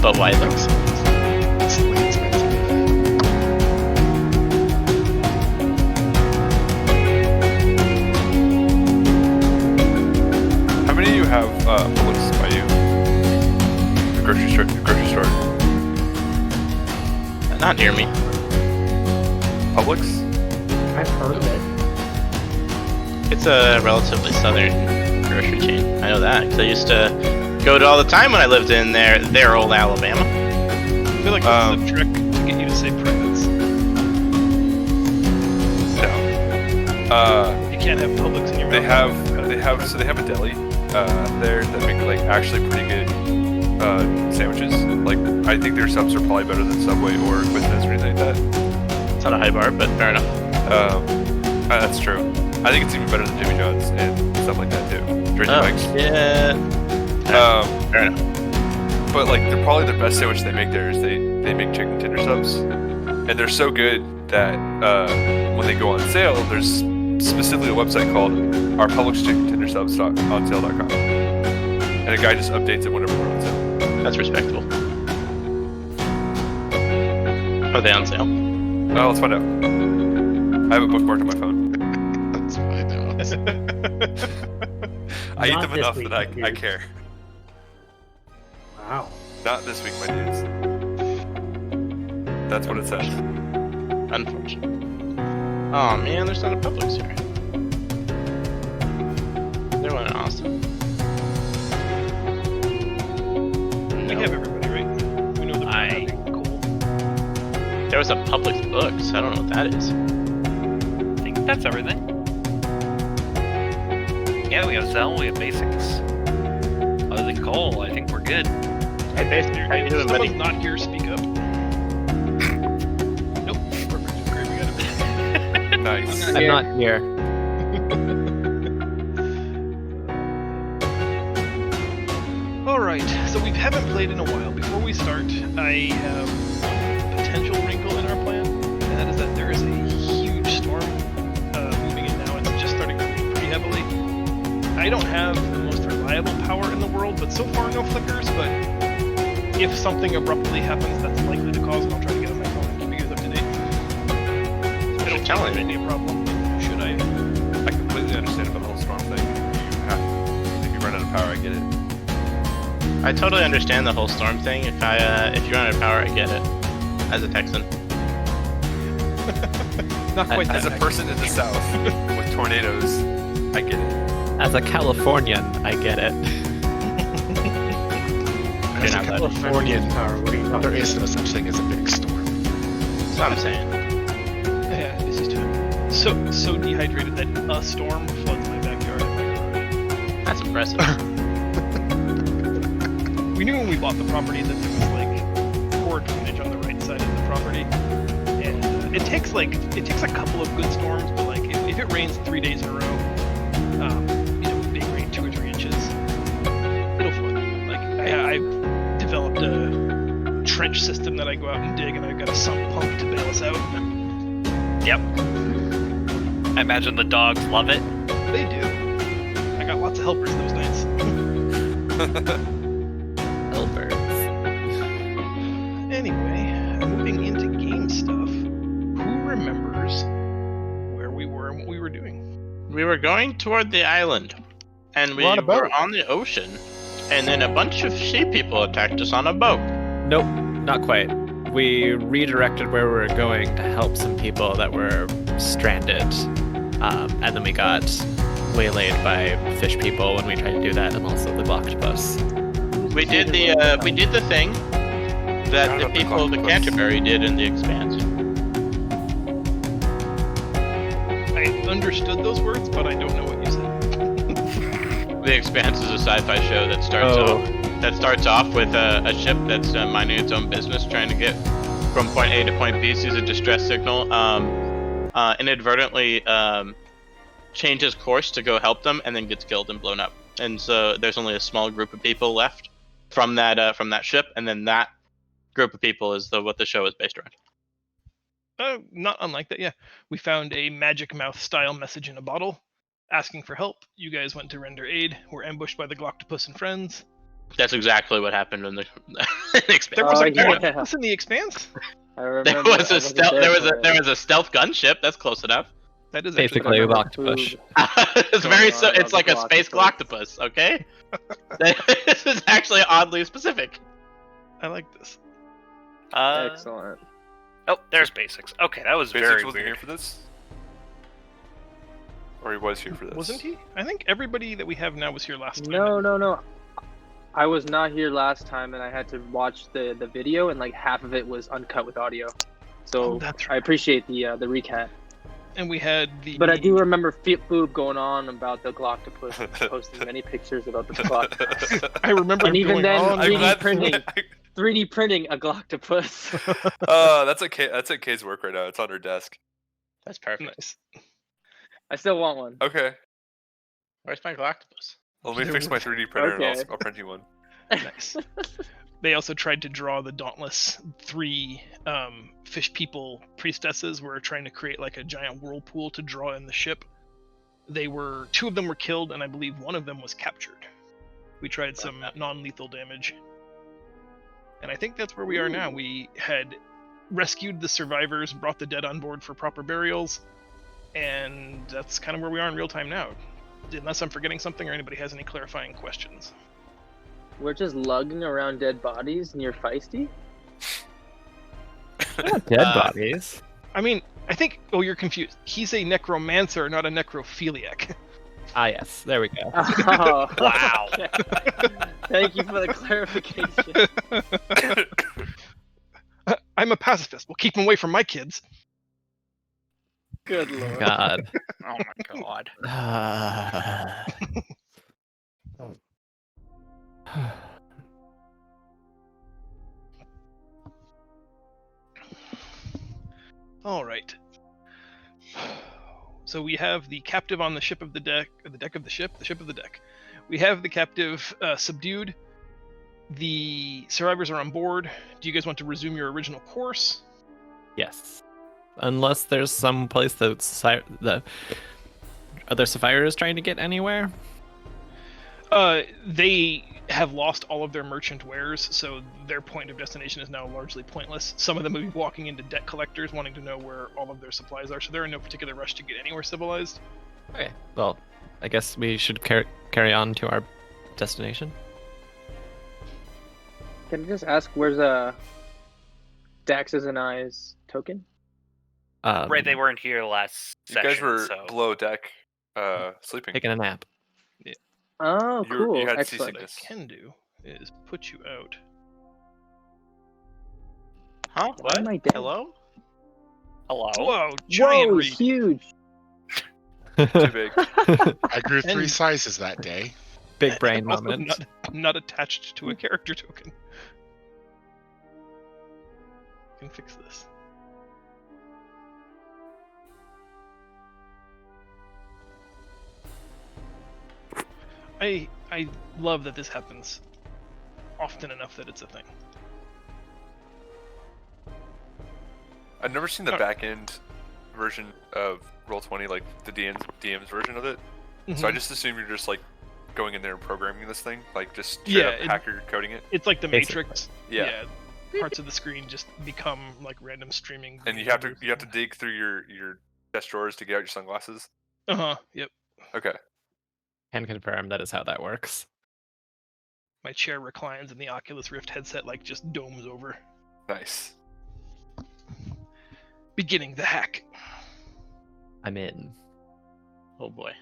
But why though? It's way expensive. How many of you have Publix by you? The grocery store. Not near me. Publix? I've heard of it. It's a relatively southern grocery chain. I know that because I used to go to all the time when I lived in their old Alabama. I feel like that's the trick to get you to say privates. No. You can't have Publix in your They mouth. have a deli there that make like actually pretty good sandwiches. Like I think their subs are probably better than Subway or Quiznos or anything like that. It's not a high bar, but fair enough. That's true. I think it's even better than Jimmy John's and stuff like that too. Jersey Mike's. Yeah. Fair enough. But like they're probably the best sandwich they make there is they make chicken tender subs, and they're so good that when they go on sale, there's specifically a website called our Publix chicken tender subs on sale.com, and a guy just updates it whenever we're on sale. That's respectable. Are they on sale? Well, let's find out. I have a bookmark on my phone. That's fine now. I eat Not them this enough week, that I dude. care. Wow. Not this week, my dudes. That's what it says. Unfortunate. Oh man, there's not a Publix here. They're one in Austin. We have everybody, right? We know the cool. There was a Publix Books. I don't know what that is. I think that's everything. Yeah, we have Zell, we have Basics. Other than Cole, I think we're good. Hey, basically, how you doing, Someone's buddy? not here, speak up. Nope. Perfect. Great, we got it. Nice. I'm not here. Alright, so we haven't played in a while. Before we start, I have one potential wrinkle in our plan, and that is that there is a huge storm moving in now, and it's just starting to rain pretty heavily. I don't have the most reliable power in the world, but so far no flickers, but if something abruptly happens that's likely to cause it, I'll try to get on my phone and keep you guys up to date. I don't tell think me. it'd be a problem. Should I? I completely understand about the whole storm thing. If you run out of power, I get it. I totally understand the whole storm thing. If you run out of power, I get it. As a Texan. Not quite As a that person in the South with tornadoes, I get it. As a Californian, I get it. You're not allowed to. Californian power. What are you talking Oh, about? yeah. Oh, There is is no such thing as a big storm. That's what I'm saying. Yeah, this is true. So dehydrated that a storm floods my backyard and my garage. That's impressive. We knew when we bought the property that there was like poor drainage on the right side of the property, and it takes a couple of good storms, but like if it rains 3 days in a row, big rain 2 or 3 inches, it'll flood. Like I've developed a trench system that I go out and dig, and I've got a sump pump to bail us out. Yep. I imagine the dogs love it. They do. I got lots of helpers those nights. Elbers. Anyway, moving into game stuff. Who remembers where we were and what we were doing? We were going toward the island, and we We're on a boat. were on the ocean, and then a bunch of sheep people attacked us on a boat. Nope, not quite. We redirected where we were going to help some people that were stranded, and then we got waylaid by fish people when we tried to do that, and also the octopus. We did the thing that Shout the out to people of the Octopus. Canterbury did in the Expanse. I understood those words, but I don't know what you said. The Expanse is a sci-fi show that starts off with a ship that's minding its own business, trying to get from point A to point B, sees a distress signal, inadvertently changes course to go help them, and then gets killed and blown up. And so there's only a small group of people left from that ship, and then that group of people is what the show is based around. Not unlike that, yeah. We found a magic mouth style message in a bottle, asking for help. You guys went to render aid, were ambushed by the Gloctopus and friends, That's exactly what happened in the Expanse. There was a yeah. Galactus in the Expanse. I There remember. was I a wasn't stealth. there There was for a it. there was a stealth gunship. That's close enough. That is actually Basically, remember octopus. It's Going very on so. about It's like the a space Galactopus. Galactopus. Okay. This is actually oddly specific. I like this. Excellent. Oh, there's basics. Okay, that was Basics very wasn't here weird. for this, or he was here for this. Wasn't he? I think everybody that we have now was here last time. No. I was not here last time, and I had to watch the video, and like half of it was uncut with audio. So Oh, that's I right. appreciate the recap. And we had the. But I do remember Boob going on about the Galactopus, posting many pictures about the Galactopus, I remember and him even going then, on. I'm 3D glad- printing. 3D printing a Galactopus. That's at That's at Kay's work right now. It's on her desk. That's perfect. Nice. I still want one. Okay. Where's my Galactopus? Let me There fix my was- 3D printer and Okay. I'll print you one. Nice. They also tried to draw the Dauntless 3 fish people priestesses. Were trying to create like a giant whirlpool to draw in the ship. 2 of them were killed, and I believe one of them was captured. We tried some non-lethal damage. And I think that's where we are now. We had rescued the survivors, brought the dead on board for proper burials, and that's kind of where we are in real time now. Unless I'm forgetting something or anybody has any clarifying questions. We're just lugging around dead bodies near Feisty. Dead bodies. I mean, I think. Oh, you're confused. He's a necromancer, not a necrophiliac. Ah, yes. There we go. Oh, Wow. okay. Thank you for the clarification. I'm a pacifist. We'll keep him away from my kids. Good lord. God. Oh my god. All right. So we have the captive on the ship of the deck, or the deck of the ship of the deck. We have the captive subdued. The survivors are on board. Do you guys want to resume your original course? Yes. Unless there's some place that the other survivors trying to get anywhere. They have lost all of their merchant wares, so their point of destination is now largely pointless. Some of them will be walking into debt collectors wanting to know where all of their supplies are, so they're in no particular rush to get anywhere civilized. Okay. Well, I guess we should carry on to our destination. Can I just ask, where's Dax's and I's token? Right, they weren't here last You session, guys were so below deck, sleeping. taking a nap. Oh, You were- cool. you had Excellent. What I seasickness. can do is put you out. Huh? Why What? am I dead? Hello? hello. Whoa, giant Whoa, reed. he's huge. Too big. I grew 3 And- sizes that day. Big brain Also moment. not attached to a character token. Can fix this. I love that this happens often enough that it's a thing. I've never seen the back end version of Roll20, like the DM's version of it. So I Mhm. just assume you're just like going in there and programming this thing, like just straight Yeah, up it- hacker coding it. It's like the Basically. Matrix. Yeah. Parts of the screen just become like random streaming. And you have to dig through your desk drawers to get out your sunglasses. Yep. Okay. Can confirm that is how that works. My chair reclines and the Oculus Rift headset like just domes over. Nice. Beginning the hack. I'm in. Oh boy.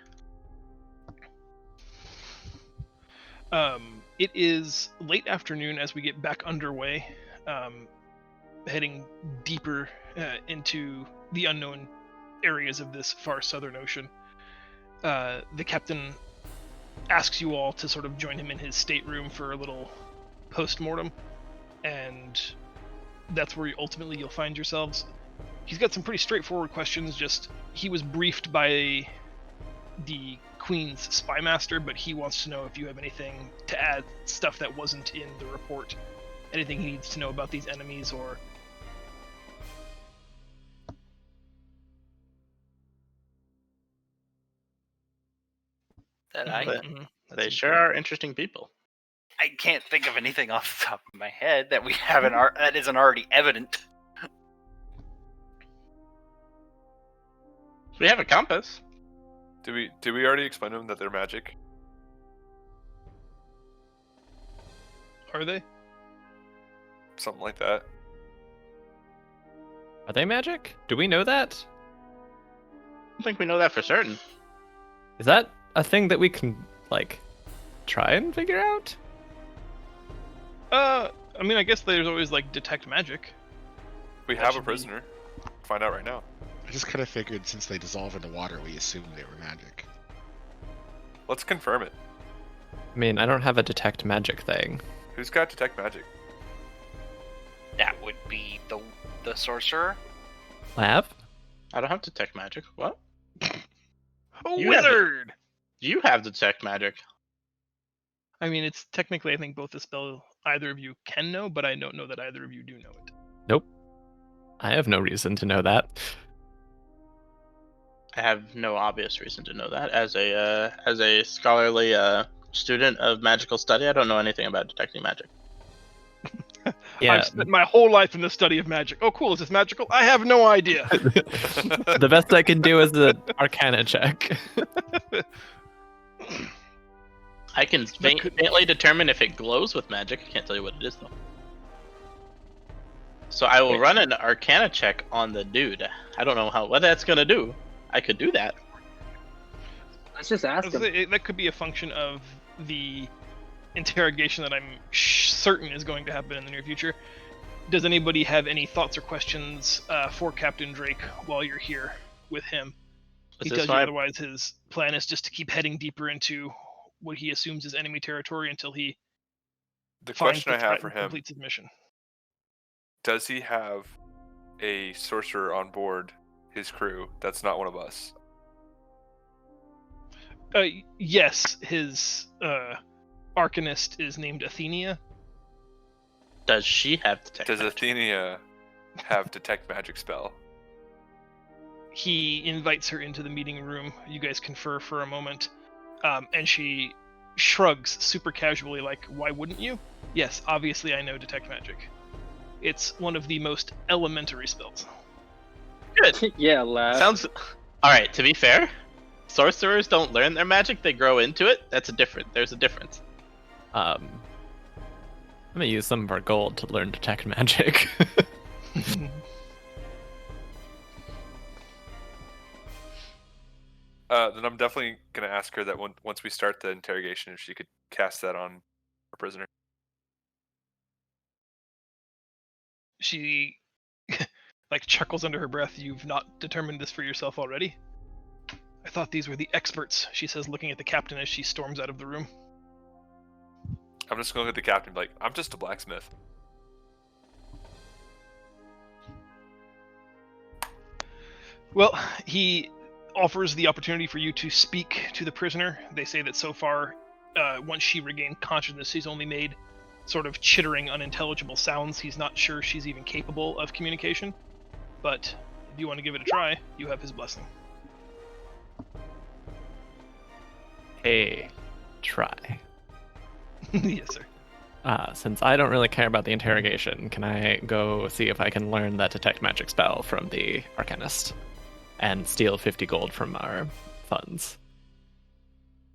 It is late afternoon as we get back underway, heading deeper into the unknown areas of this far southern ocean. The captain asks you all to sort of join him in his stateroom for a little post-mortem, and that's where ultimately you'll find yourselves. He's got some pretty straightforward questions. Just he was briefed by the Queen's spy master, but he wants to know if you have anything to add, stuff that wasn't in the report, anything he needs to know about these enemies, or That I But Mhm, they that's sure are interesting people. I can't think of anything off the top of my head that we haven't that isn't already evident. We have a compass. Did we already explain to them that they're magic? Are they? Something like that. Are they magic? Do we know that? I don't think we know that for certain. Is that a thing that we can, like, try and figure out? I mean, I guess there's always like detect magic. We That have a should be- prisoner. Find out right now. I just kind of figured since they dissolve into water, we assumed they were magic. Let's confirm it. I mean, I don't have a detect magic thing. Who's got detect magic? That would be the sorcerer. Lab? I don't have detect magic. What? A You have it. wizard! You have detect magic. I mean, it's technically, I think, both a spell either of you can know, but I don't know that either of you do know it. Nope. I have no reason to know that. I have no obvious reason to know that. As a scholarly student of magical study, I don't know anything about detecting magic. Yeah, I've spent my whole life in the study of magic. Oh, cool. Is this magical? I have no idea. the best I can do is the Arcana check. I can faintly determine if it glows with magic. I can't tell you what it is though. So I will Wait. run an Arcana check on the dude. I don't know what that's gonna do. I could do that. Let's just ask him. That could be a function of the interrogation that I'm certain is going to happen in the near future. Does anybody have any thoughts or questions for Captain Drake while you're here with him? He tells you otherwise his plan is just to keep heading deeper into what he assumes is enemy territory until he The finds question the I have threat for and him: completes his mission. does he have a sorcerer on board his crew that's not one of us? Yes, his arcanist is named Athenia. Does she have detect Does magic? Athenia have detect magic spell? He invites her into the meeting room. You guys confer for a moment, and she shrugs super casually, like, "Why wouldn't you?" Yes, obviously I know detect magic. It's one of the most elementary spells. Good. Yeah, lad. Sounds. All right. To be fair, sorcerers don't learn their magic; they grow into it. There's a difference. I'm gonna use some of our gold to learn detect magic. Then I'm definitely gonna ask her that once we start the interrogation, if she could cast that on our prisoner. She like chuckles under her breath. You've not determined this for yourself already? I thought these were the experts, she says, looking at the captain as she storms out of the room. I'm just gonna look at the captain, and be like, I'm just a blacksmith. Well, he offers the opportunity for you to speak to the prisoner. They say that so far, once she regained consciousness, she's only made sort of chittering, unintelligible sounds. He's not sure she's even capable of communication. But if you want to give it a try, you have his blessing. Hey, try. Yes, sir. Since I don't really care about the interrogation, can I go see if I can learn that detect magic spell from the Arcanist and steal 50 gold from our funds?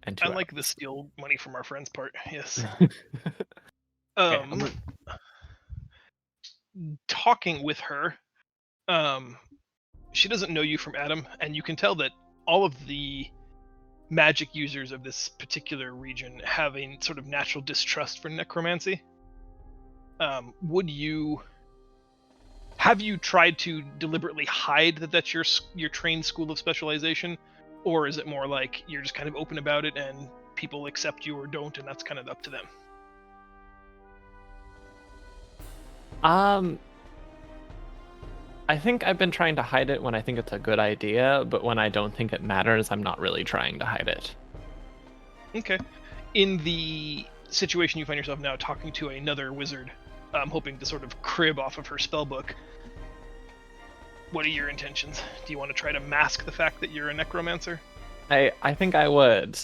And I like the steal money from our friend's part. Yes. Okay, Talking with her, she doesn't know you from Adam, and you can tell that all of the magic users of this particular region have a sort of natural distrust for necromancy. Have you tried to deliberately hide that that's your trained school of specialization, or is it more like you're just kind of open about it and people accept you or don't, and that's kind of up to them? I think I've been trying to hide it when I think it's a good idea, but when I don't think it matters, I'm not really trying to hide it. Okay. In the situation you find yourself now, talking to another wizard, hoping to sort of crib off of her spellbook, what are your intentions? Do you want to try to mask the fact that you're a necromancer? I think I would.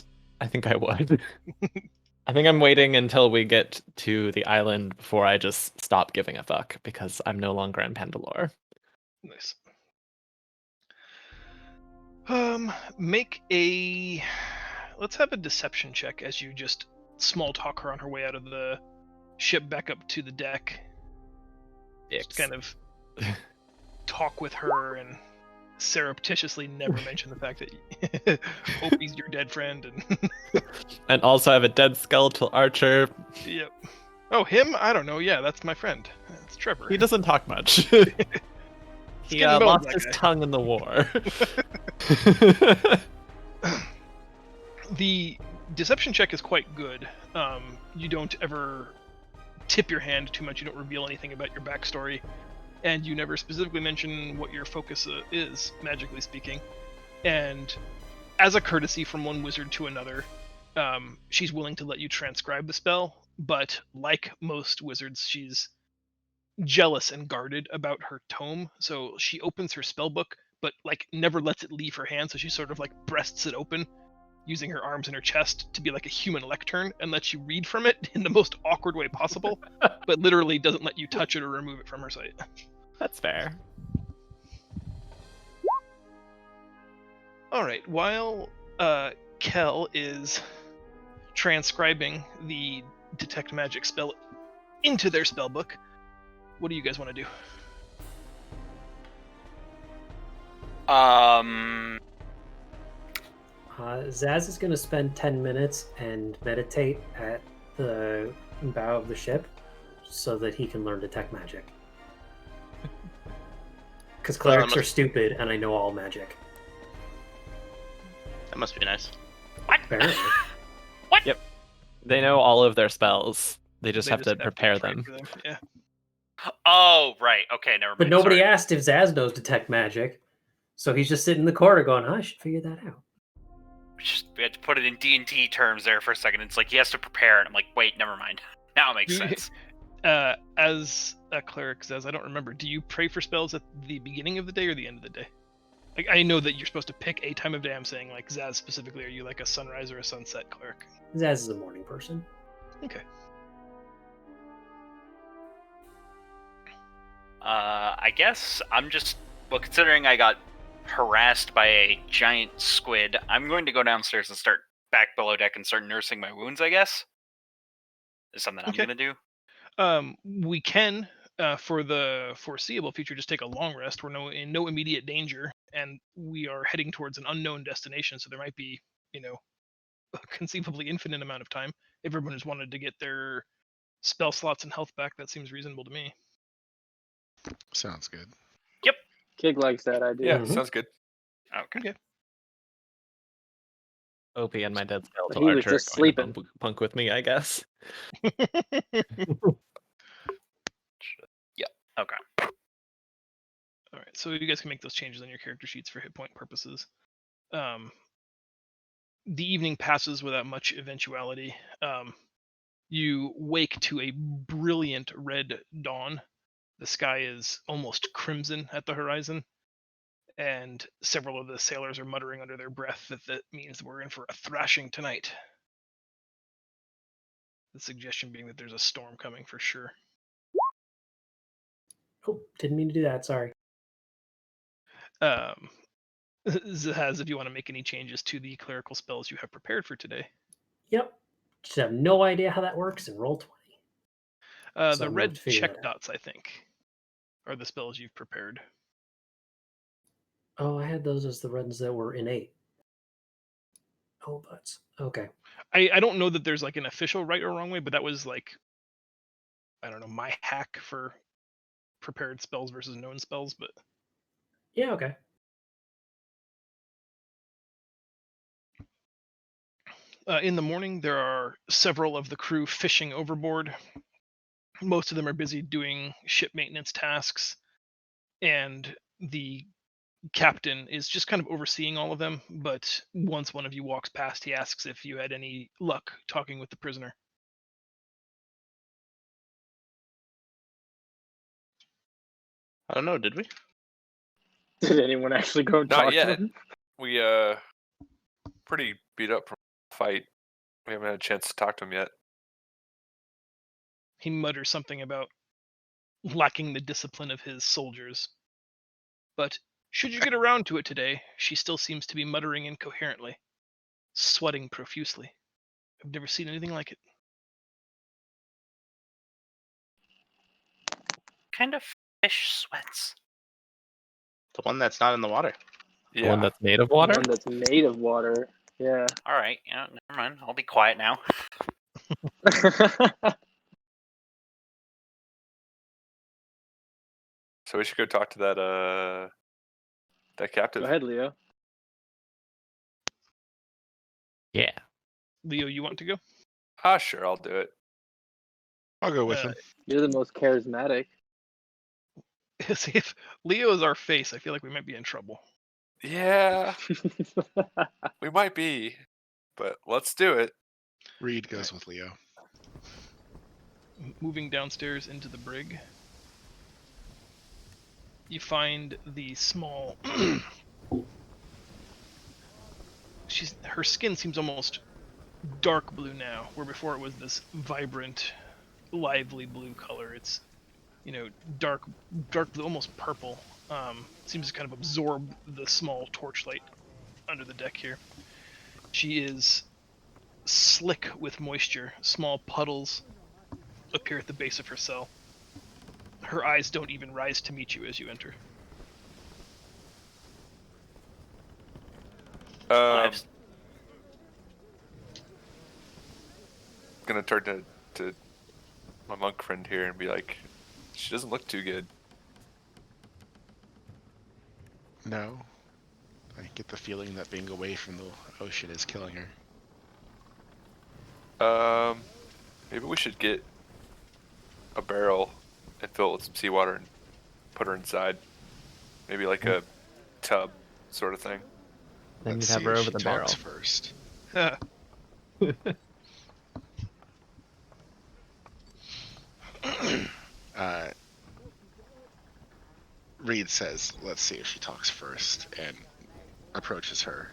I think I'm waiting until we get to the island before I just stop giving a fuck, because I'm no longer in Pendilor. Nice. Make a. Let's have a deception check as you just small talk her on her way out of the ship back up to the deck. Just kind of talk with her and surreptitiously never mention the fact that Opie's your dead friend and And also have a dead skeletal archer. Yep. Oh, him? I don't know. Yeah, that's my friend. It's Trevor. He doesn't talk much. He Skin and bones, lost that his guy. tongue in the war. The deception check is quite good. You don't ever tip your hand too much. You don't reveal anything about your backstory, and you never specifically mention what your focus is, magically speaking. And as a courtesy from one wizard to another, she's willing to let you transcribe the spell. But like most wizards, she's jealous and guarded about her tome. So she opens her spell book, but like never lets it leave her hand. So she sort of like breasts it open, using her arms and her chest to be like a human lectern, and lets you read from it in the most awkward way possible, but literally doesn't let you touch it or remove it from her sight. That's fair. All right. While Kel is transcribing the detect magic spell into their spell book, what do you guys want to do? Zaz is going to spend 10 minutes and meditate at the bow of the ship so that he can learn detect magic. Because clerics are stupid and I know all magic. That must be nice. Apparently. Yep. They know all of their spells. They just have to have prepare train them. for Yeah. Oh, right. Okay, never mind. But nobody Sorry. asked if Zaz knows detect magic. So he's just sitting in the corner going, I should figure that out. We had to put it in D&D terms there for a second. It's like he has to prepare, and I'm like, wait, never mind. Now it makes sense. As a cleric says, I don't remember. Do you pray for spells at the beginning of the day or the end of the day? Like, I know that you're supposed to pick a time of day. I'm saying, like, Zaz specifically, are you like a sunrise or a sunset cleric? Zaz is a morning person. Okay. I guess I'm just, well, considering I got harassed by a giant squid, I'm going to go downstairs and start back below deck and start nursing my wounds, I guess. Is something I'm Okay. going to do. We can, for the foreseeable future, just take a long rest. We're in no immediate danger, and we are heading towards an unknown destination, so there might be, a conceivably infinite amount of time. If everyone just wanted to get their spell slots and health back, that seems reasonable to me. Sounds good. Kig likes that idea. Yeah, sounds good. Okay. Opie and my dead skeletal He was archer just are going to sleeping. punk with me, I guess. Okay. All right, so you guys can make those changes on your character sheets for hit point purposes. The evening passes without much eventuality. You wake to a brilliant red dawn. The sky is almost crimson at the horizon, and several of the sailors are muttering under their breath that means we're in for a thrashing tonight. The suggestion being that there's a storm coming for sure. Oh, didn't mean to do that. Sorry. Zaz, if you want to make any changes to the clerical spells you have prepared for today. Yep. Just have no idea how that works and roll 20. So The I'm gonna have red to figure check that out. dots, I think, are the spells you've prepared. Oh, I had those as the ones that were innate. Oh, butts. Okay. I don't know that there's like an official right or wrong way, but that was like, I don't know, my hack for prepared spells versus known spells. But Yeah, okay. in the morning, there are several of the crew fishing overboard. Most of them are busy doing ship maintenance tasks, and the captain is just kind of overseeing all of them. But once one of you walks past, he asks if you had any luck talking with the prisoner. I don't know, did we? Did anyone actually go and Not talk yet. to him? We pretty beat up from the fight. We haven't had a chance to talk to him yet. He mutters something about lacking the discipline of his soldiers. But should you get around to it today, she still seems to be muttering incoherently, sweating profusely. I've never seen anything like it. Kind of fish sweats. The one that's not in the water. The one Yeah. that's made of The water? one that's made of water. Yeah. All right, never mind. I'll be quiet now. So we should go talk to that captive. Go ahead, Leo. Yeah. Leo, you want to go? Ah, sure, I'll do it. I'll go with Uh, him. You're the most charismatic. See, if Leo is our face, I feel like we might be in trouble. Yeah, we might be, but let's do it. Reed goes with Leo. Moving downstairs into the brig, you find the small. Her skin seems almost dark blue now, where before it was this vibrant, lively blue color. It's, dark blue, almost purple. Seems to kind of absorb the small torchlight under the deck here. She is slick with moisture. Small puddles appear at the base of her cell. Her eyes don't even rise to meet you as you enter. Gonna turn to my monk friend here and be like, she doesn't look too good. No. I get the feeling that being away from the ocean is killing her. Maybe we should get a barrel and fill it with some seawater and put her inside. Maybe like a tub sort of thing. Then Let's you'd have see her if over she the talks barrel. first. Reed says, let's see if she talks first, and approaches her.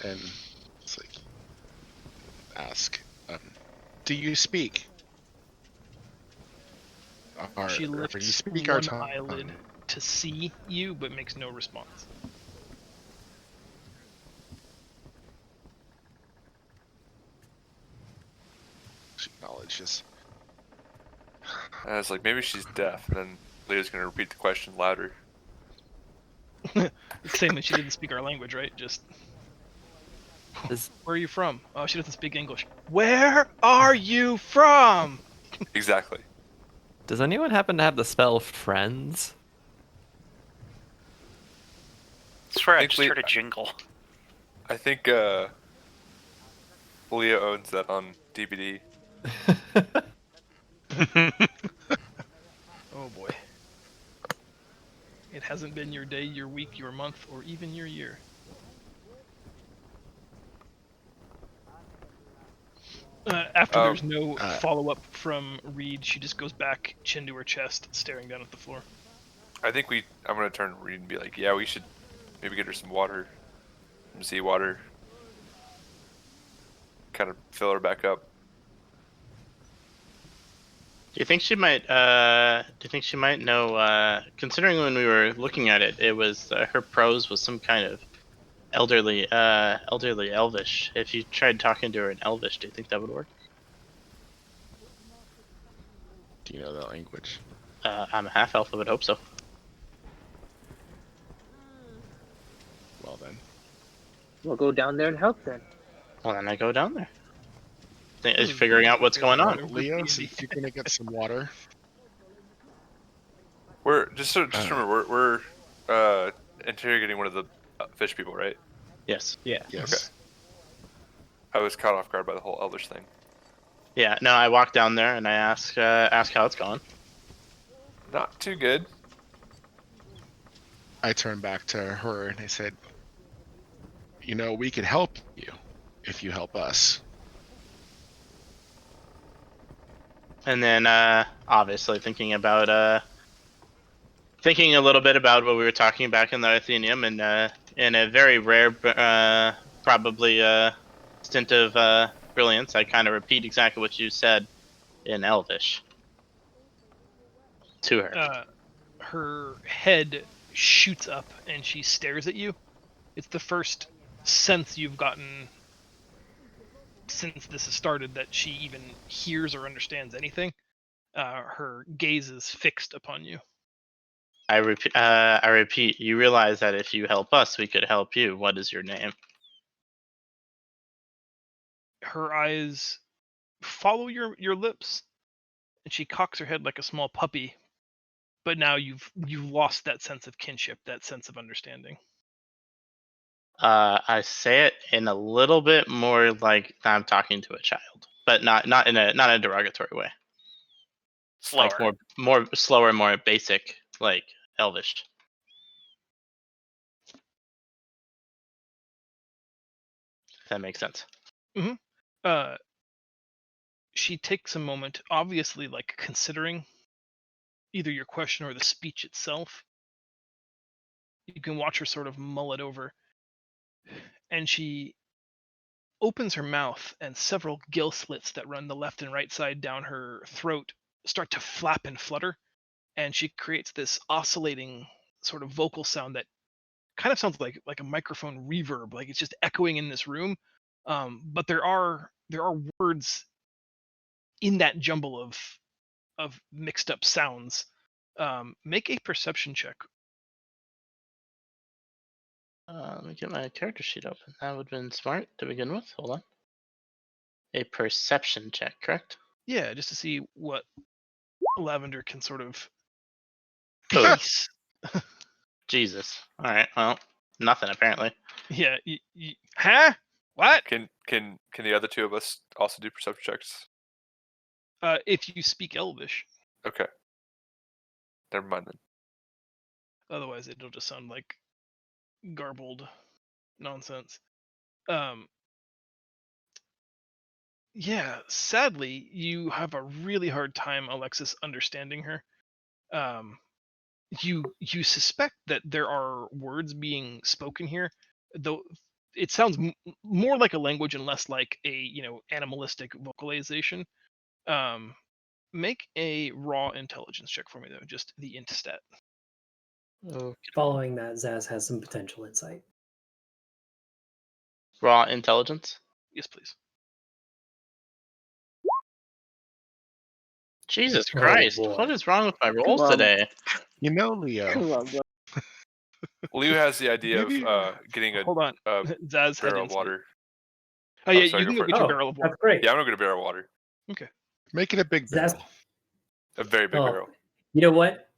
And it's like, ask, do you speak? She Or lifts do you speak our one tongue? eyelid to see you, but makes no response. She acknowledges. I was like, maybe she's deaf. And then Leah's gonna repeat the question louder. Saying that she didn't speak our language, right? Just. Is- Where are you from? Oh, she doesn't speak English. Where are you from? Exactly. Does anyone happen to have the spell Friends? I swear I Think just we- heard a jingle. I think Leah owns that on DVD. Oh boy. It hasn't been your day, your week, your month, or even your year. After there's no follow-up from Reed, she just goes back, chin to her chest, staring down at the floor. I think I'm gonna turn to Reed and be like, yeah, we should maybe get her some water, some seawater, kind of fill her back up. Do you think she might? Do you think she might know? Considering when we were looking at it, it was her prose was some kind of elderly Elvish. If you tried talking to her in Elvish, do you think that would work? Do you know that language? I'm a half elf. I would hope so. Well then. We'll go down there and help then. Well, then I go down there. Is figuring out what's going on. Leo, since you're gonna get some water. We're just remember we're interrogating one of the fish people, right? Yes. Yeah. Yes. Okay. I was caught off guard by the whole Elvish thing. Yeah. No, I walk down there and I ask how it's going. Not too good. I turned back to her and I said, we could help you if you help us. And then, obviously, thinking a little bit about what we were talking back in the Athenaeum, and in a very rare, probably stint of brilliance, I kind of repeat exactly what you said. in Elvish to her. Her head shoots up and she stares at you. It's the first sense you've gotten since this has started that she even hears or understands anything. Her gaze is fixed upon you. I repeat. You realize that if you help us, we could help you. What is your name? Her eyes follow your lips, and she cocks her head like a small puppy. But now you've lost that sense of kinship, that sense of understanding. I say it in a little bit more like I'm talking to a child, but not in a derogatory way. Slower. Like more slower, more basic, like Elvish. If that makes sense. She takes a moment, obviously like considering either your question or the speech itself. You can watch her sort of mull it over, and she opens her mouth, and several gill slits that run the left and right side down her throat start to flap and flutter, and she creates this oscillating sort of vocal sound that kind of sounds like a microphone reverb, like it's just echoing in this room. But there are words in that jumble of mixed up sounds. Make a perception check. Let me get my character sheet open. That would have been smart to begin with. Hold on. A perception check, correct? Yeah, just to see what Lavender can sort of Oh. piece. Jesus. All right. Well, nothing apparently. Yeah. Huh? What? Can the other two of us also do perception checks? If you speak Elvish. Okay. Never mind then. Otherwise, it'll just sound like garbled nonsense. Yeah, sadly, you have a really hard time, Alexis, understanding her. You suspect that there are words being spoken here, though it sounds more like a language and less like a animalistic vocalization. Make a raw intelligence check for me though, just the int stat. Okay. Following that, Zaz has some potential insight. Raw intelligence. Yes, please. Jesus Oh, Christ! boy. What is wrong with my rolls on. today? You know, Leo. Come on, bro. Leo has the idea of Maybe- getting a Hold on. Zaz had barrel of insight. water. Oh yeah, sorry, you go can go for it. get your Oh, barrel of water. that's great. Yeah, I'm gonna get a barrel of water. Okay. Make it a big Zaz, barrel. A very big oh, barrel. you know what?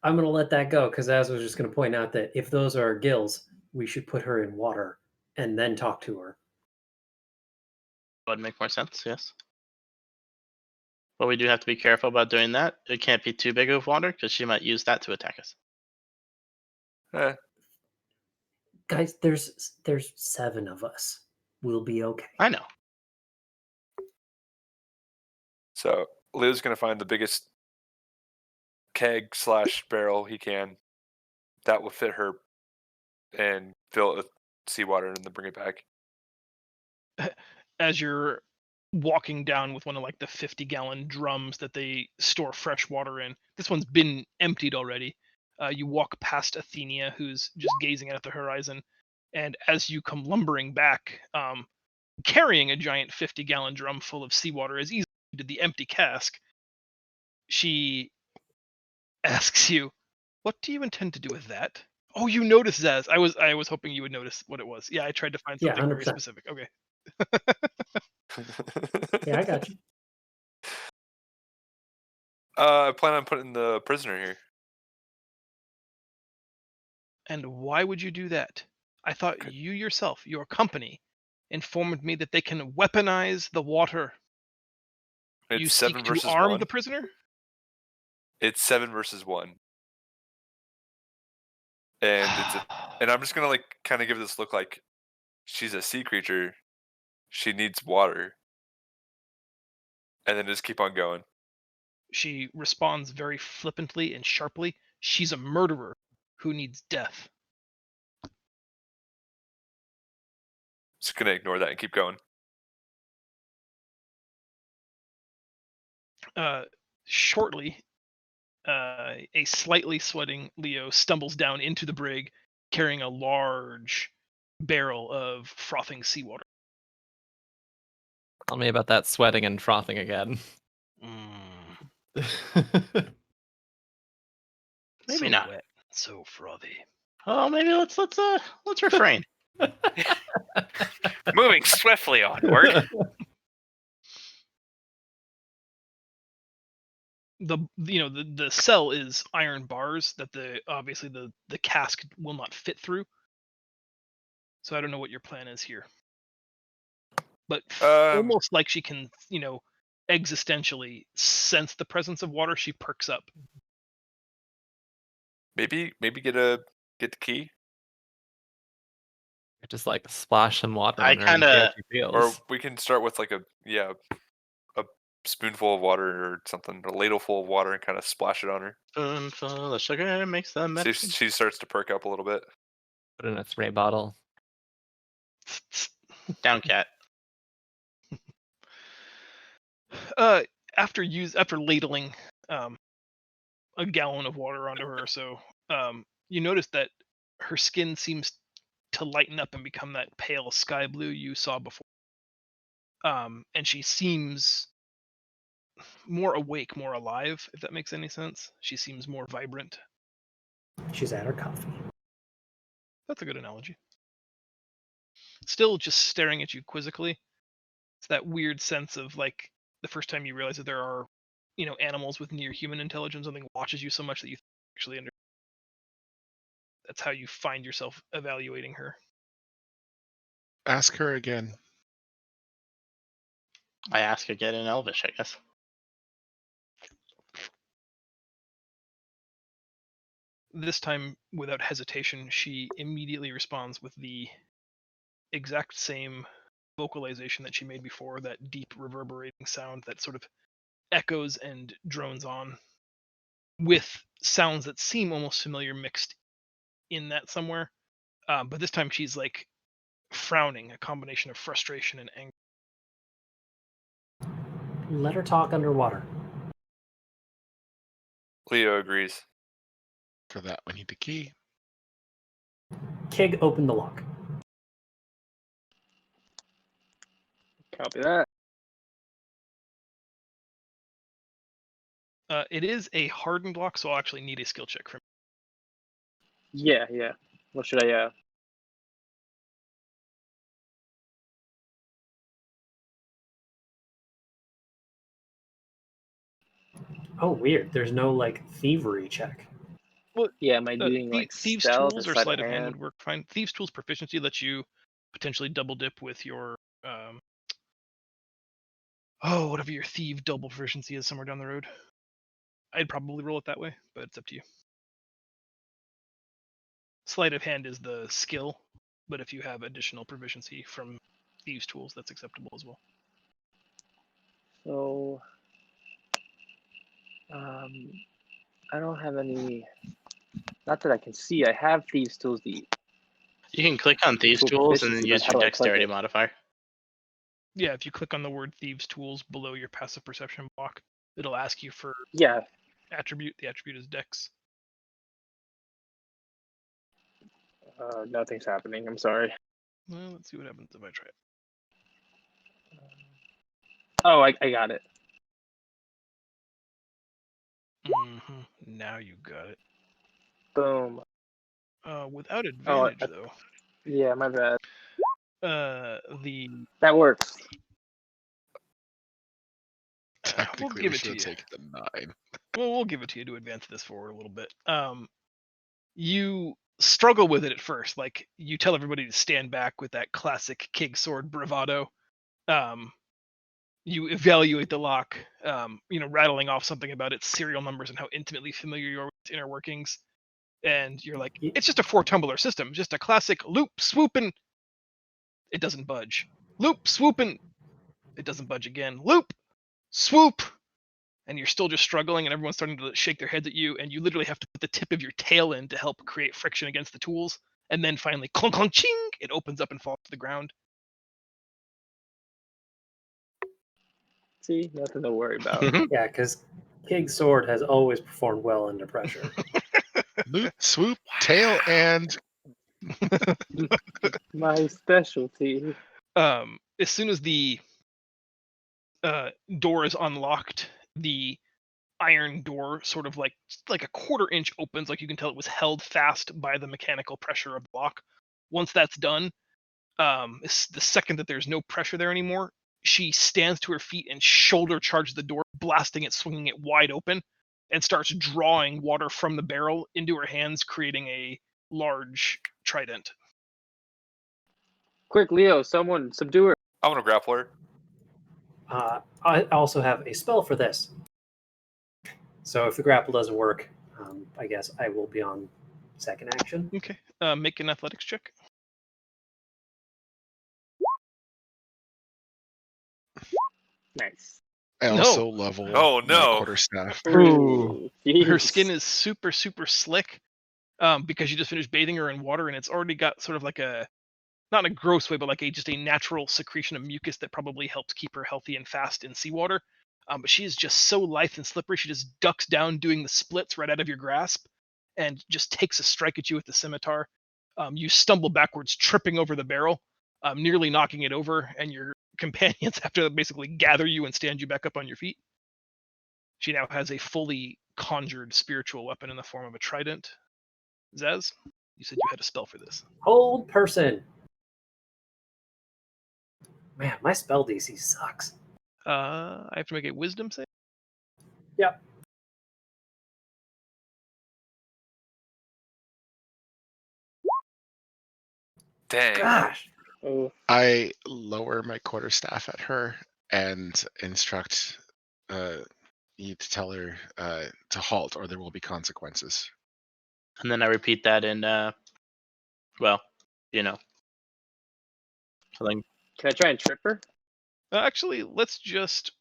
I'm going to let that go because Zaz was just going to point out that if those are gills, we should put her in water and then talk to her. Would make more sense. Yes. But we do have to be careful about doing that. It can't be too big of water because she might use that to attack us. Eh, Guys, there's 7 of us. We'll be okay. I know. so Leo's gonna find the biggest keg / barrel he can that will fit her and fill it with seawater and then bring it back. As you're walking down with one of like the 50-gallon drums that they store fresh water in. This one's been emptied already. You walk past Athenia, who's just gazing at the horizon, and as you come lumbering back, carrying a giant 50-gallon drum full of seawater as easily as you did the empty cask, she asks you, "What do you intend to do with that?" Oh, you noticed, Zaz. I was hoping you would notice what it was. Yeah, I tried to find Yeah, something very 100%. specific. Okay. Yeah, I got you. I plan on putting the prisoner here. And why would you do that? I thought you yourself, your company, informed me that they can weaponize the water. It's You 7 seek to versus arm 1. the prisoner? It's 7 versus 1. And and I'm just gonna like kind of give this look like she's a sea creature. She needs water. And then just keep on going. She responds very flippantly and sharply. She's a murderer who needs death. Just gonna ignore that and keep going. Shortly, a slightly sweating Leo stumbles down into the brig, carrying a large barrel of frothing seawater. Tell me about that sweating and frothing again. Maybe So not. wet, so frothy. Oh, maybe let's refrain. Moving swiftly onward. The cell is iron bars that obviously the cask will not fit through. So I don't know what your plan is here. But almost like she can, existentially sense the presence of water, she perks up. Maybe get the key, Just like splash some water I on her and see how kinda- she feels. or we can start with like a spoonful of water or something, a ladle full of water, and kind of splash it on her. Spoonful of sugar makes the See medicine. if she starts to perk up a little bit. Put it in a spray bottle. Down cat. After ladling a gallon of water onto her, so you notice that her skin seems to lighten up and become that pale sky blue you saw before. And she seems more awake, more alive, if that makes any sense. She seems more vibrant. She's at her coffee. That's a good analogy. Still just staring at you quizzically. It's that weird sense of like the first time you realize that there are, animals with near human intelligence. Something watches you so much that you actually understand. That's how you find yourself evaluating her. Ask her again. I ask again in Elvish, I guess. This time, without hesitation, she immediately responds with the exact same vocalization that she made before, that deep reverberating sound that sort of echoes and drones on, with sounds that seem almost familiar mixed in that somewhere. But this time she's like frowning, a combination of frustration and anger. Let her talk underwater. Leo agrees. For that, we need the key. Kig, open the lock. Copy that. It is a hardened lock, so I'll actually need a skill check from Yeah. What should I? Oh, weird. There's no like thievery check. Yeah, am I doing like Thieves' stealth tools or or sleight sleight of of hand hand? would work fine. Thieves' tools proficiency lets you potentially double dip with your whatever your thief double proficiency is somewhere down the road. I'd probably roll it that way, but it's up to you. Sleight of hand is the skill, but if you have additional proficiency from thieves' tools, that's acceptable as well. So, I don't have any. Not that I can see. I have thieves' tools. You can click on Thieves' Tool Tools and then proficiency, but use how your do I click dexterity it? modifier. Yeah, if you click on the word thieves' tools below your passive perception block, it'll ask you for Yeah. attribute. The attribute is dex. Nothing's happening. I'm sorry. Well, let's see what happens if I try it. Oh, I got it. Now you got it. Boom. Without advantage, Oh, though. Yeah, my bad. That works. Technically, give we it should to have you. taken the 9. Well, we'll give it to you to advance this forward a little bit. You struggle with it at first, like you tell everybody to stand back with that classic Kig sword bravado. You evaluate the lock, rattling off something about its serial numbers and how intimately familiar you are with its inner workings. And you're like, it's just a 4-tumbler system, just a classic loop, swooping. It doesn't budge. Loop, swooping. It doesn't budge again. Loop, swoop. And you're still just struggling, and everyone's starting to shake their heads at you, and you literally have to put the tip of your tail in to help create friction against the tools. And then finally, clunk, clunk, ching, it opens up and falls to the ground. See, nothing to worry about. Yeah, because Kig's sword has always performed well under pressure. Loop, swoop, tail, and My specialty. As soon as the door is unlocked, the iron door sort of like a quarter-inch opens, like you can tell it was held fast by the mechanical pressure of the lock. Once that's done, the second that there's no pressure there anymore, she stands to her feet and shoulder charges the door, blasting it, swinging it wide open, and starts drawing water from the barrel into her hands, creating a large trident. Quick, Leo, someone subdue her. I want to grapple her. I also have a spell for this. So if the grapple doesn't work, I guess I will be on second action. Okay. Make an athletics check. Nice. I No. also level Oh, my no. quarterstaff. Ooh, Her jeez. skin is super, super slick because you just finished bathing her in water, and it's already got sort of like a, not in a gross way, but like just a natural secretion of mucus that probably helps keep her healthy and fast in seawater. But she is just so lithe and slippery. She just ducks down, doing the splits right out of your grasp, and just takes a strike at you with the scimitar. You stumble backwards, tripping over the barrel, nearly knocking it over, and your companions have to basically gather you and stand you back up on your feet. She now has a fully conjured spiritual weapon in the form of a trident. Zaz, you said you had a spell for this. Hold person. Man, my spell DC sucks. I have to make a wisdom save. Yep. Dang. Gosh. Oh, I lower my quarterstaff at her and instruct you to tell her to halt, or there will be consequences. And then I repeat that in, well, something. can I try and trip her? Actually, let's just.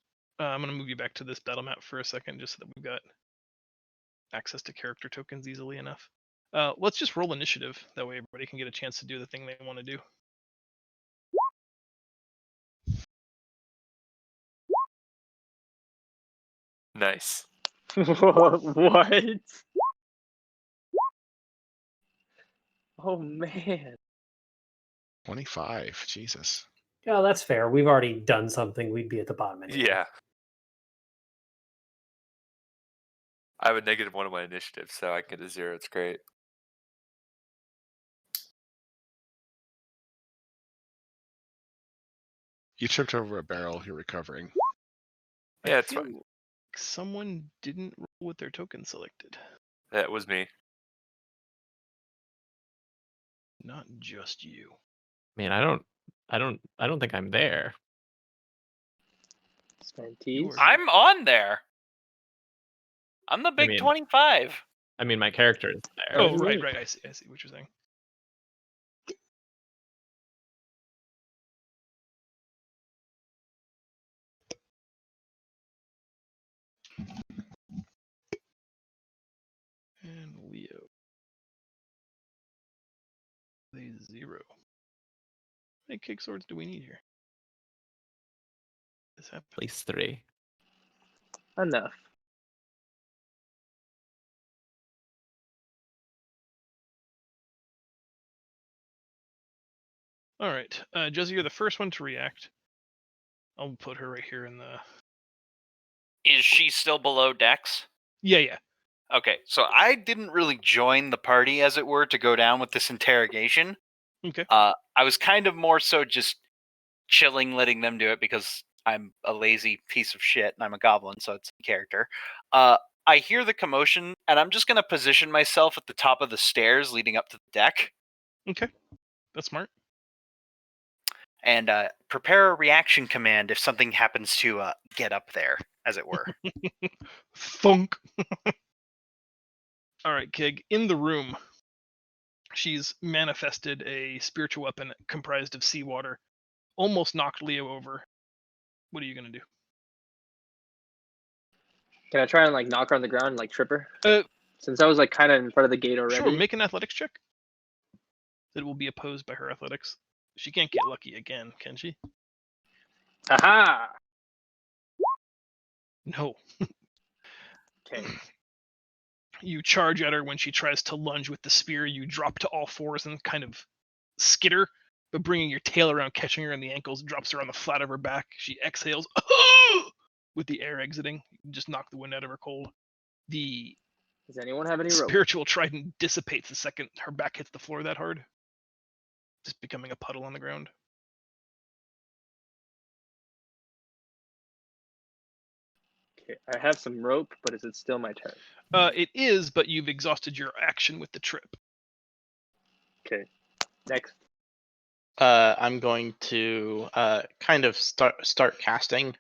I'm going to move you back to this battle map for a second, just so that we've got access to character tokens easily enough. Let's just roll initiative. That way, everybody can get a chance to do the thing they want to do. Nice. What? Oh man. 25. Jesus. Yeah, that's fair. We've already done something. We'd be at the bottom anyway. Yeah. I have a -1 on my initiative, so I get a 0. It's great. You tripped over a barrel. You're recovering. Yeah, I it's feel fine. like someone didn't roll with their token selected. That was me. Not just you. I mean, I don't think I'm there. Spenties. I'm on there. I'm the big mean- 25. I mean, my character is there. Oh, right. I see what you're saying. And Leo. A 0. How many kick swords do we need here? This happened. At least 3. Enough. All right, Jesse, you're the first one to react. I'll put her right here in the. Is she still below Dex? Yeah. Okay, so I didn't really join the party, as it were, to go down with this interrogation. Okay. I was kind of more so just chilling, letting them do it because I'm a lazy piece of shit and I'm a goblin, so it's a character. I hear the commotion, and I'm just going to position myself at the top of the stairs leading up to the deck Okay. That's smart. and prepare a reaction command if something happens to get up there, as it were. Thunk. All right, Kig. In the room, she's manifested a spiritual weapon comprised of seawater. Almost knocked Leo over. What are you gonna do? Can I try and like knock her on the ground and like trip her? Uh, Since I was like kind of in front of the gate already. Sure. Make an athletics check. It will be opposed by her athletics. She can't get lucky again, can she? Aha! No. Okay. You charge at her when she tries to lunge with the spear. You drop to all fours and kind of skitter, but bringing your tail around, catching her in the ankles, drops her on the flat of her back. She exhales with the air exiting. You just knock the wind out of her cold. The Does anyone have any rope? spiritual trident dissipates the second her back hits the floor that hard, just becoming a puddle on the ground. Okay, I have some rope, but is it still my turn? It is, but you've exhausted your action with the trip. Okay. Next. I'm going to kind of start casting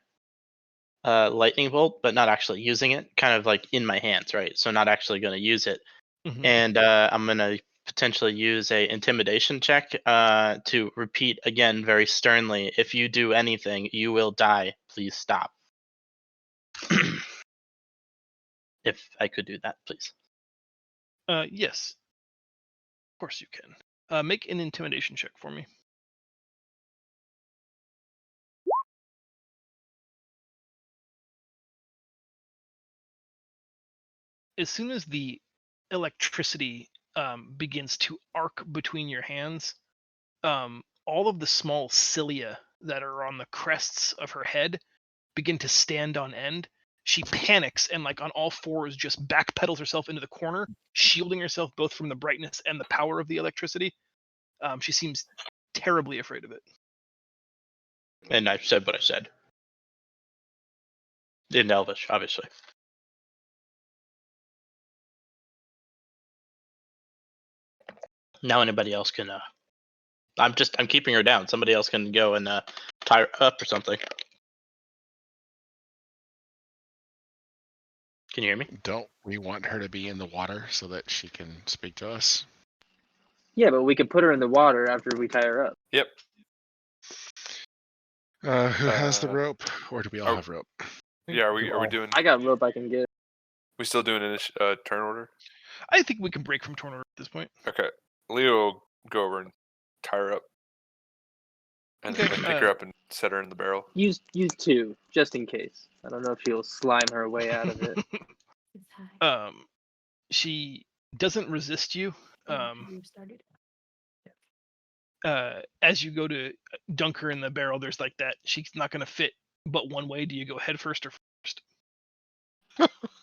lightning bolt, but not actually using it. Kind of like in my hands, right? So not actually going to use it. Mhm. And I'm going to potentially use a intimidation check to repeat again very sternly. If you do anything, you will die. Please stop. If I could do that, please. Yes. Of course you can. Make an intimidation check for me. As soon as the electricity begins to arc between your hands, all of the small cilia that are on the crests of her head begin to stand on end. She panics and, like on all fours, just backpedals herself into the corner, shielding herself both from the brightness and the power of the electricity. She seems terribly afraid of it. And I said what I said. In Elvish, obviously. Now anybody else can. I'm keeping her down. Somebody else can go and tie her up or something. Can you hear me? Don't we want her to be in the water so that she can speak to us? Yeah, but we can put her in the water after we tie her up. Yep. Who has the Uh, rope, or do we all oh. have rope? Yeah, are we doing? I got rope I can get. We still doing turn order? I think we can break from turn order at this point. Okay. Leo will go over and tie her up, and Okay, then pick her up and set her in the barrel. Use 2, just in case. I don't know if she'll slime her way out of it. She doesn't resist you. You started. As you go to dunk her in the barrel, there's like that. She's not going to fit but one way. Do you go head first or first?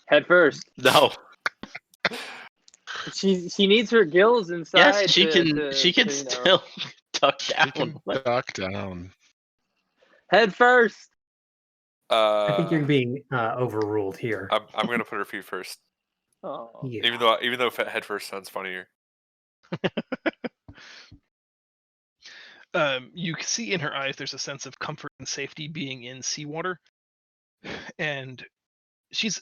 Head first. No. She needs her gills inside. Yes, she can. She can still duck down. She can duck down. Head first. I think you're being overruled here. I'm gonna put her feet first, Oh. Yeah. even though head first sounds funnier. You can see in her eyes there's a sense of comfort and safety being in seawater, and she's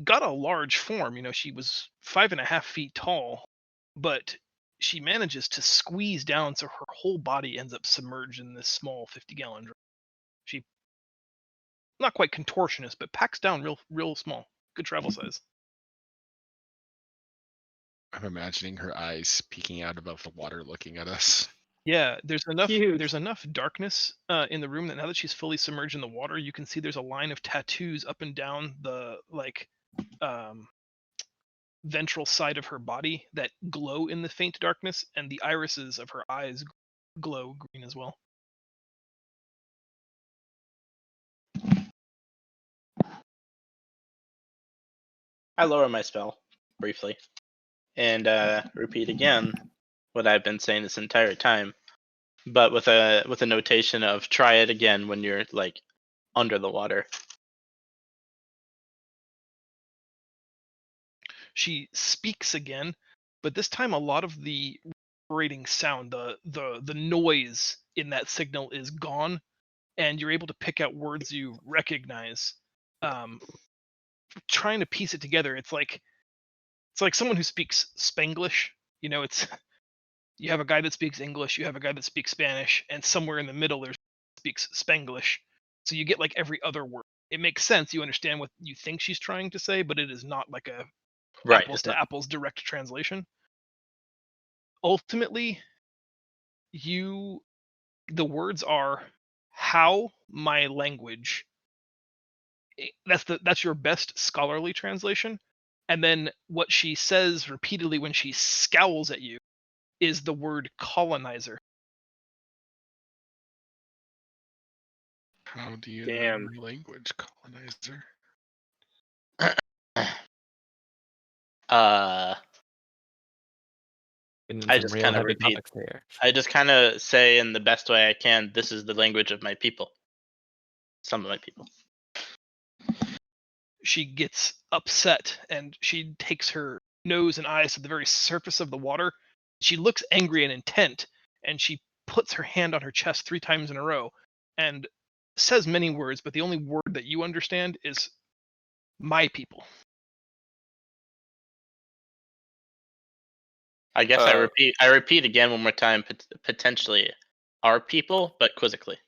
got a large form. You know, she was 5.5 feet tall, but she manages to squeeze down so her whole body ends up submerged in this small 50-gallon drum. She, not quite contortionist, but packs down real small. Good travel size. I'm imagining her eyes peeking out above the water, looking at us. Yeah, there's Cute. enough darkness in the room that now that she's fully submerged in the water, you can see there's a line of tattoos up and down the ventral side of her body that glow in the faint darkness, and the irises of her eyes glow green as well. I lower my spell briefly and repeat again what I've been saying this entire time, but with a notation of try it again when you're like under the water. She speaks again, but this time a lot of the reverberating sound, the noise in that signal is gone, and you're able to pick out words you recognize. Trying to piece it together, it's like someone who speaks Spanglish. You know, it's you have a guy that speaks English, you have a guy that speaks Spanish, and somewhere in the middle there's speaks Spanglish. So you get like every other word. It makes sense. You understand what you think she's trying to say, but it is not like a Right. apples to apples direct translation. Ultimately, the words are how my language that's your best scholarly translation. And then what she says repeatedly when she scowls at you is the word colonizer. How do you Damn. know language, colonizer? In I some just real kind of heavy repeat. topics here. I just kind of say in the best way I can, this is the language of my people. Some of my people. She gets upset and she takes her nose and eyes to the very surface of the water. She looks angry and intent, and she puts her hand on her chest 3 times in a row and says many words, but the only word that you understand is my people. I guess I repeat again one more time, potentially our people, but quizzically.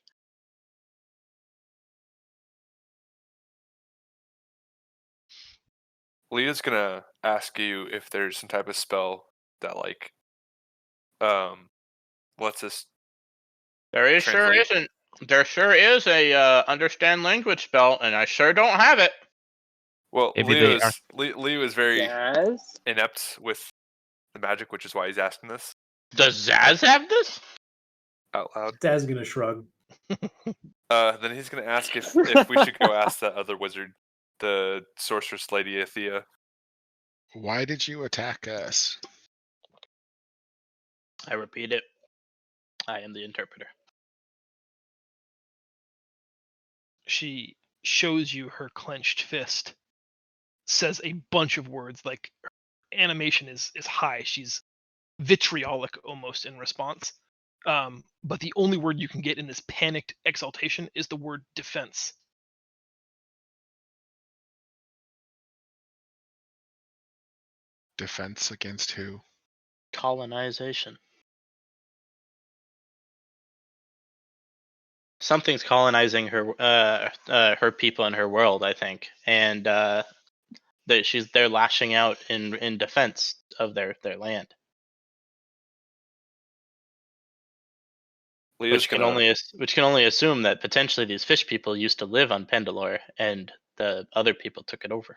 Leah's gonna ask you if there's some type of spell that lets us. There Translate. isn't. There sure is a understand language spell, and I sure don't have it. Well, Maybe they are. Leo is very Jazz? inept with the magic, which is why he's asking this Does Zaz have this? out loud. Dad's gonna shrug. Then he's gonna ask if we should go ask that other wizard, the sorceress lady Athea. Why did you attack us? I repeat it. I am the interpreter. She shows you her clenched fist, says a bunch of words, like her animation is high. She's vitriolic almost in response. But the only word you can get in this panicked exaltation is the word defense. Defense against who? Colonization. Something's colonizing her people and her world, I think, and they're lashing out in defense of their land, Leo's which can gonna only assume that potentially these fish people used to live on Pendilor, and the other people took it over.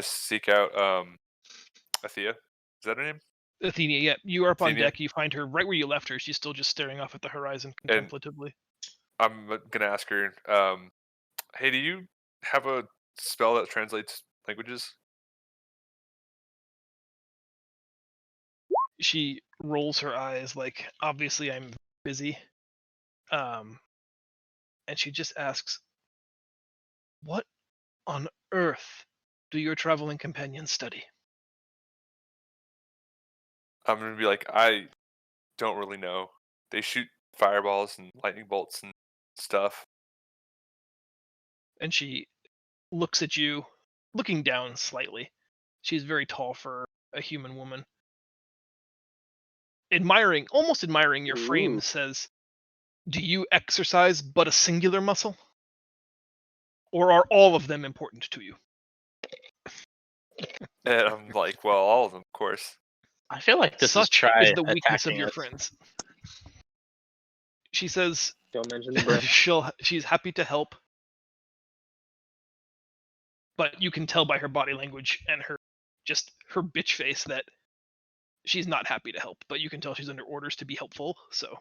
seek out Athea. Is that her name? Athenia, yeah, you are up on Athenia? deck. You find her right where you left her. She's still just staring off at the horizon contemplatively. I'm gonna ask her. Hey, do you have a spell that translates languages? She rolls her eyes like, obviously I'm busy. And she just asks, what on earth do your traveling companions study? I'm gonna be like, I don't really know. They shoot fireballs and lightning bolts and stuff. And she looks at you, looking down slightly. She's very tall for a human woman. Almost admiring your frame, Ooh. says, do you exercise but a singular muscle? Or are all of them important to you? And I'm like, well, all of them, of course. I feel like this is Such Try is the weakness of attacking your us. friends. She says Don't mention the breath. she's happy to help, but you can tell by her body language and her bitch face that she's not happy to help, but you can tell she's under orders to be helpful, so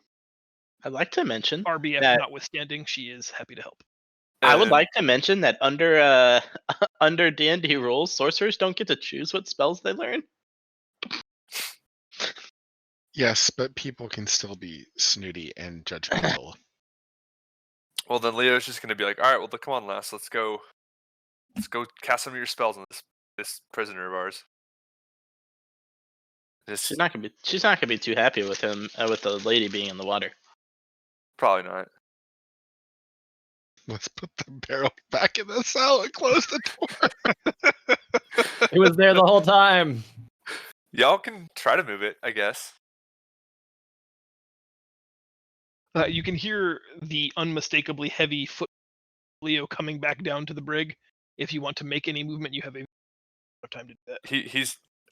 I'd like to mention RBF that notwithstanding, she is happy to help. I would And like to mention that under D&D rules, sorcerers don't get to choose what spells they learn. Yes, but people can still be snooty and judgmental. well, then Leo's just gonna be like, all right, well, come on, lass, let's go cast some of your spells on this prisoner of ours. She's not gonna be too happy with him with the lady being in the water. Probably not. Let's put the barrel back in the cell and close the door. It was there the whole time. Y'all can try to move it, I guess. You can hear the unmistakably heavy foot of Leo coming back down to the brig. If you want to make any movement, you have a time to do that.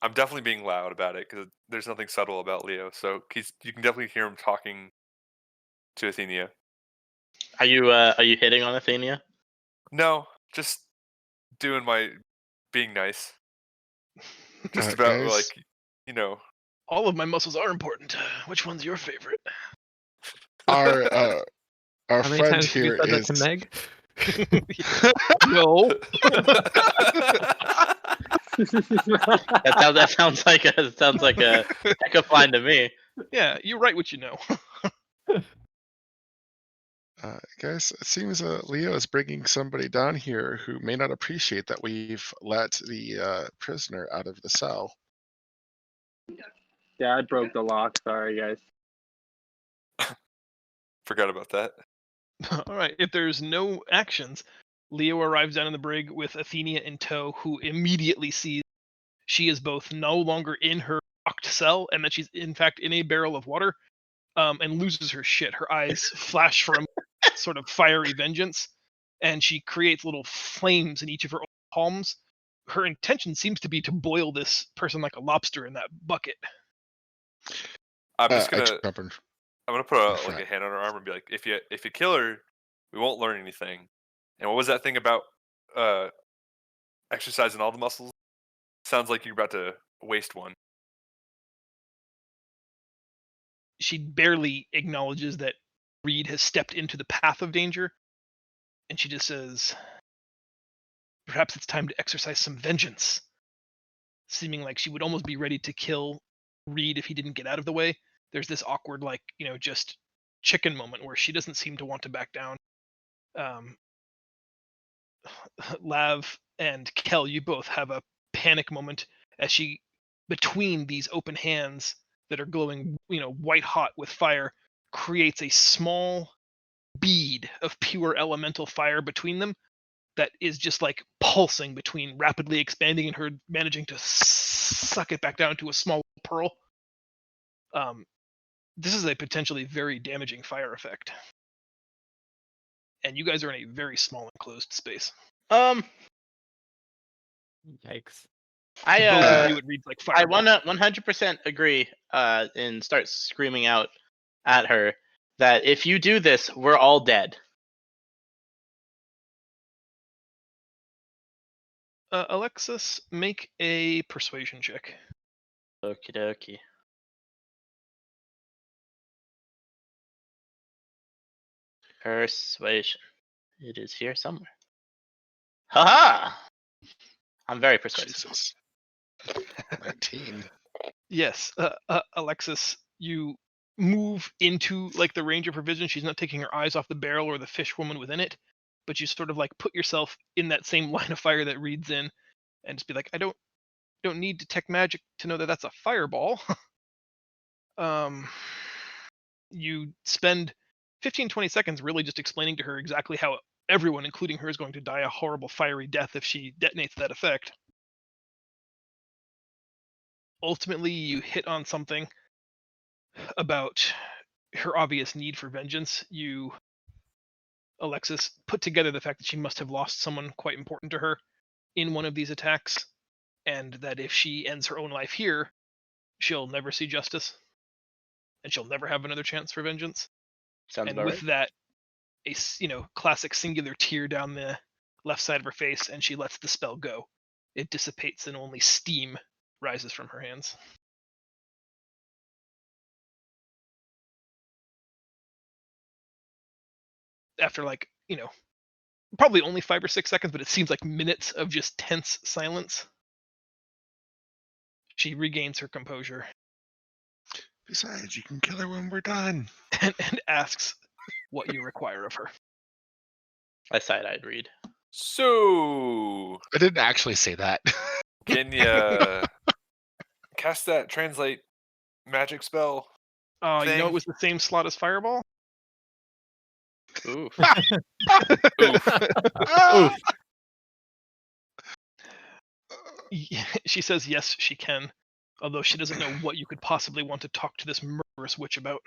I'm definitely being loud about it because there's nothing subtle about Leo. So you can definitely hear him talking to Athenia. Are you hitting on Athenia? No, just doing my being nice. Just about guys, like, you know. All of my muscles are important. Which one's your favorite? our How many friend times have you here said that is to Meg? No. That sounds like a pickup line to me. Yeah, you write what you know. guys. It seems Leo is bringing somebody down here who may not appreciate that we've let the prisoner out of the cell. Yeah, I broke the lock. Sorry, guys. Forgot about that. All right. If there's no actions, Leo arrives down in the brig with Athenia in tow, who immediately sees she is both no longer in her locked cell and that she's in fact in a barrel of water, and loses her shit. Her eyes flash for a sort of fiery vengeance, and she creates little flames in each of her palms. Her intention seems to be to boil this person like a lobster in that bucket. I'm just I gonna jump in. I'm gonna put front. like a hand on her arm and be like, if you kill her, we won't learn anything. And what was that thing about exercising all the muscles? Sounds like you're about to waste one. She barely acknowledges that Reed has stepped into the path of danger, and she just says, "Perhaps it's time to exercise some vengeance," seeming like she would almost be ready to kill Reed if he didn't get out of the way. There's this awkward, like, just chicken moment where she doesn't seem to want to back down. Lav and Kel, you both have a panic moment as she, between these open hands that are glowing, white hot with fire, creates a small bead of pure elemental fire between them that is just like pulsing between rapidly expanding and her managing to suck it back down to a small pearl. This is a potentially very damaging fire effect. And you guys are in a very small enclosed space. Um, Yikes. To both of you, it reads like I fireball. 100% agree. And start screaming out at her that if you do this, we're all dead. Alexis, make a persuasion check. Okie dokie. Persuasion. It is here somewhere. Haha! I'm very persuasive. Jesus. 19. Yes, Alexis, you move into like the range of her vision. She's not taking her eyes off the barrel or the fish woman within it, but you sort of like put yourself in that same line of fire that reads in, and just be like, I don't need detect magic to know that that's a fireball. You spend 15-20 seconds really just explaining to her exactly how everyone, including her, is going to die a horrible fiery death if she detonates that effect. Ultimately, you hit on something about her obvious need for vengeance. You, Alexis, put together the fact that she must have lost someone quite important to her in one of these attacks, and that if she ends her own life here, she'll never see justice, and she'll never have another chance for vengeance. Sounds And about with right. that, a classic singular tear down the left side of her face, and she lets the spell go. It dissipates, and only steam rises from her hands. After probably only 5 or 6 seconds, but it seems like minutes of just tense silence, she regains her composure Besides, you can kill her when we're done. and asks what you require of her. I side-eyed Reed. So, I didn't actually say that. can you cast that translate magic spell? You know Thing. it was the same slot as Fireball? Oof. Oof. Oof. She says yes, she can, although she doesn't know what you could possibly want to talk to this murderous witch about.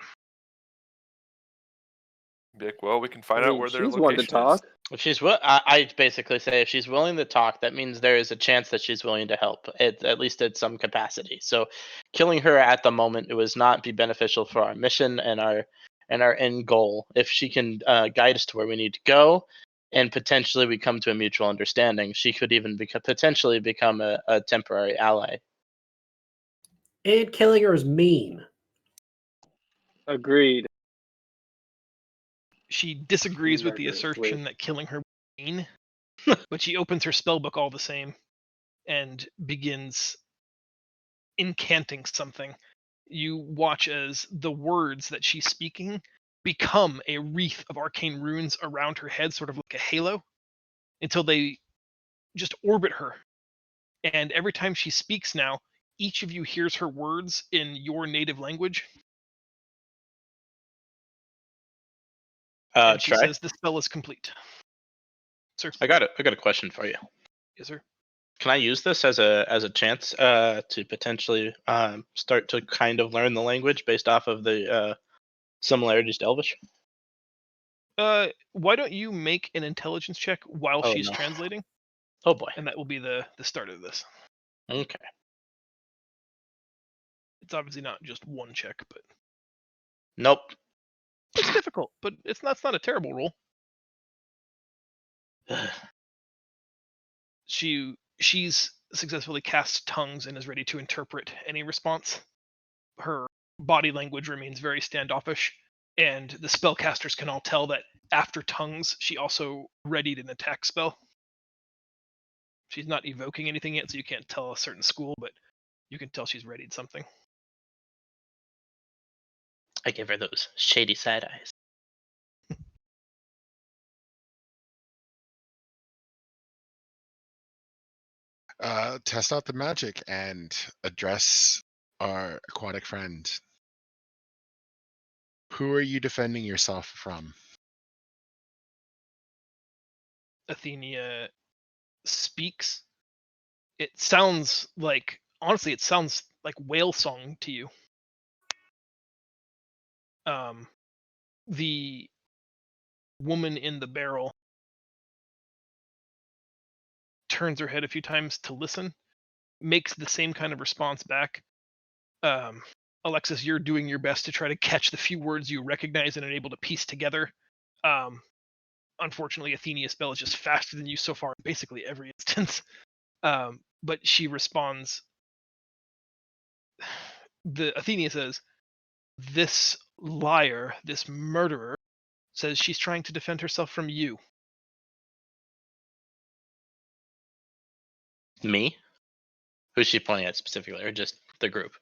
Be like, well, we can find I out mean, where their she's one to location is. talk. If she's I basically say if she's willing to talk, that means there is a chance that she's willing to help, at least at some capacity. So, killing her at the moment, it would not be beneficial for our mission and our and our end goal. If she can guide us to where we need to go, and potentially we come to a mutual understanding, she could even potentially become a temporary ally. And killing her is mean. Agreed. She disagrees with the Murderous assertion wit. that killing her would be mean, but she opens her spellbook all the same and begins incanting something. You watch as the words that she's speaking become a wreath of arcane runes around her head, sort of like a halo, until they just orbit her. And every time she speaks now, each of you hears her words in your native language. And she Try. says the spell is complete. Sir. I got a question for you. Yes, sir. Can I use this as a chance to potentially start to kind of learn the language based off of the similarities to Elvish? Why don't you make an intelligence check while Oh, she's no. translating? Oh boy. And that will be the start of this. Okay. It's obviously not just one check, but Nope. it's difficult, but it's not a terrible roll. She's successfully cast tongues and is ready to interpret any response. Her body language remains very standoffish, and the spellcasters can all tell that after tongues, she also readied an attack spell. She's not evoking anything yet, so you can't tell a certain school, but you can tell she's readied something. I give her those shady side eyes. Test out the magic and address our aquatic friend. Who are you defending yourself from? Athenia speaks. It sounds like, honestly, it sounds like whale song to you. The woman in the barrel turns her head a few times to listen, makes the same kind of response back. Alexis, you're doing your best to try to catch the few words you recognize and are able to piece together. Unfortunately, Athenia's spell is just faster than you so far in basically every instance. But she responds. The Athenia says, "This liar, this murderer, says she's trying to defend herself from you." Me? Who's she pointing at specifically, or just the group?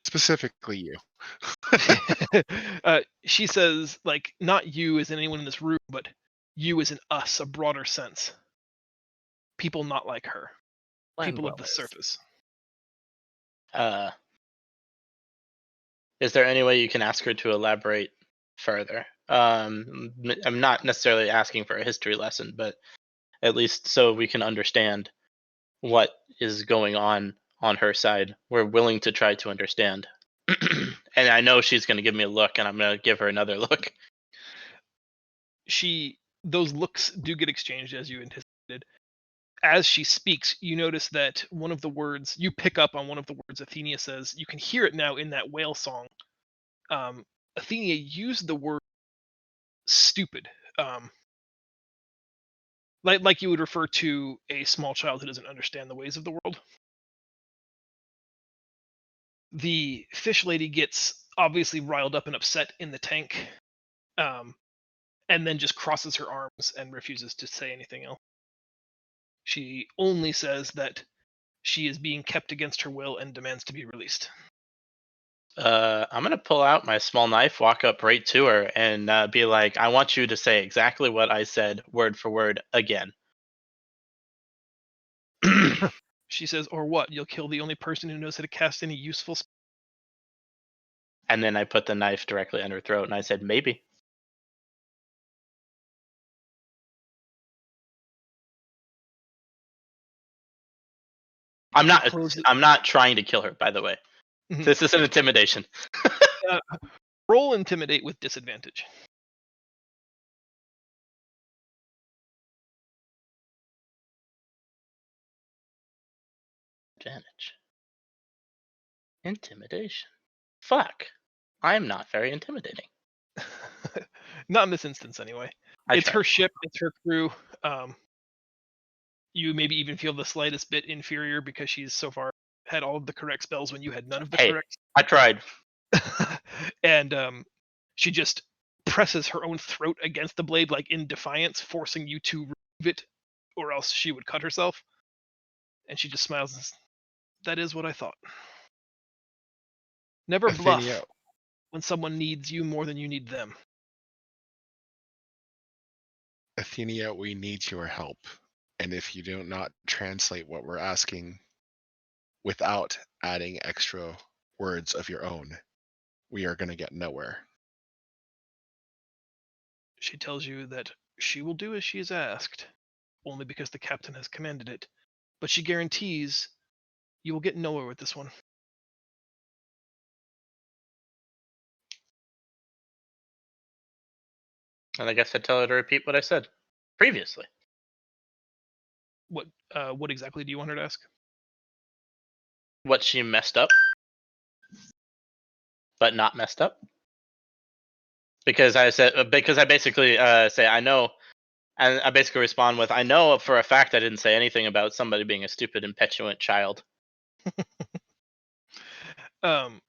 Specifically you. She says, like, not you as in anyone in this room, but you as in us, a broader sense. People not like her. People of the surface. Is there any way you can ask her to elaborate further? I'm not necessarily asking for a history lesson, but at least so we can understand what is going on her side. We're willing to try to understand. And I know she's going to give me a look, and I'm going to give her another look. Those looks do get exchanged as you anticipated. As she speaks, you notice that one of the words, you pick up on one of the words Athenia says. You can hear it now in that whale song. Athenia used the word stupid. Like you would refer to a small child who doesn't understand the ways of the world. The fish lady gets obviously riled up and upset in the tank, and then just crosses her arms and refuses to say anything else. She only says that she is being kept against her will and demands to be released. I'm going to pull out my small knife, walk up right to her, and be like, I want you to say exactly what I said, word for word, again. She says, or what? You'll kill the only person who knows how to cast any useful spell? And then I put the knife directly on her throat, and I said, maybe. I'm not trying to kill her, by the way. Mhm. This is an intimidation. Roll intimidate with disadvantage. Advantage. Intimidation. Fuck. I am not very intimidating. Not in this instance, anyway. It's tried. her ship. It's her crew. You maybe even feel the slightest bit inferior because she's so far had all of the correct spells when you had none of the Hey. correct. I tried. And she just presses her own throat against the blade, like in defiance, forcing you to remove it, or else she would cut herself. And she just smiles and says, "That is what I thought. Never bluff Athenia, when someone needs you more than you need them." Athenia, we need your help. And if you do not translate what we're asking without adding extra words of your own, we are going to get nowhere. She tells you that she will do as she is asked, only because the captain has commanded it. But she guarantees you will get nowhere with this one. And I guess I'd tell her to repeat what I said previously. What exactly do you want her to ask? What she messed up, but not messed up. Because I basically say I know, and I basically respond with I know for a fact I didn't say anything about somebody being a stupid, impetulant child. Asking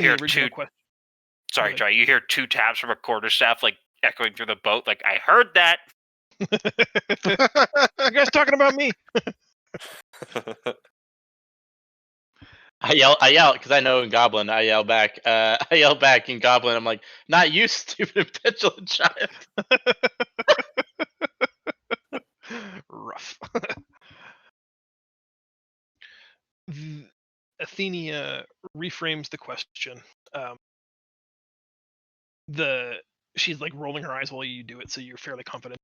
hear the original two- question. Sorry, ahead. Joy. You hear 2 taps from a quarterstaff like echoing through the boat. Like, I heard that. You guys talking about me? I yell because I know in Goblin. I yell back. I yell back in Goblin. I'm like, not you, stupid, impetulant child. Rough. Athenia reframes the question. She's like rolling her eyes while you do it, so you're fairly confident.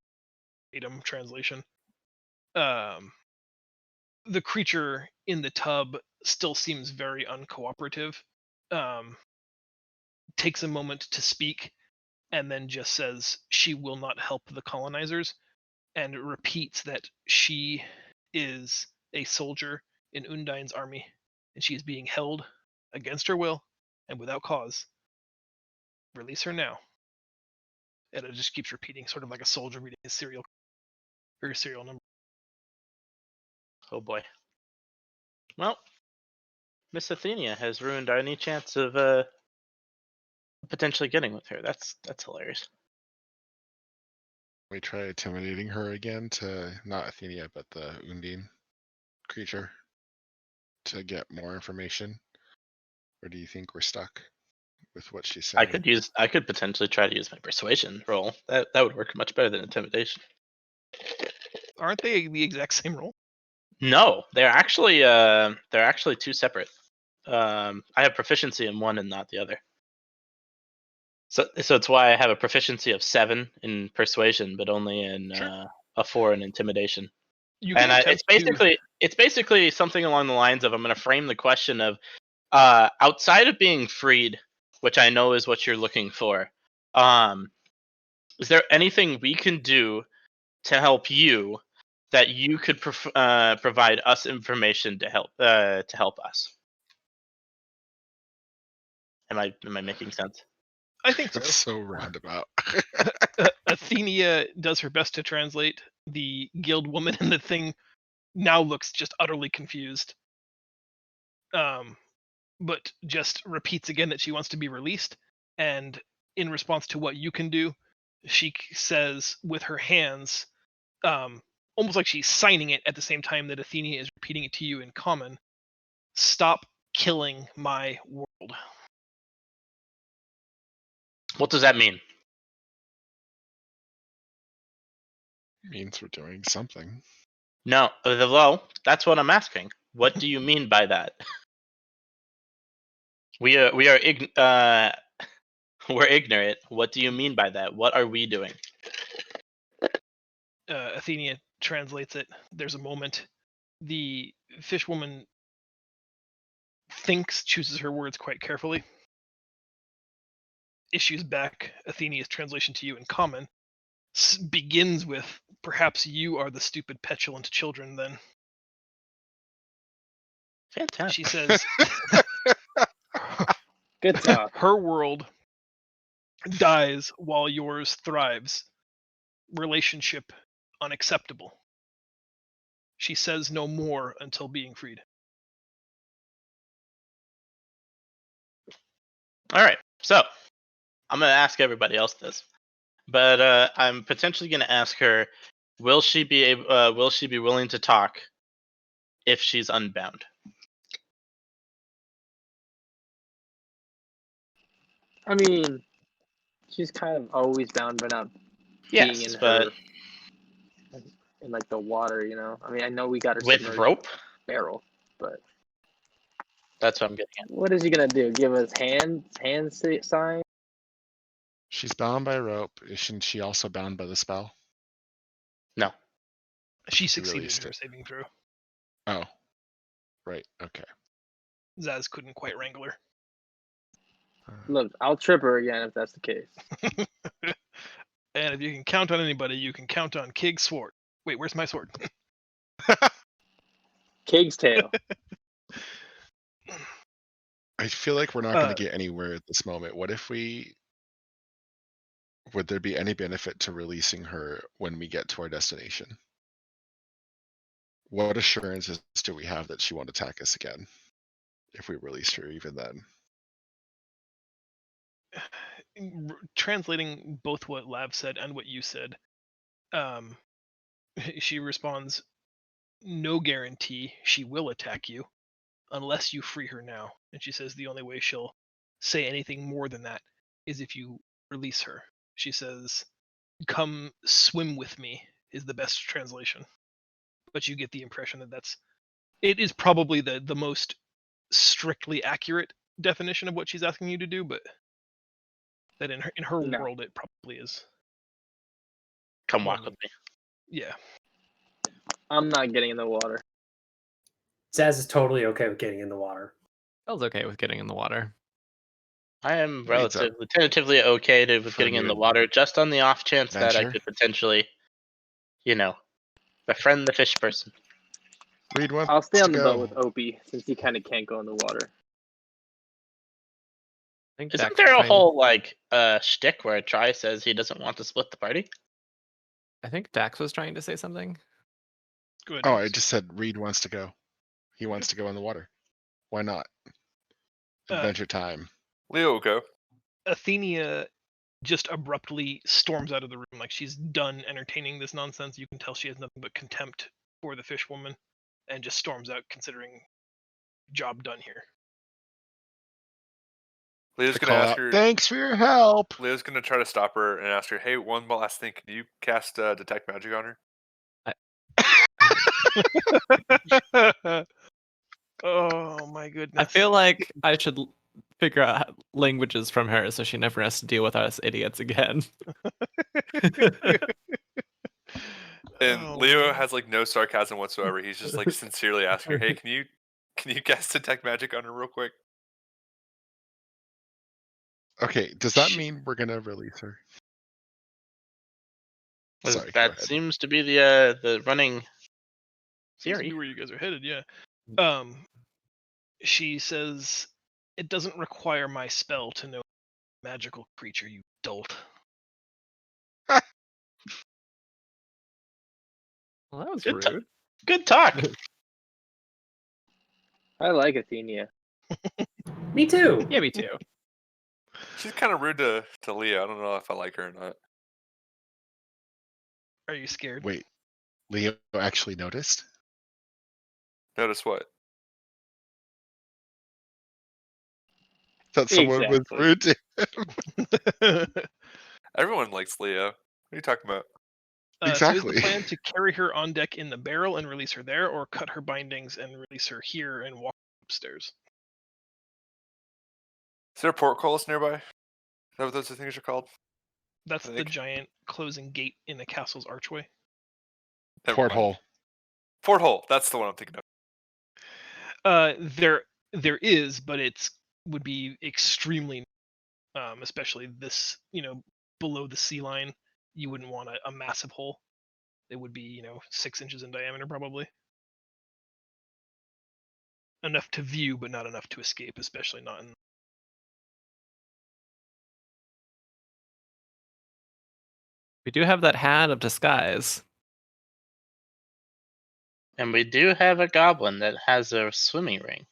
Datum translation. The creature in the tub still seems very uncooperative. Takes a moment to speak, and then just says she will not help the colonizers, and repeats that she is a soldier in Undine's army, and she is being held against her will and without cause. Release her now. And it just keeps repeating, sort of like a soldier reading his serial number. Oh boy. Well, Miss Athenia has ruined any chance of potentially getting with her. That's hilarious. We try intimidating her again to not Athenia, but the Undine creature to get more information? Or do you think we're stuck with what she's saying? I could potentially try to use my persuasion roll. That would work much better than intimidation. Aren't they the exact same roll? No, they're actually two separate. I have proficiency in one and not the other. So it's why I have a proficiency of 7 in persuasion, but only in Sure. a 4 in intimidation. You can attempt It's basically something along the lines of I'm going to frame the question of outside of being freed, which I know is what you're looking for. Is there anything we can do to help you that you could provide us information to help us? Am I making sense? I think so. That's so roundabout. Athenia does her best to translate. The guild woman in the thing now looks just utterly confused. But just repeats again that she wants to be released. And in response to what you can do, she says with her hands, almost like she's signing it at the same time that Athenia is repeating it to you in common, "Stop killing my world." What does that mean? Means we're doing something. No, well, that's what I'm asking. What do you mean by that? We're ignorant. What do you mean by that? What are we doing? Athenia translates it. There's a moment. The fish woman chooses her words quite carefully, issues back Athenia's translation to you in common, begins with, "Perhaps you are the stupid, petulant children then." Fantastic. She says, Good talk. Her world dies while yours thrives. Relationship unacceptable. She says no more until being freed. All right, so I'm gonna ask everybody else this, but I'm potentially gonna ask her: Will she be able? Will she be willing to talk if she's unbound? I mean, she's kind of always bound, but not being Yes, in but her in like the water. I mean, I know we got her with submerged rope. barrel, but That's what I'm getting at. what is he gonna do? Give us hand sign? She's bound by rope. Isn't she also bound by the spell? No. She You succeeded released her it. saving throw. Oh, right. Okay. Zaz couldn't quite wrangle her. Look, I'll trip her again if that's the case. And if you can count on anybody, you can count on Kig's sword. Wait, where's my sword? Kig's tail. I feel like we're not going to get anywhere at this moment. What if we? Would there be any benefit to releasing her when we get to our destination? What assurances do we have that she won't attack us again if we release her even then? Translating both what Lav said and what you said, she responds, "No guarantee she will attack you unless you free her now." And she says the only way she'll say anything more than that is if you release her. She says, "Come swim with me," is the best translation. But you get the impression that it is probably the most strictly accurate definition of what she's asking you to do, but that in her No. world it probably is. Come walk with me. Yeah. I'm not getting in the water. Zaz is totally okay with getting in the water. Bell's okay with getting in the water. I am Reads up. tentatively okay with For getting in new the water, just on the off chance that I adventure. could potentially, befriend the fish person. Reed wants I'll stay to on the boat go. with Opie since he kind of can't go in the water. I think Isn't Dax there a trying- whole shtick where Tri says he doesn't want to split the party? I think Dax was trying to say something. Good. Oh, I just said Reed wants to go. He wants to go in the water. Why not? Adventure time. Leo will go. Athenia just abruptly storms out of the room, like she's done entertaining this nonsense. You can tell she has nothing but contempt for the fish woman, and just storms out, considering job done here. Leo's I gonna call ask out, her. thanks for your help. Leo's gonna try to stop her and ask her, "Hey, one last thing. Can you cast detect magic on her?" Oh my goodness. I feel like I should figure out languages from her so she never has to deal with us idiots again. And Oh, Leo man. has like no sarcasm whatsoever. He's just like sincerely asking her, "Hey, can you cast detect magic on her real quick?" Okay, does that mean we're gonna release her? Sorry, go That ahead. seems to be the running Seems to be theory. where you guys are headed, yeah. She says, "It doesn't require my spell to know magical creature, you dolt." Well, that was Good, rude. Good talk. I like Athenia. Me too. Yeah, me too. She's kind of rude to Leo. I don't know if I like her or not. Are you scared? Wait, Leo actually noticed? Notice what? That someone was Exactly. rude to Everyone likes Leo. What are you talking about? So is the Exactly. plan to carry her on deck in the barrel and release her there, or cut her bindings and release her here and walk upstairs? Is there a portcullis nearby? Is that what those things are called? That's I the think. giant closing gate in the castle's archway. Never mind. Porthole. Porthole. That's the one I'm thinking of. There is, but would be extremely, especially this, below the sea line. You wouldn't want a massive hole. It would be, 6 inches in diameter probably. Enough to view, but not enough to escape, especially not in We do have that hat of disguise. And we do have a goblin that has a swimming ring.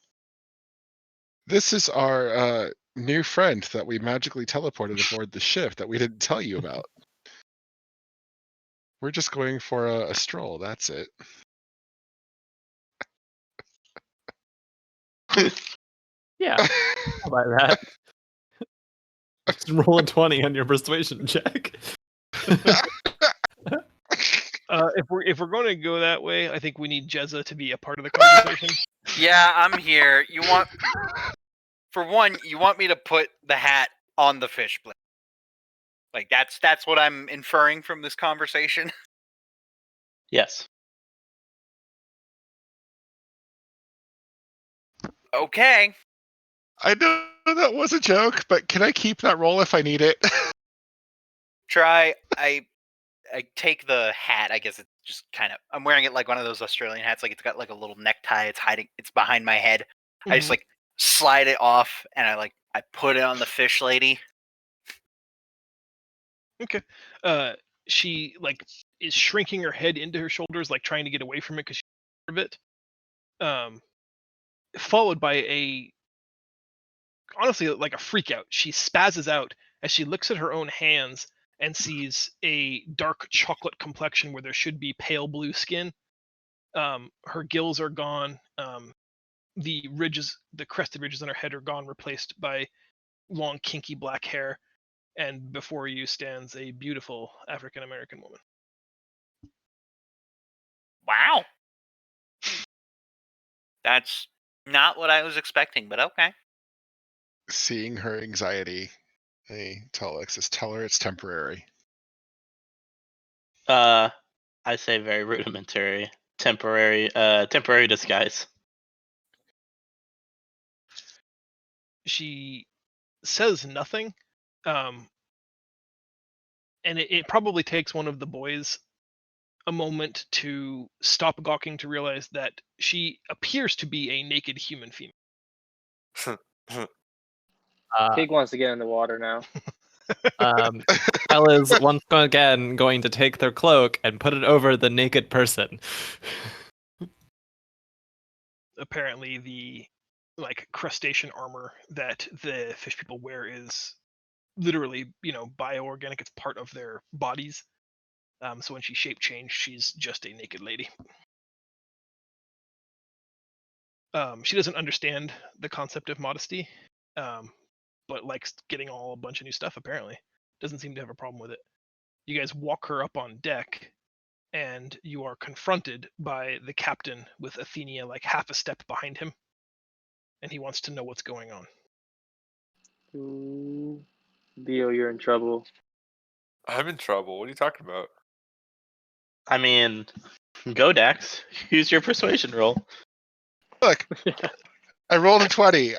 This is our new friend that we magically teleported aboard the ship that we didn't tell you about. We're just going for a stroll. That's it. Yeah, I'll buy that. Just roll a 20 on your persuasion check. If we're going to go that way, I think we need Jezza to be a part of the conversation. Yeah, I'm here. You want, for one, you want me to put the hat on the fish blade. Like that's what I'm inferring from this conversation. Yes. Okay. I know that was a joke, but can I keep that roll if I need it? Try. I take the hat. I guess it's just kind of. I'm wearing it like one of those Australian hats. Like it's got like a little necktie. It's hiding. It's behind my head. I just like slide it off, and I put it on the fish lady. Okay. She like is shrinking her head into her shoulders, like trying to get away from it because she's scared of it. Followed by honestly like a freak out. She spazzes out as she looks at her own hands and sees a dark chocolate complexion where there should be pale blue skin. Her gills are gone. The ridges, the crested ridges on her head are gone, replaced by long, kinky black hair. And before you stands a beautiful African American woman. Wow. That's not what I was expecting, but okay. Seeing her anxiety, I tell Alexis, tell her it's temporary. I say very rudimentary, temporary disguise. She says nothing, and it probably takes one of the boys a moment to stop gawking to realize that she appears to be a naked human female. Pig wants to get in the water now. Elle is once again going to take their cloak and put it over the naked person. Apparently, the like crustacean armor that the fish people wear is literally, bioorganic. It's part of their bodies. So when she shape changed, she's just a naked lady. She doesn't understand the concept of modesty, but likes getting a bunch of new stuff. Apparently, doesn't seem to have a problem with it. You guys walk her up on deck, and you are confronted by the captain with Athenia like half a step behind him, and he wants to know what's going on. Ooh, Theo, you're in trouble. I'm in trouble. What are you talking about? I mean, go Dax. Use your persuasion roll. Look, I rolled a 20.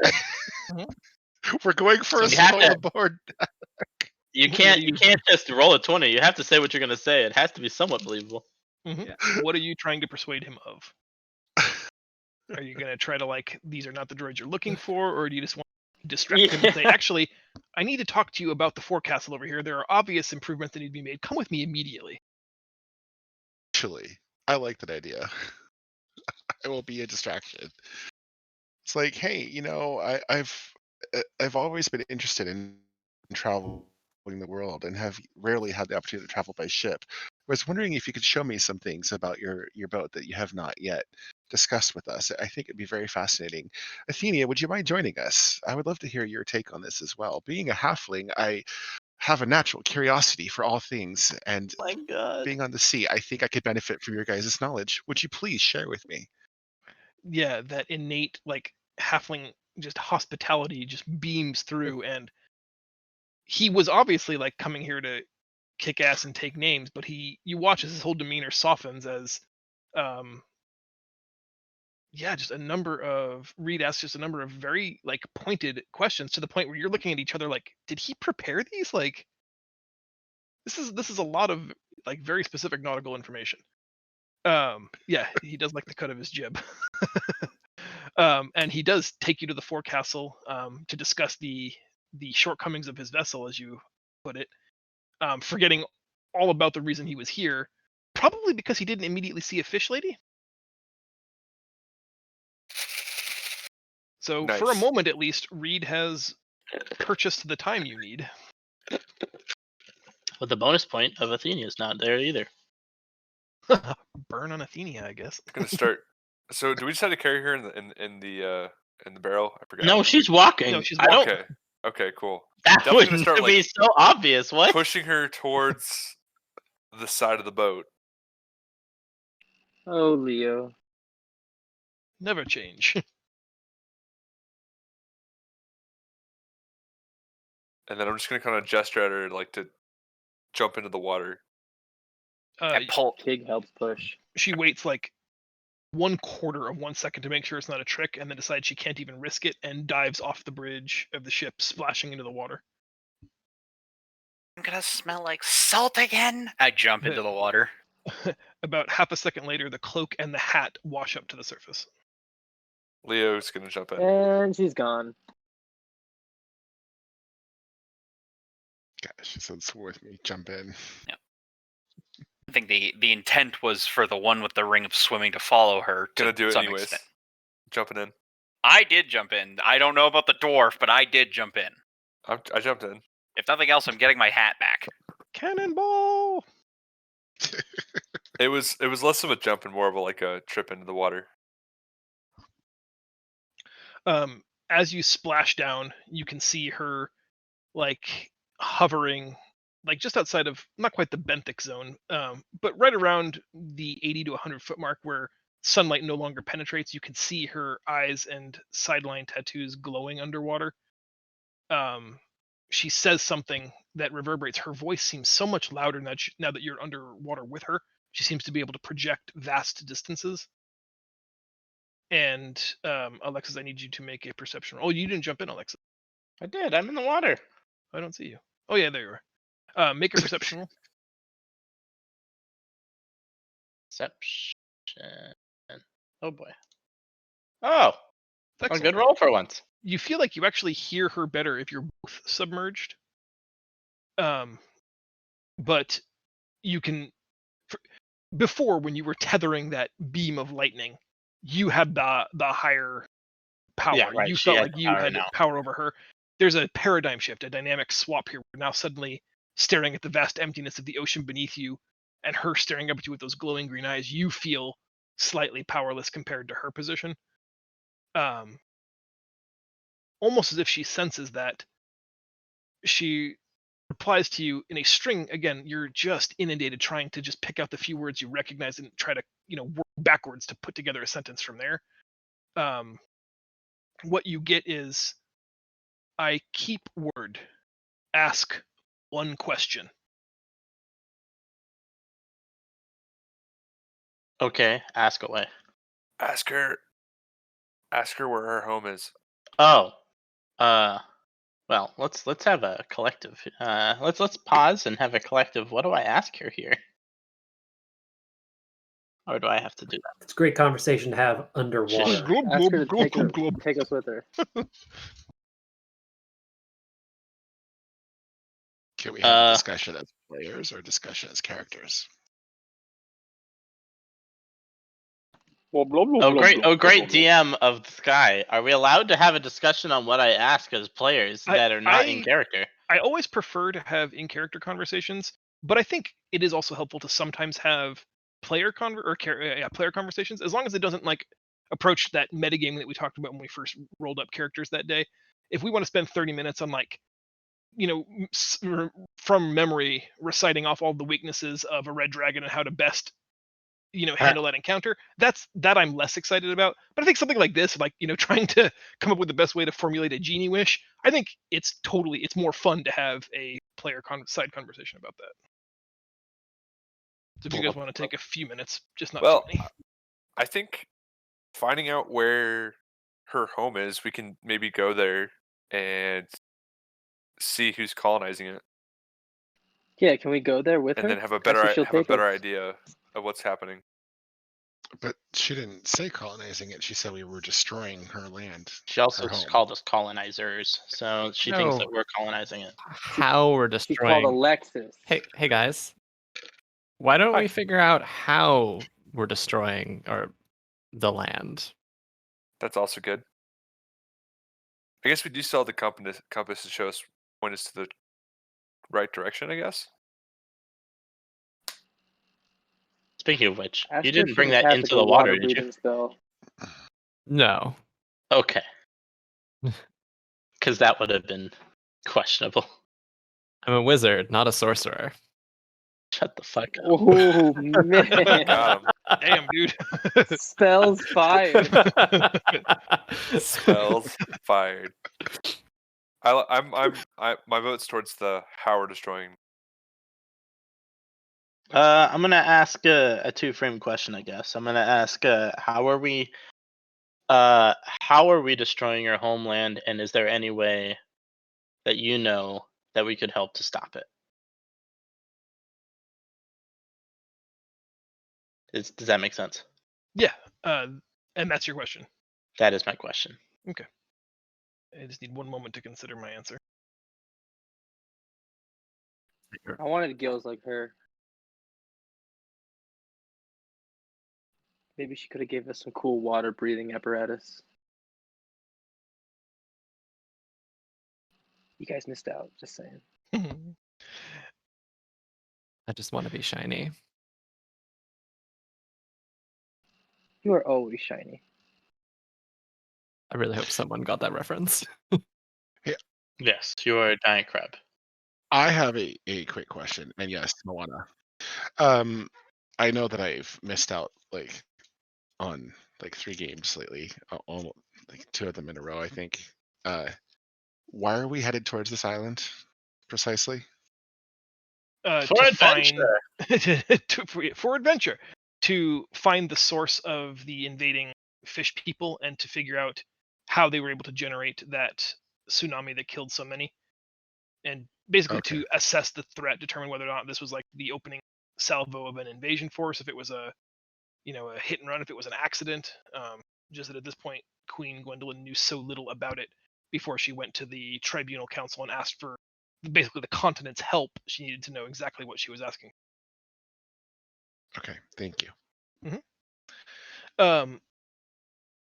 We're going for So a you have stroll to- aboard. You can't just roll a 20. You have to say what you're gonna say. It has to be somewhat believable. What are you trying to persuade him of? Are you gonna try to these are not the droids you're looking for, or do you just want to distract him and say, actually, I need to talk to you about the forecastle over here. There are obvious improvements that need to be made. Come with me immediately. Actually, I like that idea. I will be a distraction. It's like, hey, I've always been interested in traveling the world and have rarely had the opportunity to travel by ship. I was wondering if you could show me some things about your boat that you have not yet discussed with us. I think it'd be very fascinating. Athenia, would you mind joining us? I would love to hear your take on this as well. Being a halfling, I have a natural curiosity for all things, and My God. being on the sea, I think I could benefit from your guys' knowledge. Would you please share with me? Yeah, that innate halfling just hospitality just beams through, and he was obviously coming here to kick ass and take names, but you watch as his whole demeanor softens as just a number of Reed asks just a number of very pointed questions to the point where you're looking at each other like, did he prepare these? This is a lot of very specific nautical information. He does like the cut of his jib. And he does take you to the forecastle to discuss the shortcomings of his vessel, as you put it, forgetting all about the reason he was here, probably because he didn't immediately see a fish lady. So for a Nice. moment at least, Reed has purchased the time you need. But the bonus point of Athena's not there either. Burn on Athenia, I guess. I'm gonna start. So do we decide to carry her in the barrel? I forgot. No, she's walking. No, she's I don't. Okay. Okay. Cool. That Definitely gonna would start, be like, so obvious. What? Pushing her towards the side of the boat. Oh, Leo. Never change. And then I'm just gonna kind of gesture at her, like, to jump into the water. I pull. Kig helps push. She waits like 1/4 of 1 second to make sure it's not a trick, and then decides she can't even risk it and dives off the bridge of the ship, splashing into the water. I'm gonna smell like salt again. I jump into the water. About half a second later, the cloak and the hat wash up to the surface. Leo's gonna jump in. And she's gone. Gosh, she said it's worth me. Jump in. I think the intent was for the one with the ring of swimming to follow her. Gonna do it some anyways. extent. Jumping in. I did jump in. I don't know about the dwarf, but I did jump in. I jumped in. If nothing else, I'm getting my hat back. Cannonball! It was less of a jump and more of a trip into the water. As you splash down, you can see her like hovering like just outside of not quite the benthic zone, but right around the 80 to 100 foot mark where sunlight no longer penetrates. You can see her eyes and sideline tattoos glowing underwater. She says something that reverberates. Her voice seems so much louder now that you're underwater with her. She seems to be able to project vast distances. And Alexis, I need you to make a perception roll. Oh, you didn't jump in, Alexis. I did. I'm in the water. I don't see you. Oh yeah, there you are. Make a perception roll. Perception. Oh boy. Oh, a Excellent. good roll for once. You feel like you actually hear her better if you're both submerged. But you can. Before, when you were tethering that beam of lightning, you had the higher power. Yeah, right. You She felt has like the you power had now. power over her. There's a paradigm shift, a dynamic swap here. We're now suddenly staring at the vast emptiness of the ocean beneath you, and her staring up at you with those glowing green eyes. You feel slightly powerless compared to her position. Almost as if she senses that. She replies to you in a string. Again, you're just inundated trying to just pick out the few words you recognize and try to, work backwards to put together a sentence from there. What you get is, I keep word. Ask one question. Okay, ask away. Ask her where her home is. Oh, well, let's have a collective. Let's pause and have a collective. What do I ask her here? Or do I have to do that? It's a great conversation to have underwater. Ask her to take us with her. Can we have a discussion as players or discussion as characters? Oh great DM of the Sky. Are we allowed to have a discussion on what I ask as players that are not in character? I always prefer to have in-character conversations, but I think it is also helpful to sometimes have player conversations, as long as it doesn't approach that metagaming that we talked about when we first rolled up characters that day. If we want to spend 30 minutes on from memory reciting off all the weaknesses of a red dragon and how to best handle that encounter, that I'm less excited about. But I think something like this, trying to come up with the best way to formulate a genie wish, I think it's more fun to have a player side conversation about that. So if you guys want to take a few minutes, just not too many. I think finding out where her home is, we can maybe go there and see who's colonizing it. Yeah, can we go there with her? And then have a better idea of what's happening. But she didn't say colonizing it. She said we were destroying her land. She also called us colonizers, so she thinks that we're colonizing it. How we're She destroying. called Alexis. Hey guys. Why don't Hi. we figure out how we're destroying the land? That's also good. I guess we do still have the compass to show us, point us to the right direction, I guess. Speaking of which, Ask you her if didn't she bring can that cast into like a the water, water did you? breathing spell. No. Okay. Because that would have been questionable. I'm a wizard, not a sorcerer. Shut the fuck up. Oh man, Got him. Damn, dude. spells fired. Spells fired. My vote's towards the how we're destroying. I'm gonna ask a two-frame question, I guess. I'm gonna ask, how are we destroying your homeland, and is there any way that you know that we could help to stop it? Does that make sense? Yeah, and that's your question. That is my question. I just need one moment to consider my answer. I wanted gills like her. Maybe she could have gave us some cool water breathing apparatus. You guys missed out. Just saying. I just want to be shiny. You are always shiny. I really hope someone got that reference. Yes, you are a giant crab. I have a quick question, and yes, Moana. I know that I've missed out on 3 games lately, almost 2 of them in a row, I think. Why are we headed towards this island precisely? For adventure. For adventure, to find the source of the invading fish people and to figure out how they were able to generate that tsunami that killed so many, and basically Okay. to assess the threat, determine whether or not this was like the opening salvo of an invasion force, if it was a hit and run, if it was an accident. Just that at this point, Queen Gwendolyn knew so little about it before she went to the Tribunal Council and asked for basically the continent's help. She needed to know exactly what she was asking. Okay, thank you.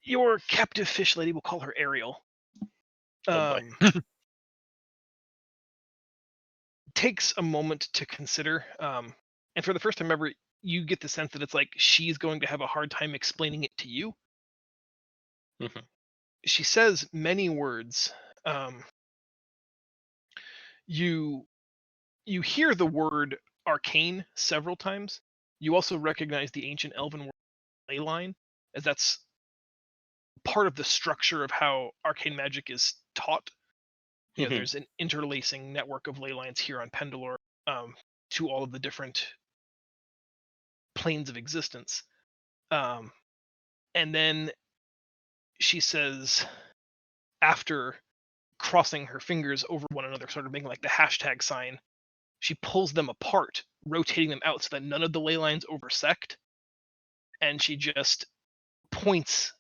Your captive fish lady, we'll call her Ariel, Oh boy. takes a moment to consider. And for the first time ever, you get the sense that it's like she's going to have a hard time explaining it to you. Mhm. She says many words. You hear the word arcane several times. You also recognize the ancient elven word ley line, as that's part of the structure of how arcane magic is taught. There's an interlacing network of ley lines here on Pendilor, to all of the different planes of existence. And then she says, after crossing her fingers over one another, sort of making like the hashtag sign, she pulls them apart, rotating them out so that none of the ley lines intersect. And she just points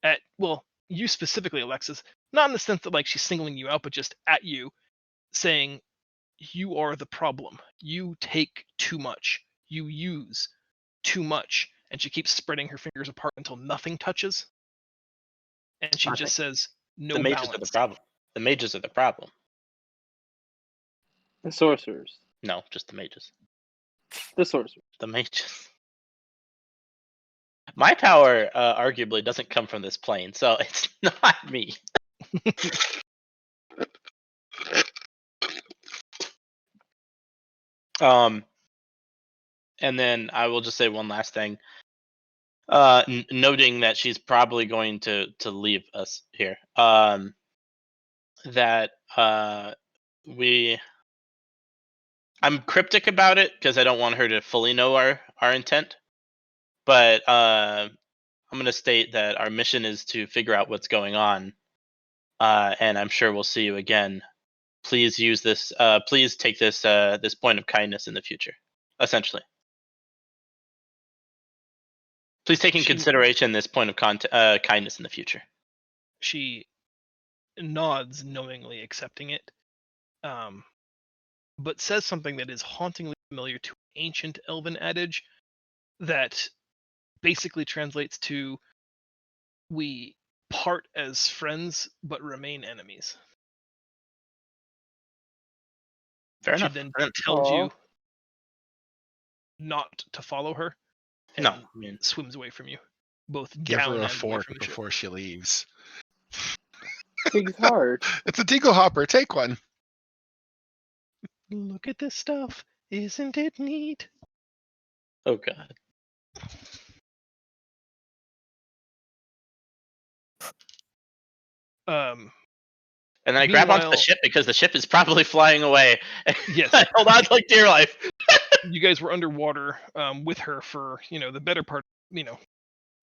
at, well, you specifically, Alexis, not in the sense that like she's singling you out, but just at you, saying, you are the problem. You take too much. You use too much. And she keeps spreading her fingers apart until nothing touches. And she just says, no The mages balance. are the problem. The mages are the problem. The sorcerers. No, just the mages. The sorcerers. The mages. My power arguably doesn't come from this plane, so it's not me. And then I will just say one last thing. Noting that she's probably going to leave us here. That I'm cryptic about it because I don't want her to fully know our intent. But I'm going to state that our mission is to figure out what's going on, and I'm sure we'll see you again. Please use this. Please take this this point of kindness in the future. Essentially, please take in consideration this point of kindness in the future. She nods, knowingly accepting it, but says something that is hauntingly familiar to an ancient elven adage that basically translates to we part as friends but remain enemies. Fair She enough. then And- tells Aw. you not to follow her and No, I mean, swims away from you, both Give down her a and away fork from the ship. before she leaves. Pig's heart. It's a dingle hopper. Take one. Look at this stuff. Isn't it neat? oh god. And then I grab onto the Meanwhile- ship because the ship is probably flying away. Yes. I hold on like dear life. You guys were underwater with her for, the better part,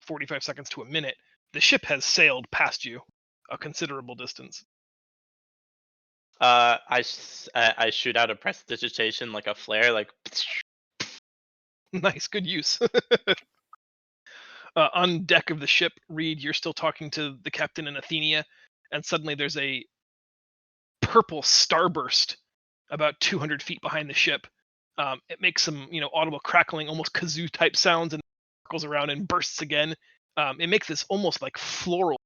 45 seconds to a minute. The ship has sailed past you a considerable distance. I shoot out a prestidigitation like a flare, like Nice, good use. On deck of the ship, Reed, you're still talking to the captain and Athenia, and suddenly there's a purple starburst about 200 feet behind the ship. It makes some, audible crackling, almost kazoo type sounds, and circles around and bursts again. It makes this almost like floral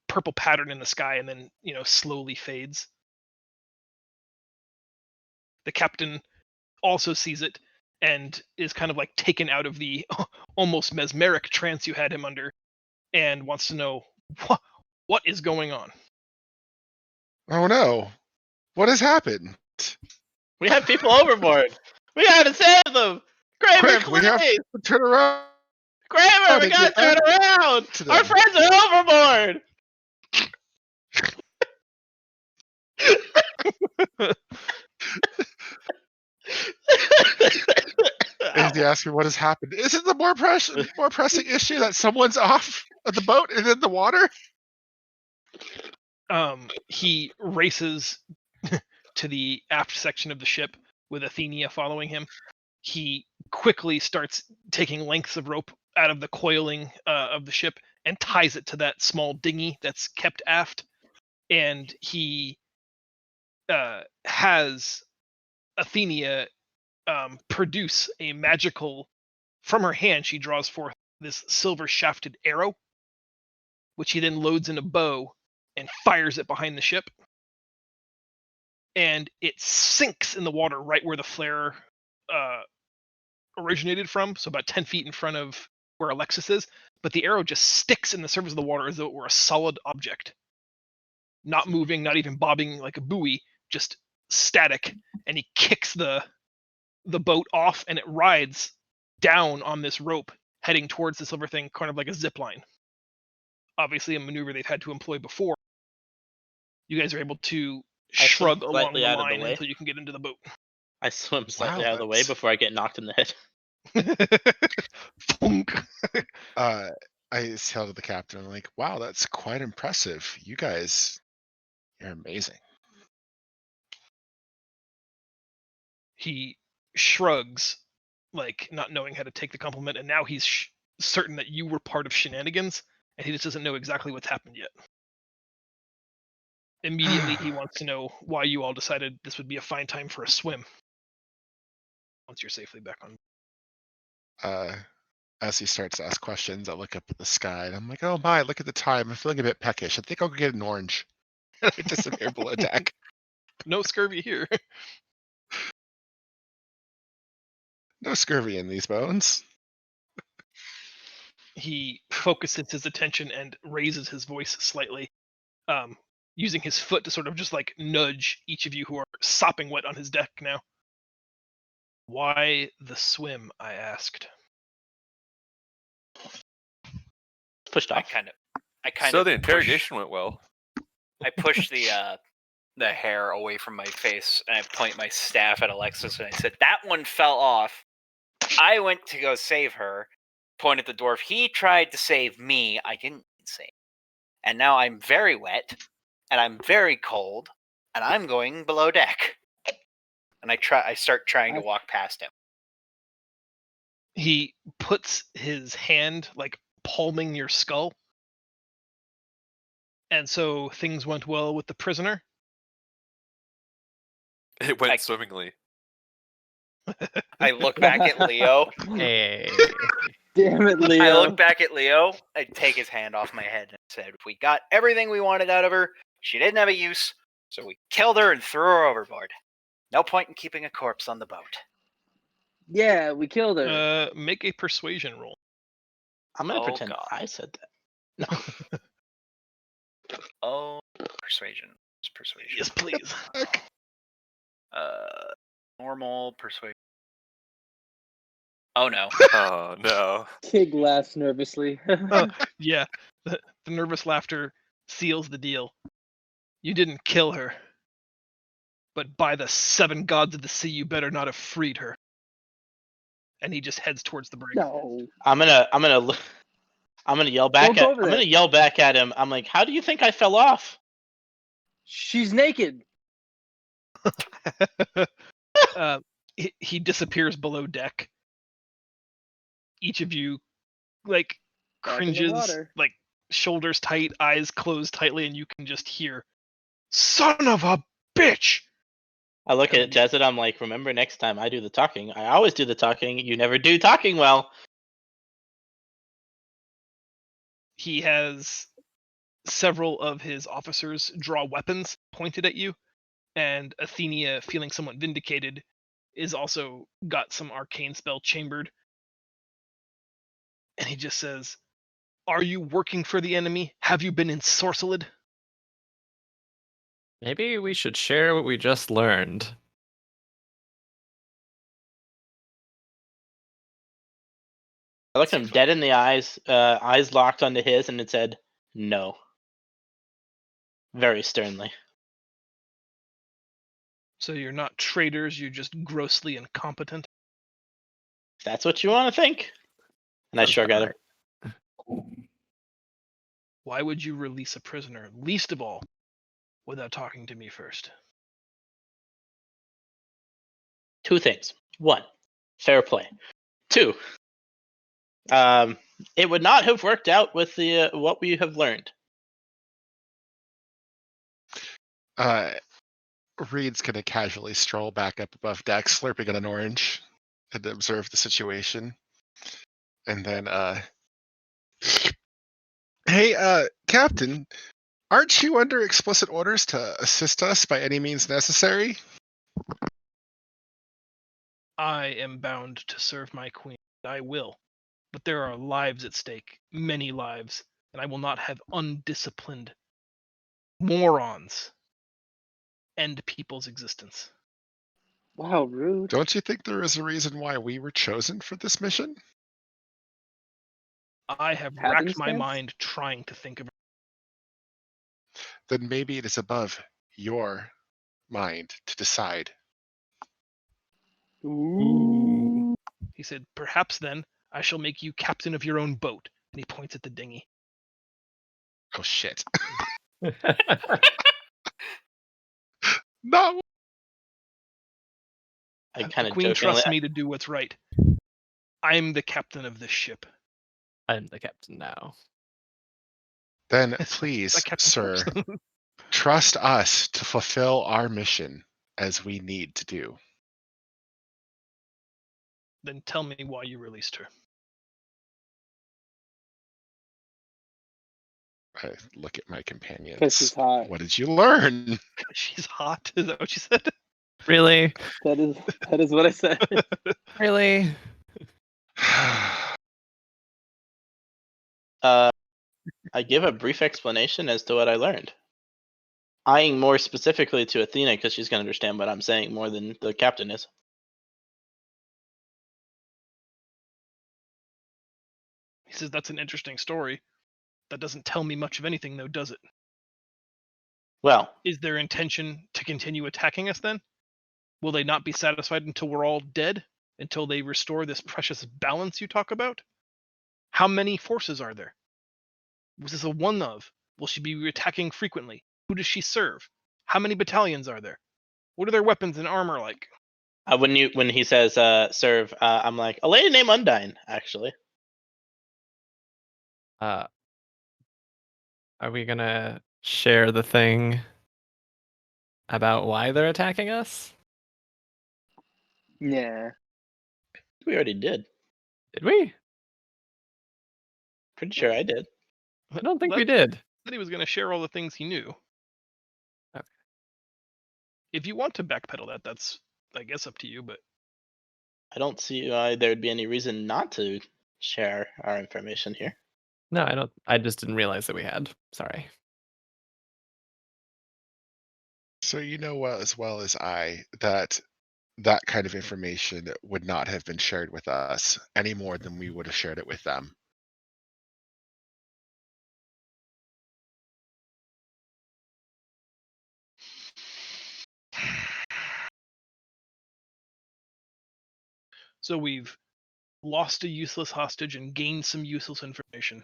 purple pattern in the sky, and then slowly fades. The captain also sees it and is kind of like taken out of the almost mesmeric trance you had him under, and wants to know what is going on. Oh no. What has happened? we have people overboard. We gotta save them. Kramer, Quick, we have please! to turn around. Kramer, we to gotta get turn around! to Our them. friends are overboard! Is he asking what has happened? Is it the more pressing issue that someone's off of the boat and in the water? He races to the aft section of the ship with Athenia following him. He quickly starts taking lengths of rope out of the coiling of the ship and ties it to that small dinghy that's kept aft. And he has Athenia produce a magical. From her hand, she draws forth this silver shafted arrow, which he then loads in a bow and fires it behind the ship. And it sinks in the water right where the flare originated from, so about 10 feet in front of where Alexis is. But the arrow just sticks in the surface of the water as though it were a solid object. Not moving, not even bobbing like a buoy, just static. And he kicks the boat off, and it rides down on this rope heading towards the silver thing, kind of like a zip line. Obviously a maneuver they've had to employ before. You guys are able to shrug swim along slightly the out of the line way. until you can get into the boat. I swim slightly Wow, out of the way that's- before I get knocked in the head. Thunk. I tell the captain, I'm like, wow, that's quite impressive. You guys, you're amazing. He shrugs, like not knowing how to take the compliment, and now he's certain that you were part of shenanigans, and he just doesn't know exactly what's happened yet. Immediately, he wants to know why you all decided this would be a fine time for a swim. Once you're safely back on. As he starts to ask questions, I look up at the sky and I'm like, oh my, look at the time. I'm feeling a bit peckish. I think I'll go get an orange. I disappear below deck. No scurvy here. No scurvy in these bones. He focuses his attention and raises his voice slightly, using his foot to sort of just like nudge each of you who are sopping wet on his deck now. Why the swim? I asked. Pushed I off. kind of So the push- interrogation went well. I push the hair away from my face and I point my staff at Alexis and I said, "That one fell off. I went to go save her." Point at the dwarf. He tried to save me. I didn't save. And now I'm very wet and I'm very cold and I'm going below deck. And I start trying to walk past him. He puts his hand like palming your skull. And so things went well with the prisoner. It went I- swimmingly. I look back at Leo. Hey. Damn it, I Leo. look back at Leo. I take his hand off my head and said, "We got everything we wanted out of her. She didn't have a use, so we killed her and threw her overboard. No point in keeping a corpse on the boat." Yeah, we killed her. Make a persuasion roll. I'm gonna Oh, pretend God. I said that. No. Oh, persuasion. It's persuasion. Yes, please. Normal persuasion. Oh no. Oh no. Tig laughs nervously. Yeah, the nervous laughter seals the deal. You didn't kill her, but by the 7 gods of the sea, you better not have freed her. And he just heads towards the brig. No. I'm gonna yell back Don't go at. over I'm there. gonna yell back at him. I'm like, how do you think I fell off? She's naked. He disappears below deck. Each of you, like, Back in the cringes, water. like, shoulders tight, eyes closed tightly, and you can just hear, "Son of a bitch!" I look at Coming. Jezid. I'm like, remember, next time I do the talking. I always do the talking. You never do talking well. He has several of his officers draw weapons pointed at you, and Athenia, feeling somewhat vindicated, is also got some arcane spell chambered. And he just says, "Are you working for the enemy? Have you been ensorcelled?" Maybe we should share what we just learned. I looked him dead in the eyes, eyes locked onto his, and it said, "No." Very sternly. So you're not traitors, you're just grossly incompetent. If that's what you want to think. And I That's shrug at him. right. Why would you release a prisoner, least of all, without talking to me first? 2 things. 1, fair play. 2, it would not have worked out with the what we have learned. Reed's gonna casually stroll back up above deck, slurping on an orange, and observe the situation. And then, hey, Captain, aren't you under explicit orders to assist us by any means necessary? I am bound to serve my queen. I will. But there are lives at stake, many lives, and I will not have undisciplined morons end people's existence. Wow, rude. Don't you think there is a reason why we were chosen for this mission? I have racked my Happenstance? mind trying to think of it. Then maybe it is above your mind to decide. Ooh. He said, "Perhaps then I shall make you captain of your own boat." And he points at the dinghy. Oh shit. No. I The kind of queen jokingly. trusts me to do what's right. I'm the captain of this ship. I'm the captain now. Then It's please, like Captain sir, Phillips. trust us to fulfill our mission as we need to do. Then tell me why you released her. I look at my companions. 'Cause she's hot. What did you learn? She's hot. Is that what you said? Really? That is what I said. Really? I give a brief explanation as to what I learned. Eyeing more specifically to Athena because she's going to understand what I'm saying more than the captain is. He says, "That's an interesting story. That doesn't tell me much of anything, though, does it? Well, Is their intention to continue attacking us then? Will they not be satisfied until we're all dead? Until they restore this precious balance you talk about? How many forces are there? Was this a one of? Will she be attacking frequently? Who does she serve? How many battalions are there? What are their weapons and armor like?" when he says serve, I'm like, a lady named Undine, actually. Are we gonna share the thing about why they're attacking us? Yeah. We already did. Did we? Pretty sure I did. I don't think we Let's- did. Said he was going to share all the things he knew. Okay. If you want to backpedal that, that's, I guess, up to you. But I don't see why there would be any reason not to share our information here. No, I don't. I just didn't realize that we had. Sorry. So you know well as I that that kind of information would not have been shared with us any more than we would have shared it with them. so we've lost a useless hostage and gained some useless information.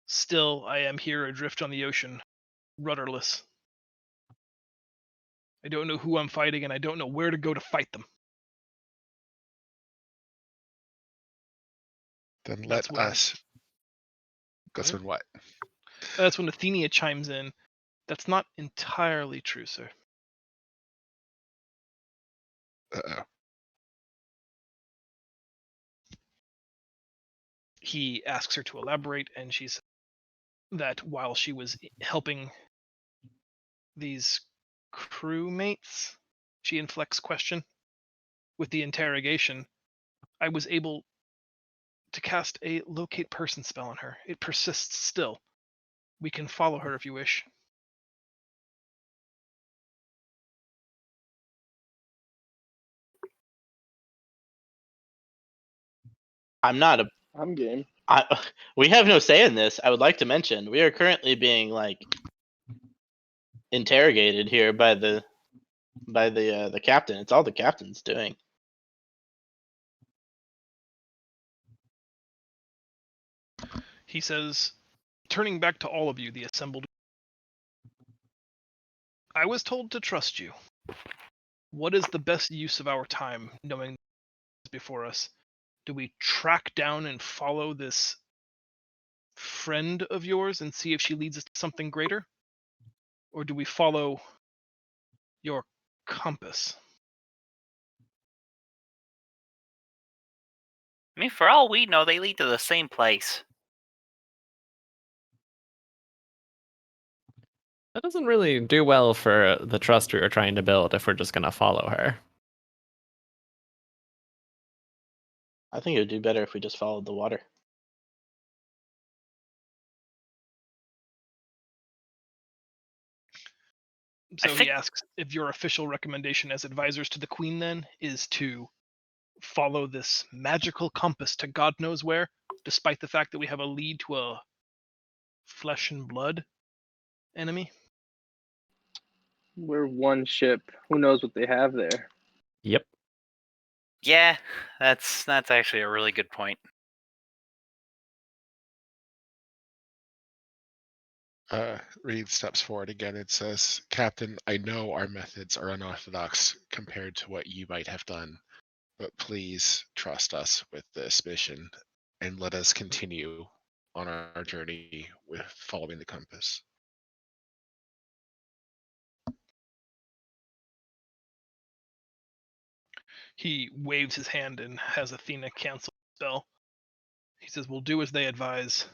Still, I am here adrift on the ocean, rudderless. I don't know who I'm fighting, and I don't know where to go to fight them. Then That's let when- us. That's when what? That's when Athenia chimes in. That's not entirely true, sir. Uh-oh. He asks her to elaborate, and she says that while she was helping these crewmates, she inflects question with the interrogation, I was able to cast a locate person spell on her. It persists still. We can follow her if you wish. I'm not a. I'm game. We have no say in this. I would like to mention we are currently being interrogated here by the captain. It's all the captain's doing. He says, turning back to all of you, the assembled, I was told to trust you. What is the best use of our time, knowing before us? Do we track down and follow this friend of yours and see if she leads us to something greater? Or do we follow your compass? I mean, for all we know, they lead to the same place. That doesn't really do well for the trust we were trying to build if we're just going to follow her. I think it would do better if we just followed the water. So think- he asks if your official recommendation as advisors to the queen then is to follow this magical compass to God knows where, despite the fact that we have a lead to a flesh and blood enemy. We're one ship. Who knows what they have there? Yep. Yeah, that's actually a really good point. Reed steps forward again and says, Captain, I know our methods are unorthodox compared to what you might have done, but please trust us with this mission and let us continue on our journey with following the compass. He waves his hand and has Athena cancel the spell. He says, we'll do as they advise.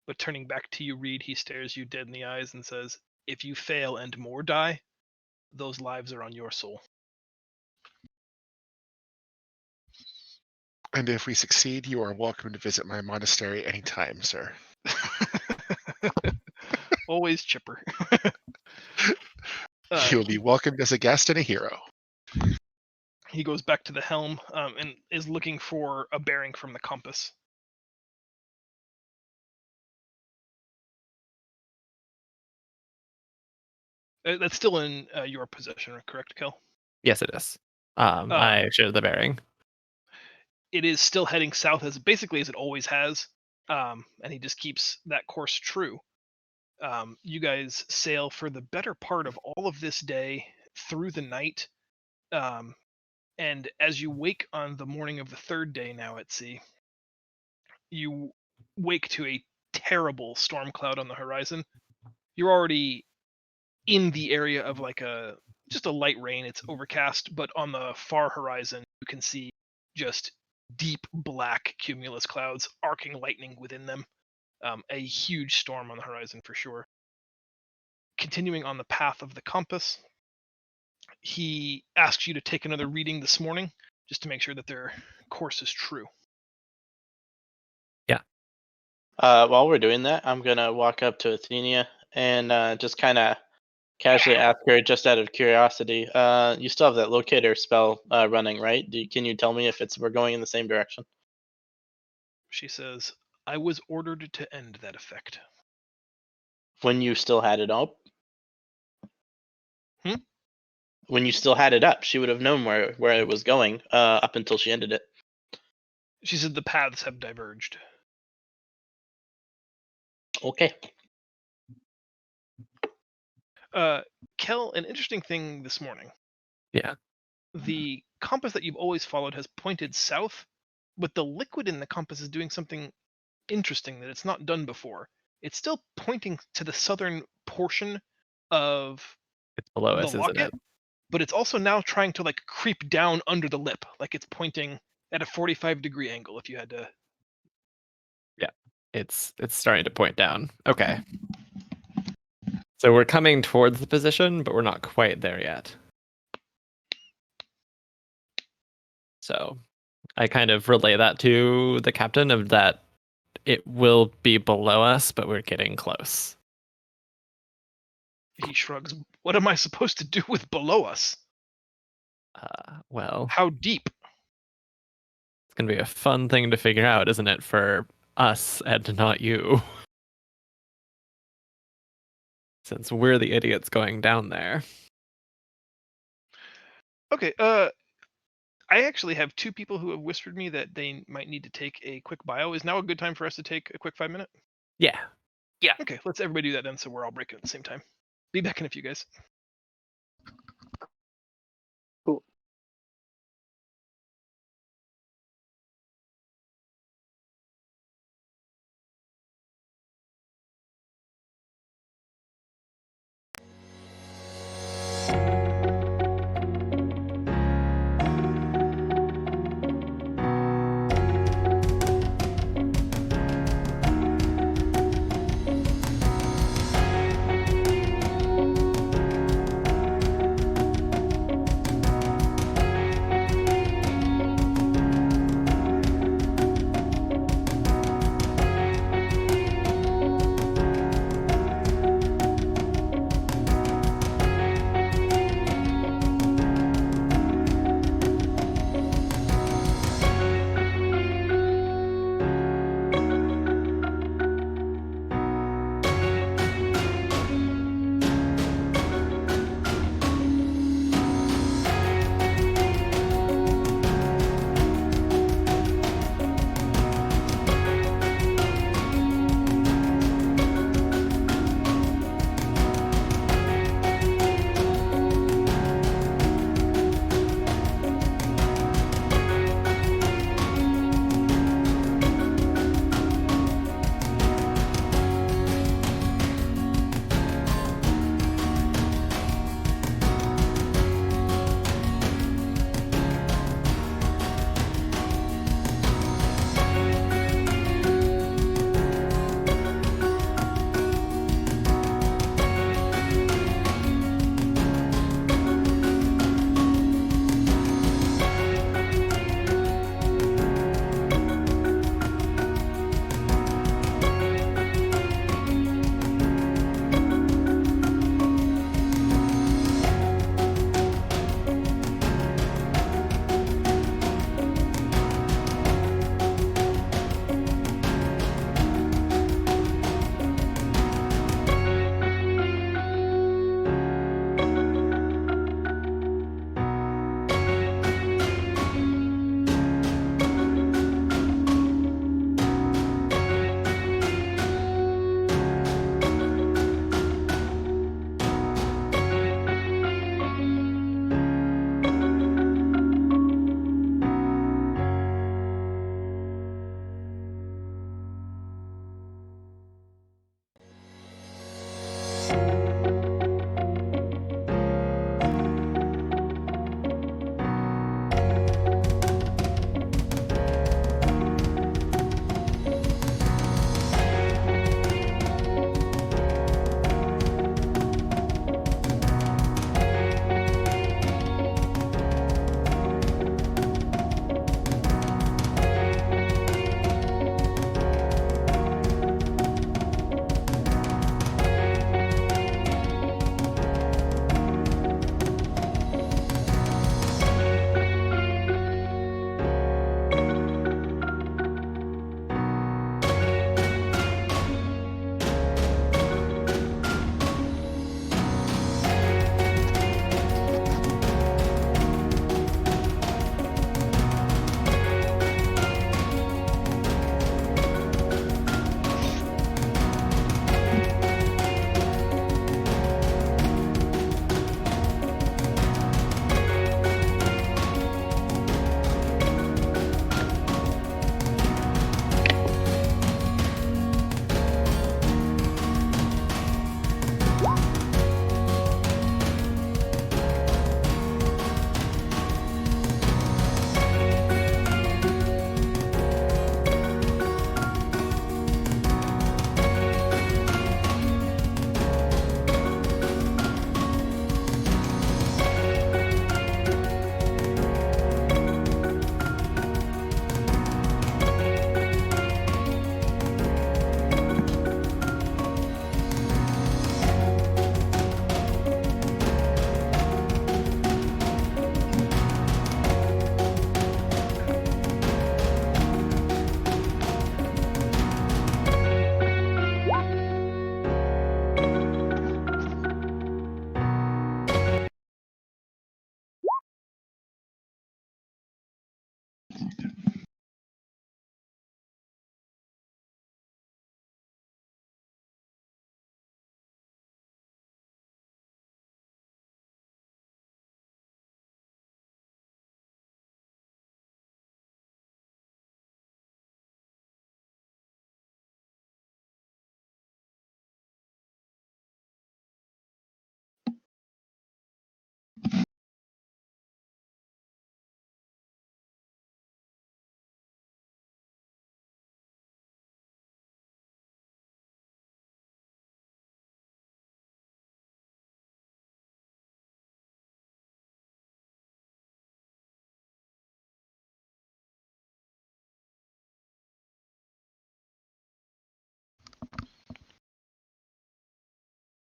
But turning back to you, Reed, he stares you dead in the eyes and says, if you fail and more die, those lives are on your soul. And if we succeed, you are welcome to visit my monastery anytime, sir. Always chipper. You will be welcomed as a guest and a hero. He goes back to the helm and is looking for a bearing from the compass. That's still in your possession, correct, Kel? Yes, it is. I showed the bearing. It is still heading south as it always has, and he just keeps that course true. You guys sail for the better part of all of this day through the night, and as you wake on the morning of the third day now at sea, you wake to a terrible storm cloud on the horizon. You're already in the area of like a just a light rain. It's overcast, but on the far horizon, you can see just deep black cumulus clouds, arcing lightning within them. A huge storm on the horizon for sure. Continuing on the path of the compass, he asks you to take another reading this morning just to make sure that their course is true. While we're doing that, I'm gonna walk up to Athenia and just kind of casually ask her, just out of curiosity. You still have that locator spell running, right? Can you tell me if we're going in the same direction? She says, I was ordered to end that effect. When you still had it up? Hmm? When you still had it up, she would have known where it was going up until she ended it. She said the paths have diverged. Okay. Kel, an interesting thing this morning. Yeah. The compass that you've always followed has pointed south, but the liquid in the compass is doing something interesting that it's not done before. It's still pointing to the southern portion of It's below the us, isn't locket, it? but it's also now trying to like creep down under the lip, like it's pointing at a 45-degree angle. If you had to, It's starting to point down. Okay. So we're coming towards the position, but we're not quite there yet. So I kind of relay that to the captain of that it will be below us, but we're getting close. he shrugs. What am I supposed to do with below us? Well, How deep? it's going to be a fun thing to figure out, isn't it, for us and not you? Since we're the idiots going down there. Okay, I actually have two people who have whispered me that they might need to take a quick bio. Is now a good time for us to take a quick 5-minute? Yeah. Okay, let's everybody do that then, so we're all breaking at the same time. Be back in a few, guys. Cool.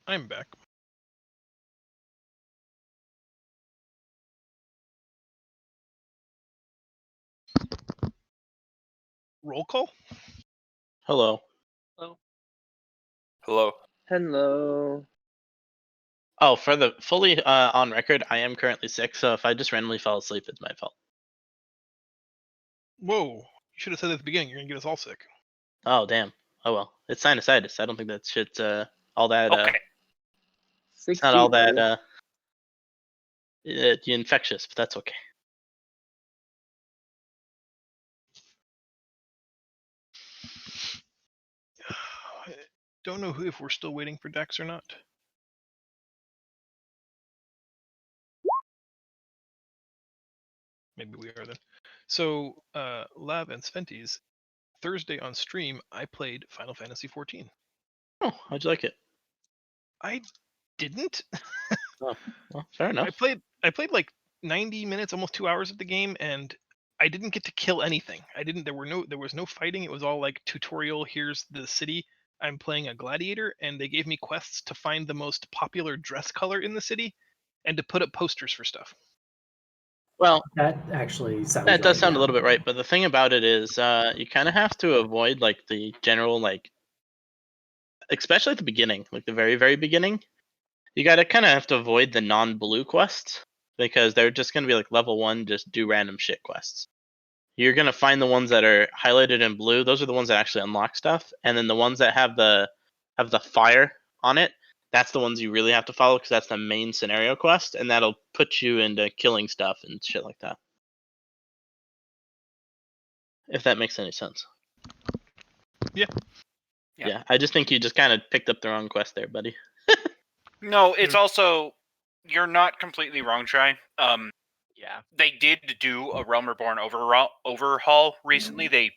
I'm back. Roll call? Hello. Hello. Hello. Oh, for the fully on record, I am currently sick, so if I just randomly fall asleep, it's my fault. Whoa. You should have said at the beginning you're going to get us all sick. Oh, damn. Oh, well. It's sinusitis. I don't think that shit's all that. Okay. It's not all 16, that infectious, but that's okay. I don't know if we're still waiting for Dex or not. Maybe we are then. So, Lav and Sventi's Thursday on stream, I played Final Fantasy XIV. Oh, how'd you like it? I didn't. Oh, well, fair enough. I played like 90 minutes, almost 2 hours of the game, and I didn't get to kill anything. There was no fighting. It was all like tutorial. Here's the city. I'm playing a gladiator, and they gave me quests to find the most popular dress color in the city, and to put up posters for stuff. Well, That actually sounds that does right, sound yeah. a little bit right, but the thing about it is, you kind of have to avoid like the general especially at the beginning, like the very very beginning. You gotta kind of have to avoid the non-blue quests because they're just gonna be like level 1, just do random shit quests. You're gonna find the ones that are highlighted in blue. Those are the ones that actually unlock stuff, and then the ones that have the fire on it. That's the ones you really have to follow because that's the main scenario quest, and that'll put you into killing stuff and shit like that. If that makes any sense. Yeah. Yeah, I just think you just kind of picked up the wrong quest there, buddy. No, it's also you're not completely wrong, Try. Yeah. They did do a Realm Reborn overhaul recently. They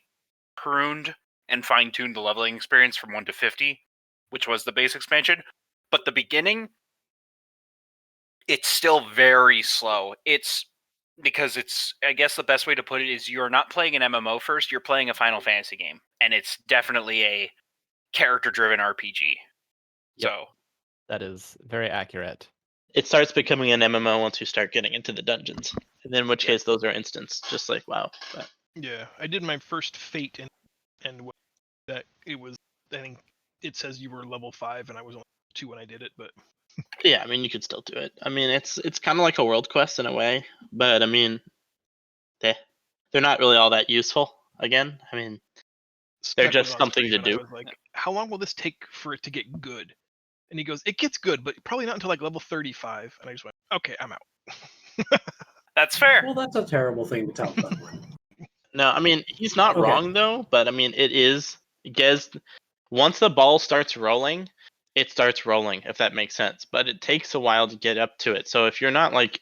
pruned and fine-tuned the leveling experience from 1 to 50, which was the base expansion. But the beginning, it's still very slow. It's because I guess the best way to put it is you're not playing an MMO first, you're playing a Final Fantasy game. And it's definitely a character-driven RPG. Yep. So, That is very accurate. It starts becoming an MMO once you start getting into the dungeons, and in which Yeah. case those are instants, just like WoW. But Yeah, I did my first fate, and that it was. I think it says you were level 5, and I was only 2 when I did it. But yeah, I mean you could still do it. I mean it's kind of like a world quest in a way, but I mean they're not really all that useful. Again, I mean they're Spec was just on something stream, to and I do. was like, "How long will this take for it to get good?" And he goes, "It gets good, but probably not until like level 35." And I just went, "Okay, I'm out." that's fair. Well, that's a terrible thing to tell someone. No, I mean he's not Okay. wrong though, but I mean it is once the ball starts rolling, it starts rolling if that makes sense. But it takes a while to get up to it. So if you're not like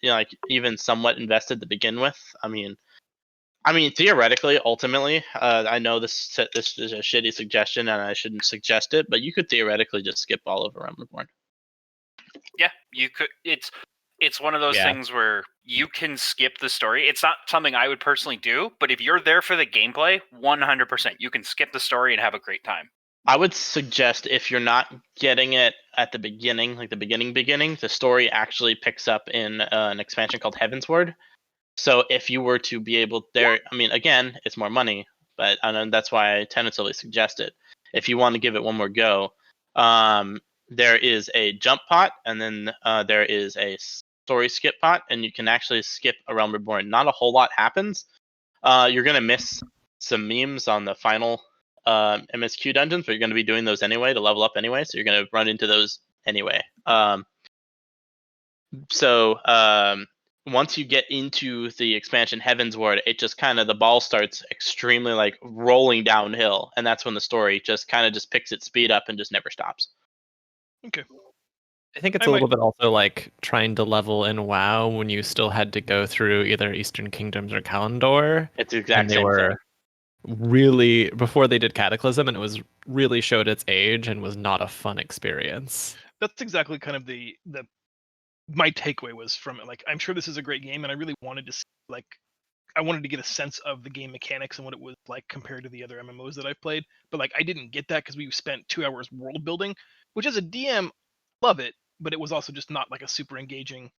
like even somewhat invested to begin with, I mean theoretically, ultimately, I know this is a shitty suggestion and I shouldn't suggest it, but you could theoretically just skip all of Realm Reborn. Yeah, you could. It's one of those Yeah. things where you can skip the story. It's not something I would personally do, but if you're there for the gameplay, 100%, you can skip the story and have a great time. I would suggest if you're not getting it at the beginning, like the beginning, the story actually picks up in an expansion called Heavensward. So if you were to be able there, I mean, again, it's more money, but I know that's why I tentatively suggest it. If you want to give it one more go, there is a jump pot, and then there is a story skip pot, and you can actually skip a Realm Reborn. Not a whole lot happens. You're gonna miss some memes on the final MSQ dungeons, but you're gonna be doing those anyway to level up anyway, so you're gonna run into those anyway. Once you get into the expansion Heavensward, it just kind of the ball starts extremely like rolling downhill, and that's when the story just kind of just picks its speed up and just never stops. Okay. I think it's I a little bit also like trying to level in WoW when you still had to go through either Eastern Kingdoms or Kalimdor. It's the exact And they same were thing. really before they did Cataclysm, and it was really showed its age and was not a fun experience. That's exactly kind of my takeaway was from it. Like, I'm sure this is a great game, and I really wanted to see like I wanted to get a sense of the game mechanics and what it was like compared to the other MMOs that I've played. But like I didn't get that because we spent 2 hours world building, which as a DM, love it, but it was also just not like a super engaging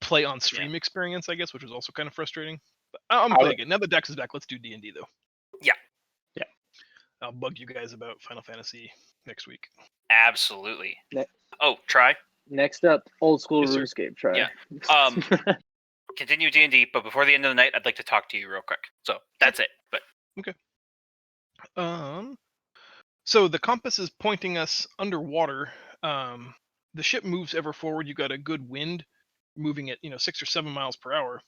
play on stream experience, I guess, which was also kind of frustrating. But I'm playing it. Now that Dex is back, let's do D&D though. Yeah. Yeah. I'll bug you guys about Final Fantasy next week. Absolutely. Ne- Oh, try. Next up, old school Yes, sir. RuneScape. Try. Yeah. Continue D&D, but before the end of the night, I'd like to talk to you real quick. So that's it. But So the compass is pointing us underwater. The ship moves ever forward. You got a good wind, moving at 6 or 7 miles per hour.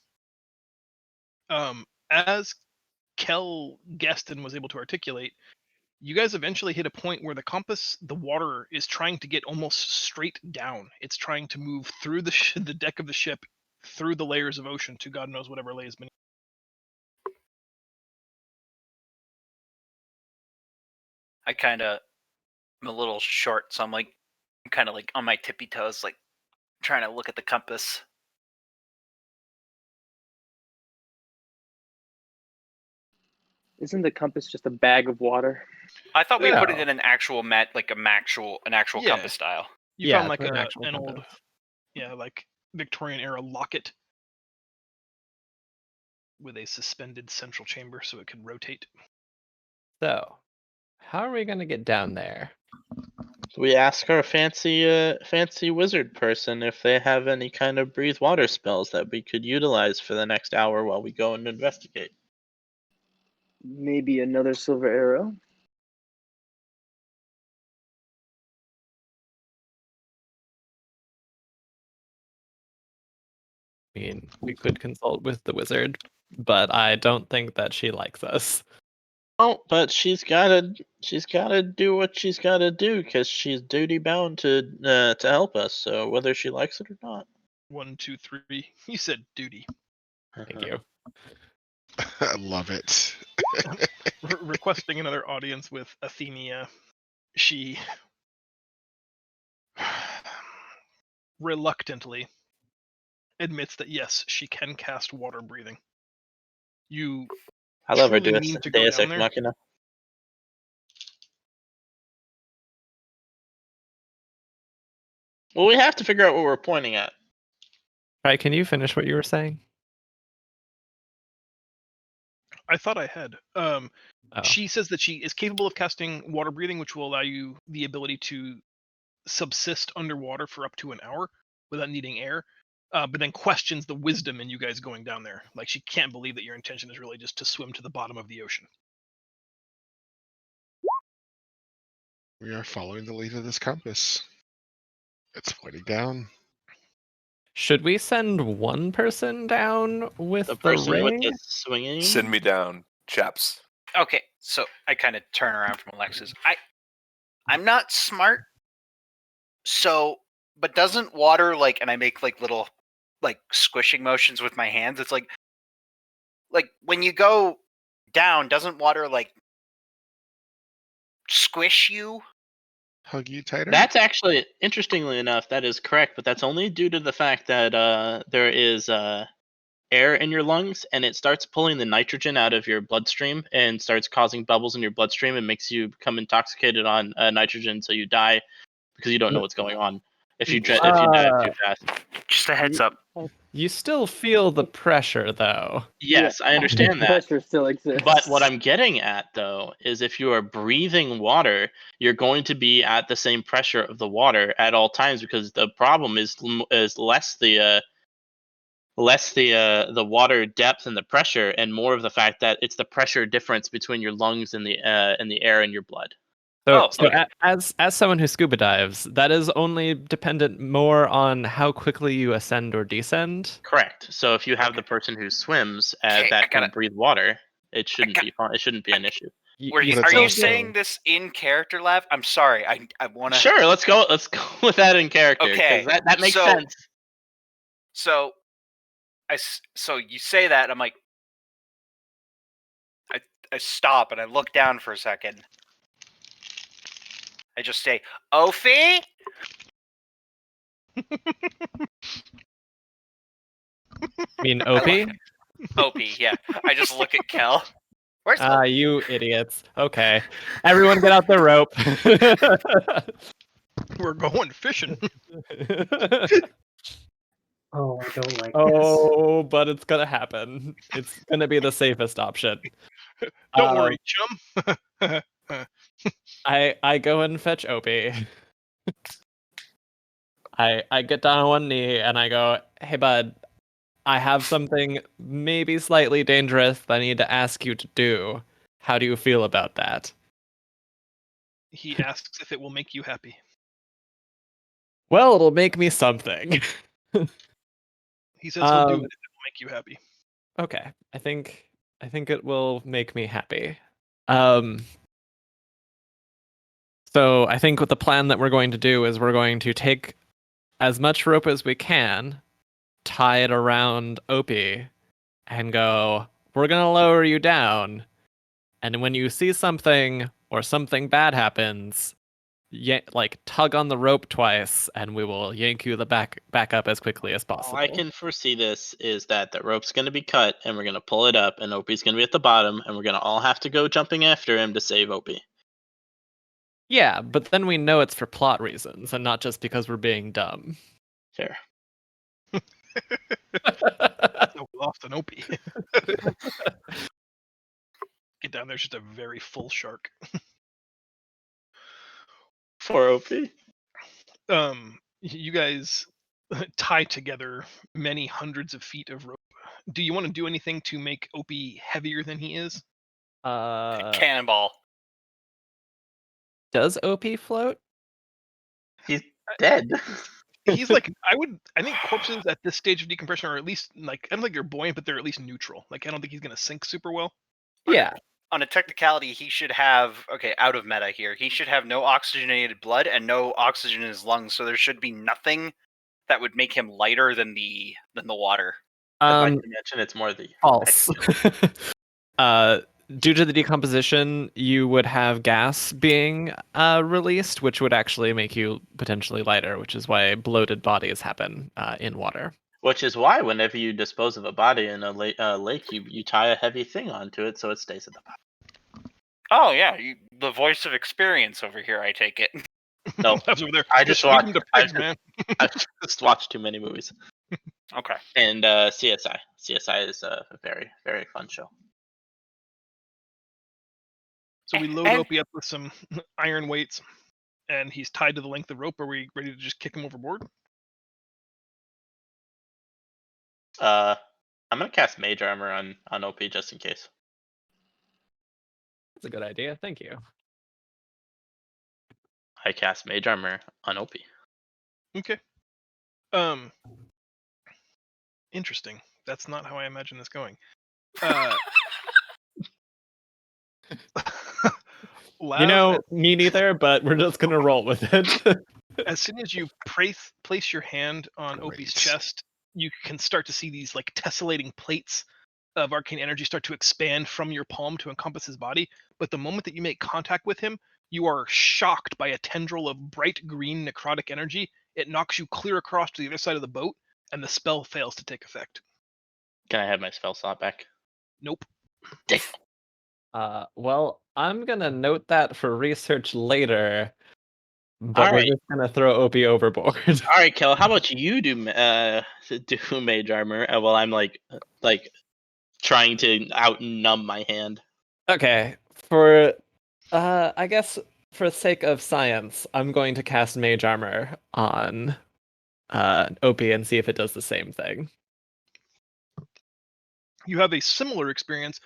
As Kel guessed and was able to articulate, you guys eventually hit a point where the compass, the water, is trying to get almost straight down. It's trying to move through the deck of the ship, through the layers of ocean to God knows whatever lays beneath. I kind of am a little short, so I'm kind of like on my tippy toes, like trying to look at the compass. Isn't the compass just a bag of water? I thought we put it No. in an actual actual Yeah. compass style. You Yeah, found like it's an actual an old, compass. like Victorian era locket with a suspended central chamber so it could rotate. So, how are we gonna get down there? We ask our fancy wizard person if they have any kind of breathe water spells that we could utilize for the next hour while we go and investigate. Maybe another silver arrow. I mean, we could consult with the wizard, but I don't think that she likes us. Oh, but she's gotta do what she's gotta do because she's duty bound to help us. So whether she likes it or not. 1, 2, 3. You said duty. Thank you. I love it. Requesting another audience with Athenia, she reluctantly admits that yes, she can cast water breathing. You I love her truly Deus need to go Deus down Ex there. Machina. Well, we have to figure out what we're pointing at. Right, can you finish what you were saying? I thought I had. Oh. She says that she is capable of casting water breathing, which will allow you the ability to subsist underwater for up to an hour without needing air. But then questions the wisdom in you guys going down there. Like she can't believe that your intention is really just to swim to the bottom of the ocean. We are following the lead of this compass. It's pointing down. Should we send one person down with The the person ring? with the swinging. Send me down, chaps. Okay, so I kind of turn around from Alexis. I'm not smart, so but doesn't water and I make little squishing motions with my hands. It's like when you go down, doesn't water squish you? Hug you tighter. That's actually, interestingly enough, that is correct, but that's only due to the fact that there is air in your lungs, and it starts pulling the nitrogen out of your bloodstream and starts causing bubbles in your bloodstream and makes you become intoxicated on nitrogen, so you die because you don't know what's going on if you dive too fast. Just a heads up. You still feel the pressure, though. Yes, I understand The that. pressure still exists. But what I'm getting at, though, is if you are breathing water, you're going to be at the same pressure of the water at all times, because the problem is less the water depth and the pressure, and more of the fact that it's the pressure difference between your lungs and the air in your blood. So, okay. as someone who scuba dives, that is only dependent more on how quickly you ascend or descend. Correct. So if you have the person who swims Okay, I that can gotta- breathe water, it shouldn't got- be fun. It shouldn't be an issue. Are you still saying this in character, Lav? I'm sorry. I want to. Sure, let's go with that in character. Okay, that makes sense. So you say that, I'm like, I stop and I look down for a second. I just say, Ophi? I mean, Opie? Opie, yeah. I just look at Kel. Where's Ah, Opie? you idiots. Okay. Everyone get out the rope. We're going fishing. Oh, I don't like this. Oh, but it's gonna happen. It's gonna be the safest option. Don't worry, chum. I go and fetch Opie. I get down on one knee and I go, "Hey bud, I have something maybe slightly dangerous that I need to ask you to do. How do you feel about that?" He asks if it will make you happy. Well, it'll make me something. He says he'll do it Um, if it will make you happy. Okay, I think it will make me happy. Um, so I think what the plan that we're going to do is we're going to take as much rope as we can, tie it around Opie, and go, "We're gonna lower you down, and when you see something or something bad happens, like tug on the rope twice, and we will yank you back up as quickly as possible." All I can foresee this is that the rope's going to be cut, and we're going to pull it up, and Opie's going to be at the bottom, and we're going to all have to go jumping after him to save Opie. Yeah, but then we know it's for plot reasons and not just because we're being dumb. Fair. So we lost an Opie. Get down there's just a very full shark. For Opie. You guys tie together many hundreds of feet of rope. Do you want to do anything to make Opie heavier than he is? Cannonball. Does OP float? He's dead. He's like I think corpses at this stage of decompression are at least like I don't think they're buoyant, but they're at least neutral. Like I don't think he's gonna sink super well. Yeah. On a technicality, he should have out of meta here. He should have no oxygenated blood and no oxygen in his lungs, so there should be nothing that would make him lighter than the water. I'd like to mention it's more the False. Due to the decomposition, you would have gas being released, which would actually make you potentially lighter, which is why bloated bodies happen in water. Which is why whenever you dispose of a body in a lake, you tie a heavy thing onto it so it stays at the bottom. Oh yeah, the voice of experience over here. I take it. No, over there. I just watched. Man. I've just watched too many movies. Okay. And CSI. CSI is a very, very fun show. So we load Opie up with some iron weights, and he's tied to the length of rope. Are we ready to just kick him overboard? I'm gonna cast Mage Armor on OP just in case. That's a good idea. Thank you. I cast Mage Armor on OP. Okay. Interesting. That's not how I imagine this going. Me neither, but we're just gonna roll with it. As soon as you place your hand on Opie's chest, you can start to see these like tessellating plates of arcane energy start to expand from your palm to encompass his body. But the moment that you make contact with him, you are shocked by a tendril of bright green necrotic energy. It knocks you clear across to the other side of the boat, and the spell fails to take effect. Can I have my spell slot back? Nope. Well, I'm gonna note that for research later, but All we're right. just gonna throw Opie overboard. All right, Kel. How about you do Mage Armor while I'm like trying to out-numb my hand? Okay, for I guess for the sake of science, I'm going to cast Mage Armor on Opie and see if it does the same thing. You have a similar experience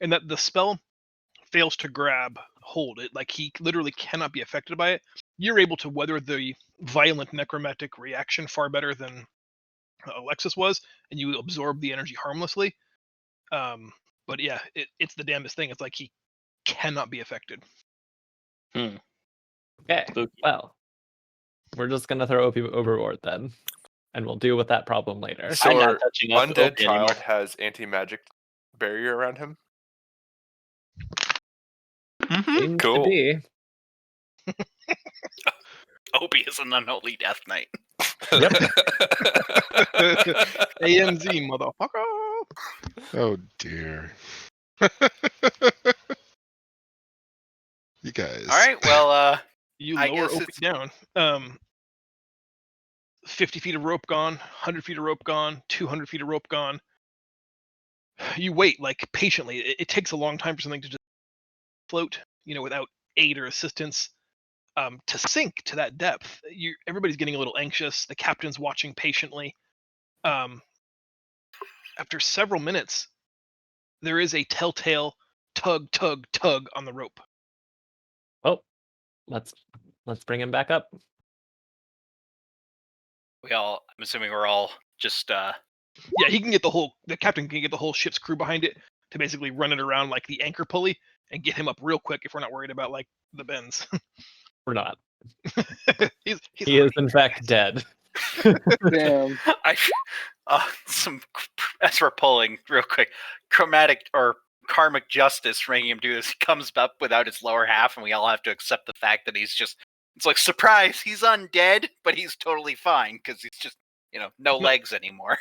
in that the spell fails to grab hold. It like he literally cannot be affected by it. You're able to weather the violent necromantic reaction far better than Alexis was, and you absorb the energy harmlessly. But yeah, it's the damnedest thing. It's like he cannot be affected. Okay, Spooky. well, we're just gonna throw Opie overboard then, and we'll deal with that problem later. So I'm our not touching undead Opie child anymore. has anti-magic barrier around him. Seems to Cool. be. Opie is an unholy death knight. AMZ, motherfucker. Oh dear. You guys. All right, well, You I lower guess Opie it's- down. 50 feet of rope gone, 100 feet of rope gone, 200 feet of rope gone. You wait, like, patiently. It takes a long time for something to just float, without aid or assistance. To sink to that depth. Everybody's getting a little anxious. The captain's watching patiently. After several minutes, there is a telltale tug, tug, tug on the rope. Oh, let's bring him back up. I'm assuming we're all just, Yeah, the captain can get the whole ship's crew behind it to basically run it around like the anchor pulley and get him up real quick if we're not worried about like the bends. We're not. he's He is in fact dead. Damn. as we're pulling real quick, chromatic or karmic justice making him do this. He comes up without his lower half, and we all have to accept the fact that it's like, surprise, he's undead, but he's totally fine because he's just, no legs anymore.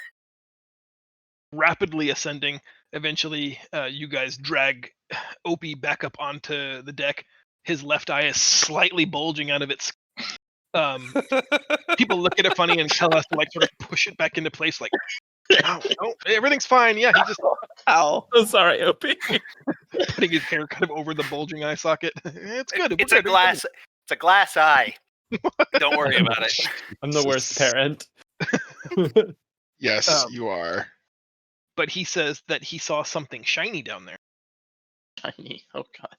rapidly ascending. Eventually, you guys drag Opie back up onto the deck. His left eye is slightly bulging out of its. People look at it funny and tell us to like sort of push it back into place. Like, no, everything's fine. Yeah, he just Ow. Oh, sorry, Opie. putting his hair kind of over the bulging eye socket. It's good. It's a glass eye. Don't worry about it. I'm the worst parent. Yes, you are. But he says that he saw something shiny down there. Shiny. Oh god.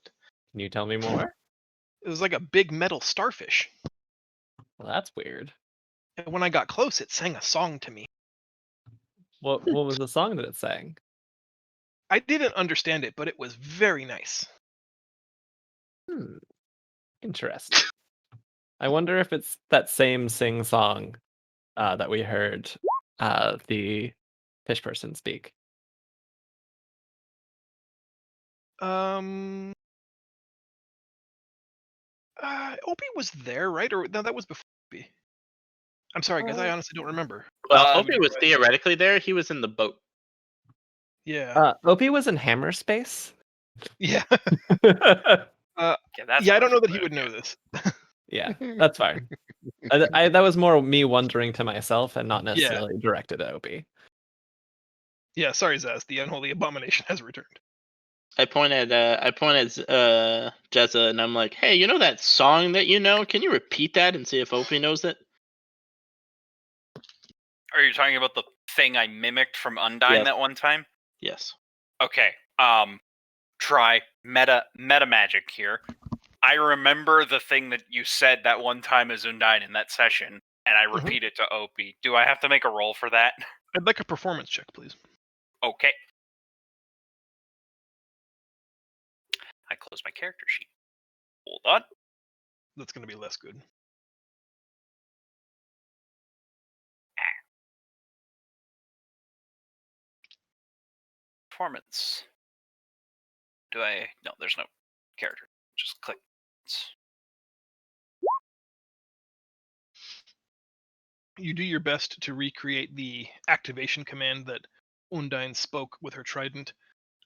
Can you tell me more? It was like a big metal starfish. Well, that's weird. And when I got close, it sang a song to me. What was the song that it sang? I didn't understand it, but it was very nice. Interesting. I wonder if it's that same sing-song that we heard the fish person speak. Opie was there, right? Or no, that was before Opie. I'm sorry, guys. I honestly don't remember. Well, Opie was theoretically there. He was in the boat. Yeah. Opie was in Hammer Space. Yeah. Yeah, I don't know that he would know this. Yeah, that's fine. That was more me wondering to myself and not necessarily directed at Opie. Yeah, sorry, Zaz. The unholy abomination has returned. I pointed Jezza and I'm like, hey, you know that song that you know? Can you repeat that and see if Opie knows it? Are you talking about the thing I mimicked from Undyne Yes. that one time? Yes. Okay. Try meta magic here. I remember the thing that you said that one time as Undyne in that session, and I repeat it to Opie. Do I have to make a roll for that? I'd like a performance check, please. Okay. I close my character sheet. Hold on. That's going to be less good. Performance. No, there's no character. Just click. You do your best to recreate the activation command that Undyne spoke with her trident.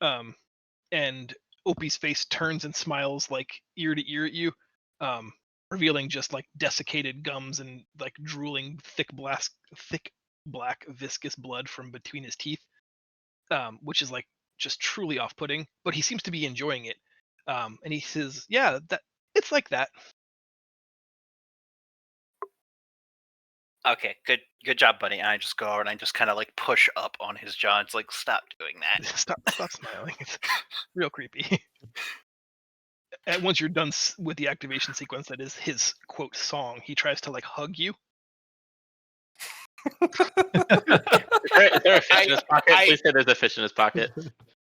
And Opie's face turns and smiles like ear to ear at you, revealing just like desiccated gums and like drooling thick black viscous blood from between his teeth, which is like just truly off-putting. But he seems to be enjoying it, and he says, "Yeah, that it's like that." Okay, good job, buddy. And I just go over and I just kind of like push up on his jaw. It's like, stop doing that. Stop smiling. It's real creepy. And once you're done with the activation sequence, that is his quote song, he tries to like hug you. Is there a fish in his pocket? Please say there's a fish in his pocket.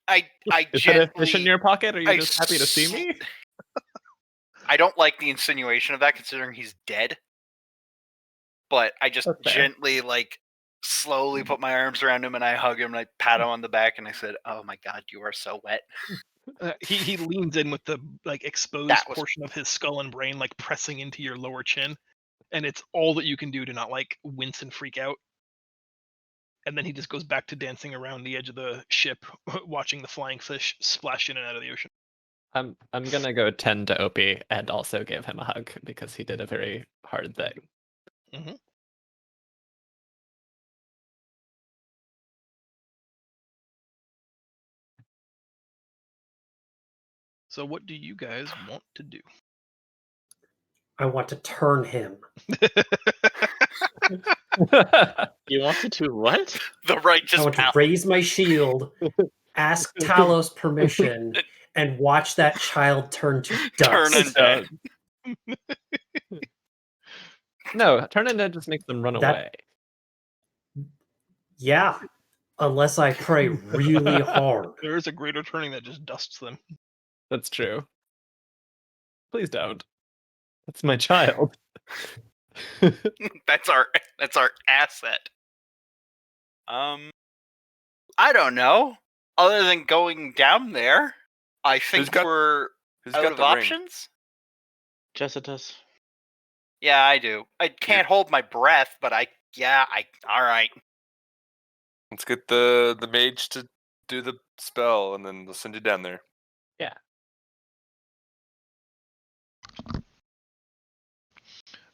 I Is gently. that a fish in your pocket? Or are you just happy to see me? I don't like the insinuation of that, considering he's dead. But I just gently, like, slowly put my arms around him and I hug him and I pat him on the back and I said, "Oh my god, you are so wet." He leans in with the like exposed portion of his skull and brain like pressing into your lower chin, and it's all that you can do to not like wince and freak out. and then he just goes back to dancing around the edge of the ship, watching the flying fish splash in and out of the ocean. I'm gonna go tend to Opie and also give him a hug because he did a very hard thing. Mm-hmm. So what do you guys want to do? I want to turn him. You want to do what? The I righteous want to path. raise my shield, ask Talos permission, and watch that child turn to Turn dust. into No, turn into just makes them run That- away. Yeah, unless I pray really hard. There is a greater turning that just dusts them. That's true. Please don't. That's my child. that's our asset. I don't know. Other than going down there, I think got- we're Who's out got of the ring? options. Jessica's. Yeah, I do. I can't hold my breath, but all right. Let's get the mage to do the spell, and then we'll send you down there. Yeah.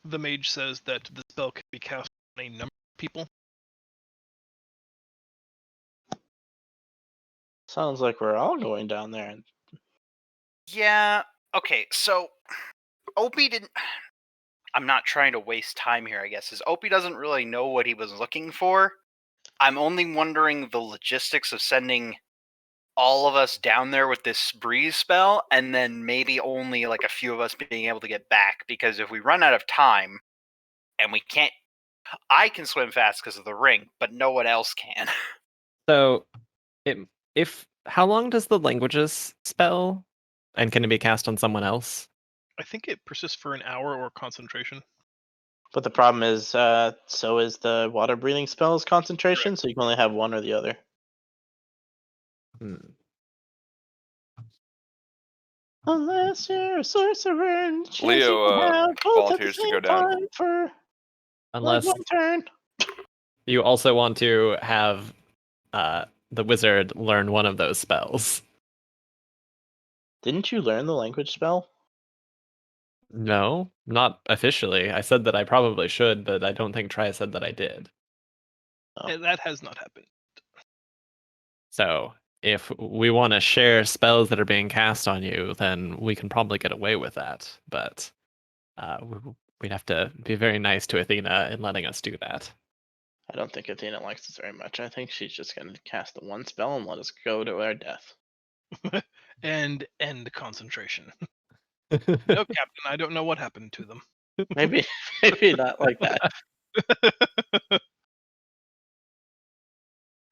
The mage says that the spell can be cast on a number of people. Sounds like we're all going down there. Yeah. Okay. So Opie didn't. I'm not trying to waste time here. I guess is Opie doesn't really know what he was looking for. I'm only wondering the logistics of sending all of us down there with this breeze spell, and then maybe only like a few of us being able to get back. Because if we run out of time, and we can't, I can swim fast because of the ring, but no one else can. So, how long does the languages spell, and can it be cast on someone else? I think it persists for an hour or concentration. But the problem is, so is the water breathing spell's concentration, so you can only have one or the other. Hmm. Unless you're a sorcerer and chance Leo, you can have both volunteers at to the go same down. time for Unless like one turn. you also want to have the wizard learn one of those spells. Didn't you learn the language spell? No, not officially. I said that I probably should, but I don't think Tri said that I did. Oh. That has not happened. So if we want to share spells that are being cast on you, then we can probably get away with that. But we'd have to be very nice to Athena in letting us do that. I don't think Athena likes us very much. I think she's just going to cast the one spell and let us go to our death. And end concentration. No, Captain, I don't know what happened to them. Maybe not like that.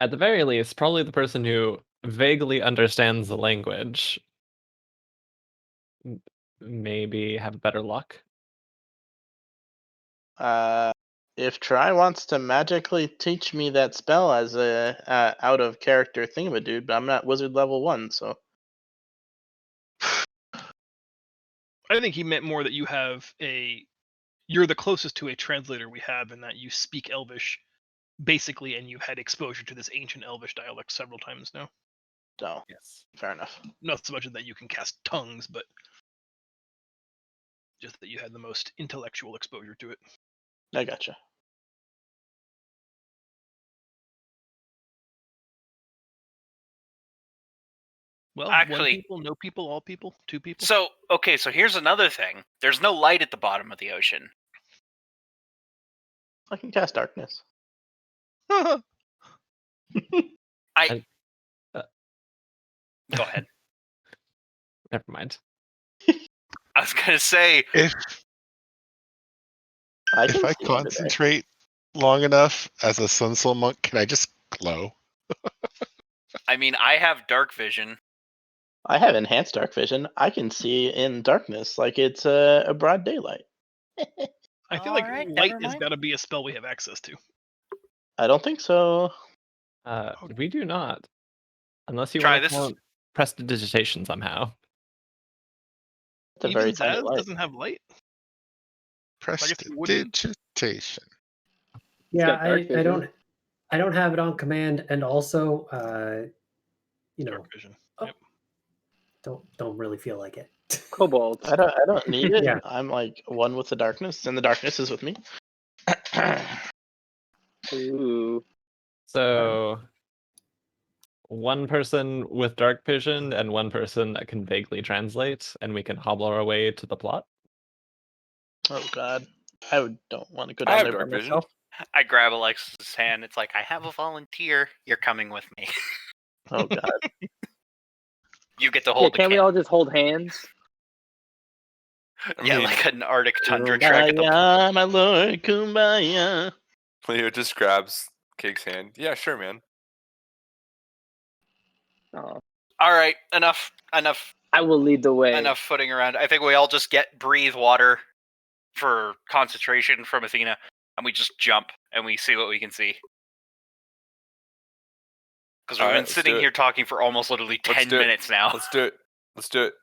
At the very least, probably the person who vaguely understands the language maybe have better luck. If Try wants to magically teach me that spell as a out of character thingamadude, but I'm not wizard level 1, so I think he meant more that you're the closest to a translator we have in that you speak Elvish, basically, and you've had exposure to this ancient Elvish dialect several times now. no, Yes. fair enough. Not so much that you can cast tongues, but just that you had the most intellectual exposure to it. I gotcha. Well, Actually- one people, no people, all people, two people. So here's another thing. There's no light at the bottom of the ocean. I can cast darkness. Go Go ahead. Never mind. I was gonna say If I if can I see under there. concentrate long enough as a Sun Soul monk, can I just glow? I mean, I have dark vision. I have enhanced dark vision. I can see in darkness like it's a broad daylight. I feel like Alright, light never has mind. got to be a spell we have access to. I don't think so. We do not. Unless you Try want to this. count prestidigitation somehow. It's a very Even tiny Zaz light. doesn't have light. guess you wouldn't- Prestidigitation. Yeah, got dark I don't. vision. I don't have it on command, and also, Dark vision. oh, Yep. don't really feel like it. Cobalt. I don't need it. Yeah. I'm like one with the darkness, and the darkness is with me. Ooh. So one person with dark vision and one person that can vaguely translate, and we can hobble our way to the plot. Oh God, don't want to go I down have there by dark vision. myself. I grab Alexis's hand. It's like, I have a volunteer. You're coming with me. Oh God. You get to Yeah, hold the can't we can. all just hold hands? I Yeah, mean, like an Arctic tundra trek at the Kumbaya, my lord, kumbaya. Leo just grabs Cake's hand. Yeah, sure, man. Oh, All right, enough I will lead the way. footing around. I think we all just breathe water for concentration from Athena, and we just jump and we see what we can see. Because we've All been right, let's sitting do it. here talking for almost literally Let's 10 do it. minutes now. Let's do it. Let's do it.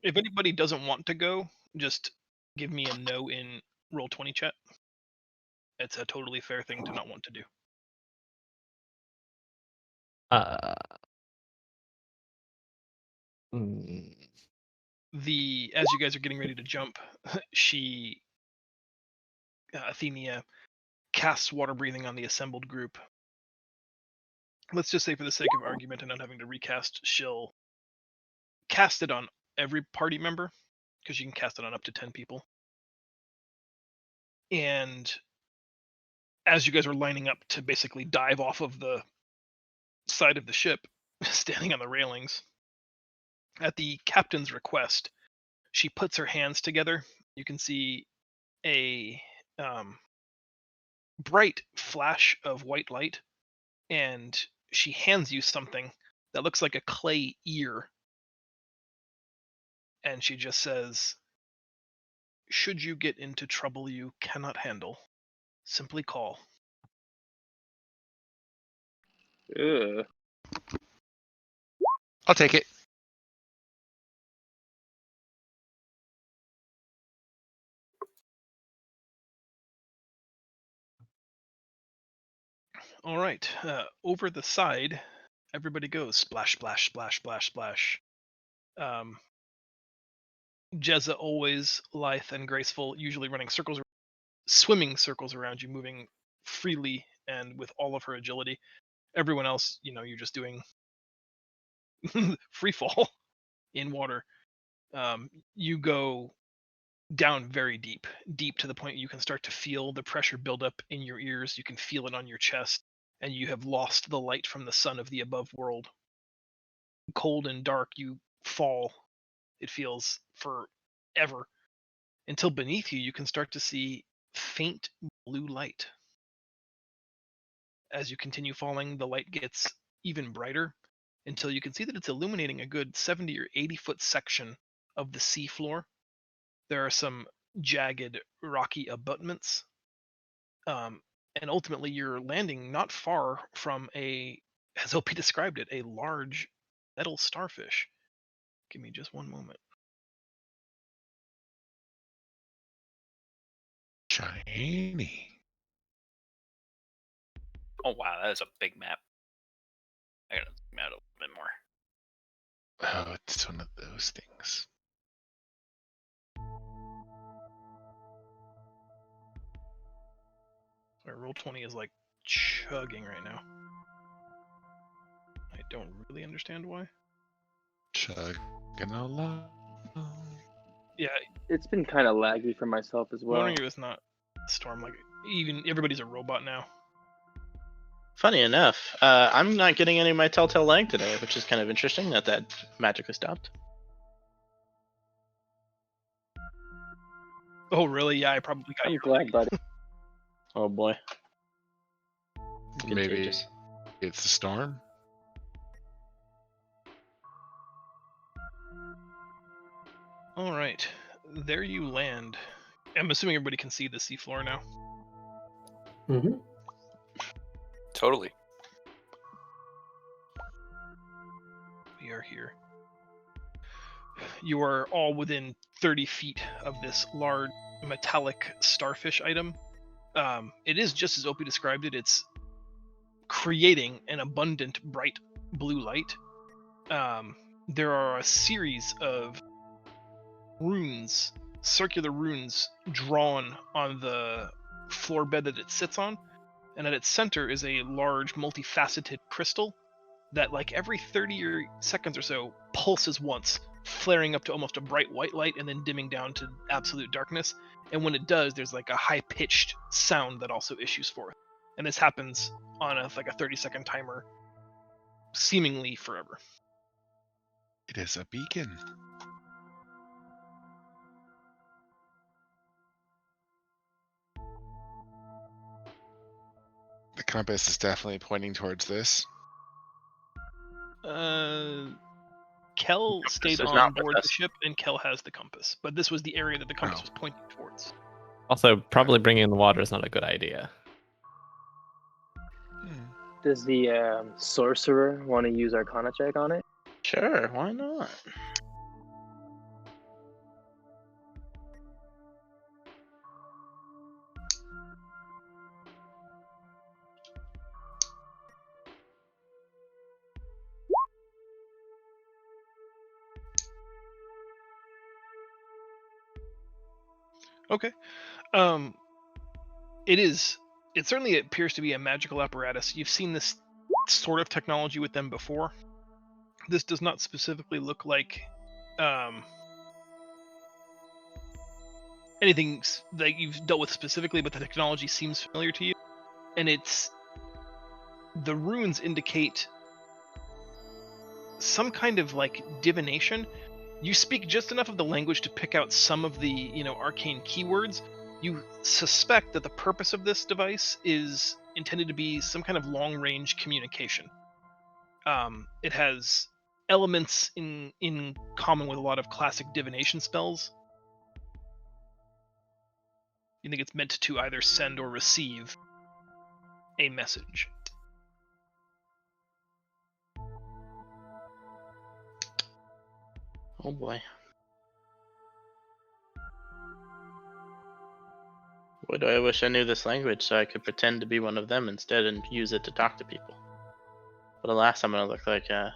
If anybody doesn't want to go, just give me a no in Roll20 chat. It's a totally fair thing to not want to do. Mm, As you guys are getting ready to jump, Athenia casts water breathing on the assembled group. Let's just say, for the sake of argument and not having to recast, she'll cast it on every party member, because you can cast it on up to 10 people. And as you guys are lining up to basically dive off of the side of the ship, standing on the railings, at the captain's request, she puts her hands together. You can see a bright flash of white light, and she hands you something that looks like a clay ear. And she just says, "Should you get into trouble you cannot handle, simply call." Ugh. I'll take it. All right, over the side, everybody goes splash, splash, splash, splash, splash. Jezza, always lithe and graceful, usually swimming circles around you, moving freely and with all of her agility. Everyone else, you're just doing free fall in water. You go down very deep to the point you can start to feel the pressure build up in your ears. You can feel it on your chest, and you have lost the light from the sun of the above world. Cold and dark, you fall. It feels forever, until beneath you can start to see faint blue light. As you continue falling, the light gets even brighter until you can see that it's illuminating a good 70 or 80-foot section of the seafloor. There are some jagged, rocky abutments. And ultimately, you're landing not far from as OP described it, a large metal starfish. Give me just one moment. Shiny. Oh wow, that is a big map. I gotta zoom out a little bit more. Oh, it's one of those things. My Roll20 is like chugging right now. I don't really understand why. Chugging along. Yeah, It's been kind of laggy for myself as I'm well. wondering if it's not Storm. Like, even everybody's a robot now. Funny enough, I'm not getting any of my telltale lag today, which is kind of interesting that magically stopped. Oh, really? Yeah, I probably got I'm you. glad, buddy. Oh boy. Maybe Contagious. it's the storm. All right, there you land. I'm assuming everybody can see the seafloor now. Mm-hmm. Totally. We are here. You are all within 30 feet of this large metallic starfish item. It is just as Opie described it. It's creating an abundant, bright blue light. There are a series of runes, circular runes, drawn on the floor bed that it sits on, and at its center is a large, multifaceted crystal that, like every 30 seconds or so, pulses once, flaring up to almost a bright white light and then dimming down to absolute darkness. And when it does, there's like a high-pitched sound that also issues forth. And this happens on a 30-second timer, seemingly forever. It is a beacon. The compass is definitely pointing towards this. Kel stayed is on not with board the us. ship, and Kel has the compass. But this was the area that the compass Oh. was pointing towards. Also, probably bringing in the water is not a good idea. Does the sorcerer want to use Arcana check on it? Sure, why not? Okay. It certainly appears to be a magical apparatus. You've seen this sort of technology with them before. This does not specifically look like anything that you've dealt with specifically, but the technology seems familiar to you. And the runes indicate some kind of like divination. You speak just enough of the language to pick out some of the, arcane keywords. You suspect that the purpose of this device is intended to be some kind of long-range communication. It has elements in common with a lot of classic divination spells. You think it's meant to either send or receive a message. Oh boy. Boy, do I wish I knew this language so I could pretend to be one of them instead and use it to talk to people. But alas, I'm gonna look like a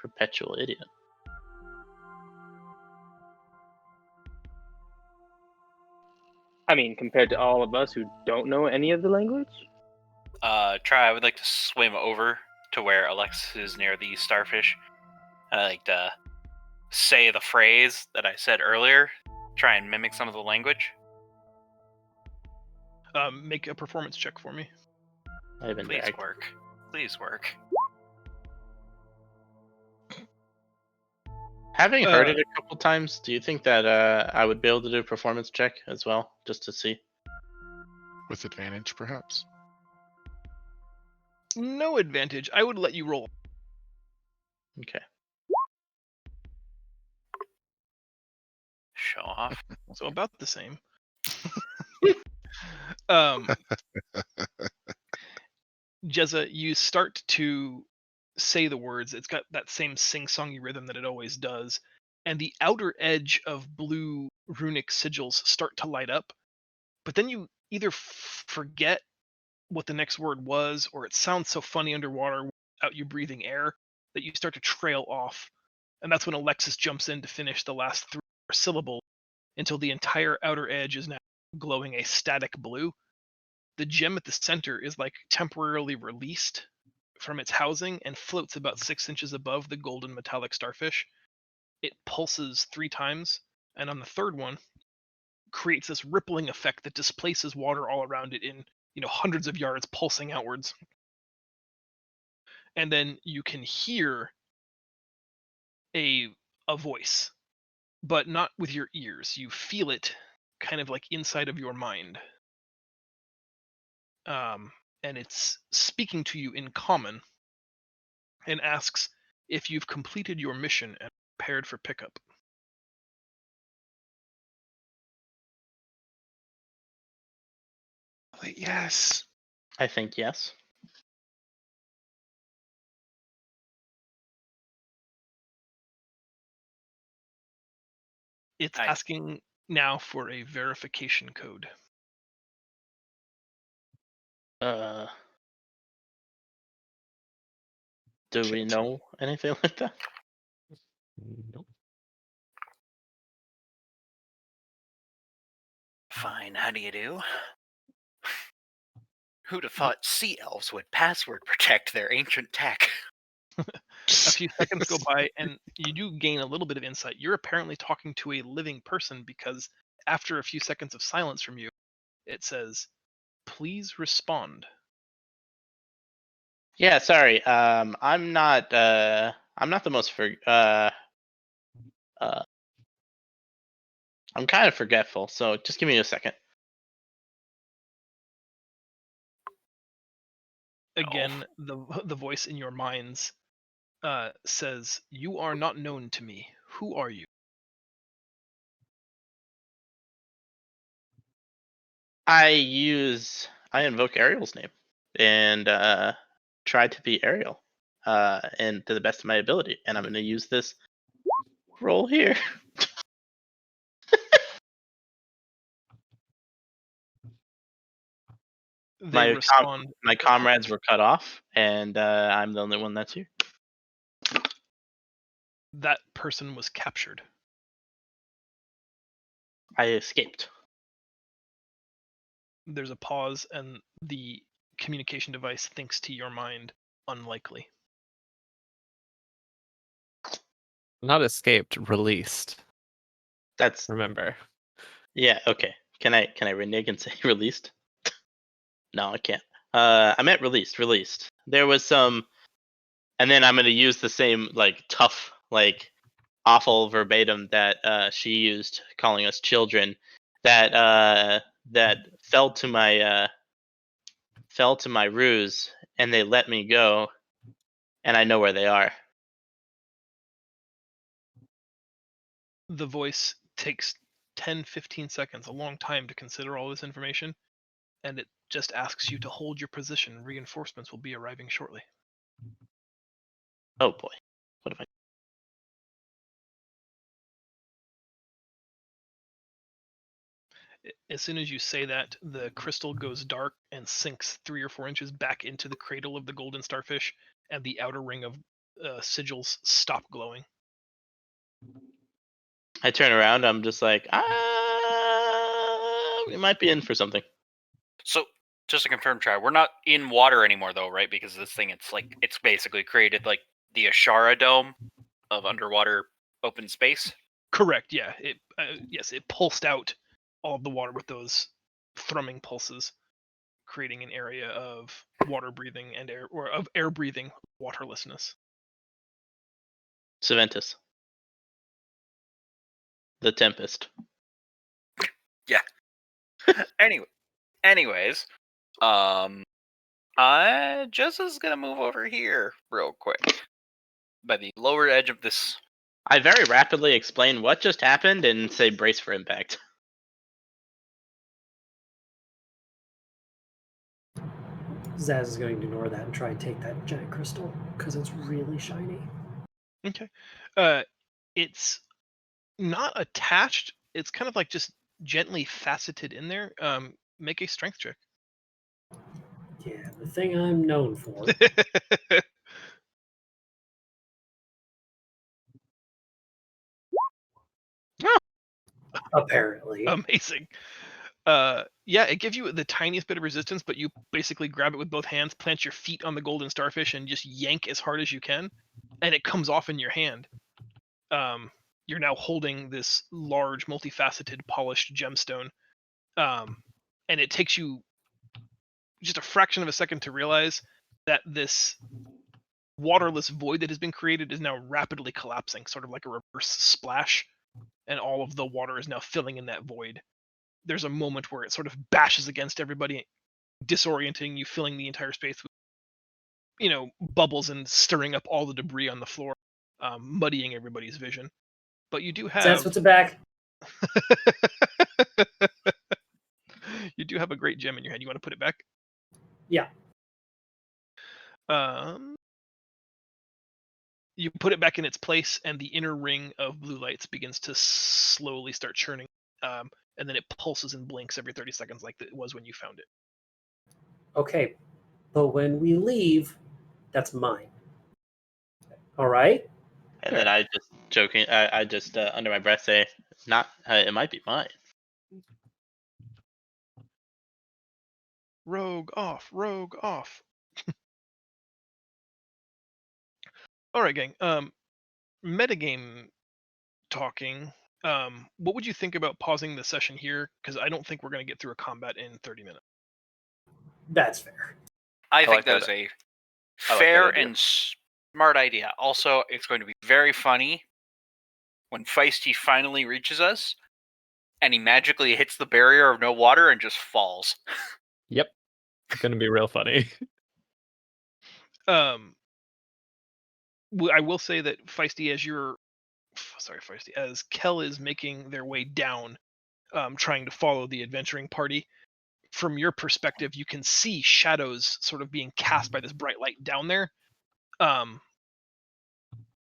perpetual idiot. I mean, compared to all of us who don't know any of the language? I would like to swim over to where Alexis is near the starfish. I like to say the phrase that I said earlier, try and mimic some of the language. Make a performance check for me. I've been Please dragged. work. Please work. Having heard it a couple times, do you think that I would be able to do a performance check as well, just to see? With advantage, perhaps. No advantage. I would let you roll. Okay. Show off. So about the same. Jezza, you start to say the words. It's got that same sing-songy rhythm that it always does, and the outer edge of blue runic sigils start to light up, but then you either forget what the next word was, or it sounds so funny underwater without you breathing air that you start to trail off. And that's when Alexis jumps in to finish the last 3 syllables until the entire outer edge is now glowing a static blue. The gem at the center is like temporarily released from its housing and floats about 6 inches above the golden metallic starfish. It pulses 3 times, and on the third one, creates this rippling effect that displaces water all around it in hundreds of yards, pulsing outwards. And then you can hear a voice, but not with your ears. You feel it kind of like inside of your mind. And it's speaking to you in common and asks if you've completed your mission and prepared for pickup. Yes. I think yes. It's asking now for a verification code. Do we know anything like that? Nope. Fine, how do you do? Who'd have thought sea elves would password protect their ancient tech? A few seconds go by, and you do gain a little bit of insight. You're apparently talking to a living person because after a few seconds of silence from you, it says, "Please respond." Yeah, sorry. I'm not the most I'm kind of forgetful, so just give me a second. Again, the voice in your minds says, "You are not known to me. Who are you?" I invoke Ariel's name and try to be Ariel, and to the best of my ability. And I'm going to use this roll here. They respond. My comrades were cut off, and I'm the only one that's here. That person was captured. I escaped. There's a pause, and the communication device thinks to your mind, unlikely. Not escaped, released. That's Remember. yeah. Okay. Can I renege and say released? No, I can't. I meant released. Released. There was some, and then I'm going to use the same like tough, like awful verbatim that she used, calling us children. That fell to my ruse, and they let me go, and I know where they are. The voice takes 10-15 seconds, a long time, to consider all this information, and it just asks you to hold your position. Reinforcements will be arriving shortly. Oh boy, what have I? As soon as you say that, the crystal goes dark and sinks 3 or 4 inches back into the cradle of the golden starfish, and the outer ring of sigils stop glowing. I turn around. I'm just like, we might be in for something. So, just to confirm, Chad, we're not in water anymore, though, right? Because this thing, it's basically created like the Ashara dome of underwater open space. Correct. Yeah. Yes, it pulsed out all of the water with those thrumming pulses, creating an area of water breathing and air, or of air breathing waterlessness. Saventus, the Tempest. Yeah. Anyways, Jess is gonna move over here real quick by the lower edge of this. I very rapidly explain what just happened and say brace for impact. Zaz is going to ignore that and try and take that giant crystal because it's really shiny. Okay. It's not attached. It's kind of like just gently faceted in there. Make a strength check. Yeah, the thing I'm known for. Apparently. Amazing. Yeah, it gives you the tiniest bit of resistance, but you basically grab it with both hands, plant your feet on the golden starfish, and just yank as hard as you can, and it comes off in your hand. You're now holding this large, multifaceted, polished gemstone, and it takes you just a fraction of a second to realize that this waterless void that has been created is now rapidly collapsing, sort of like a reverse splash, and all of the water is now filling in that void. There's a moment where it sort of bashes against everybody, disorienting you, filling the entire space with, bubbles and stirring up all the debris on the floor, muddying everybody's vision. But you do have Zaz puts it back. you do have a great gem in your hand. You want to put it back? Yeah. You put it back in its place, and the inner ring of blue lights begins to slowly start churning, and then it pulses and blinks every 30 seconds like it was when you found it. Okay, but when we leave, that's mine. All right. And then I just joking. I just under my breath say, "Not. It might be mine." Rogue off. Rogue off. All right, gang. Metagame talking. What would you think about pausing the session here? Because I don't think we're going to get through a combat in 30 minutes. That's fair. I think like that that. was a I like that fair idea. and smart idea. Also, it's going to be very funny when Feisty finally reaches us and he magically hits the barrier of no water and just falls. Yep. It's gonna be real funny. I will say that Feisty, as Kel is making their way down, trying to follow the adventuring party, from your perspective, you can see shadows sort of being cast by this bright light down there.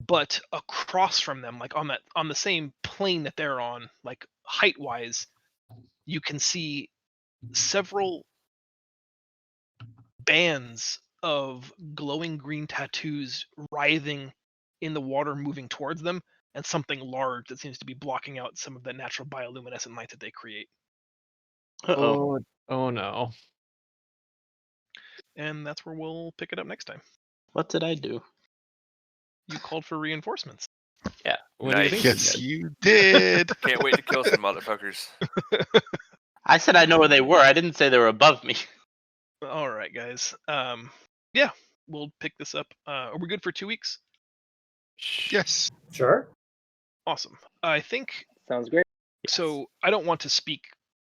But across from them, like on the same plane that they're on, like height wise, you can see several bands of glowing green tattoos writhing in the water moving towards them, and something large that seems to be blocking out some of the natural bioluminescent light that they create. Uh-oh. Oh no. And that's where we'll pick it up next time. What did I do? You called for reinforcements. Yeah. What do you Nice. think? Yes, you did. Can't wait to kill some motherfuckers. I said I know where they were. I didn't say they were above me. All right, guys. Yeah, we'll pick this up. Are we good for 2 weeks? Yes. Sure. Awesome. I think Sounds great. so. I don't want to speak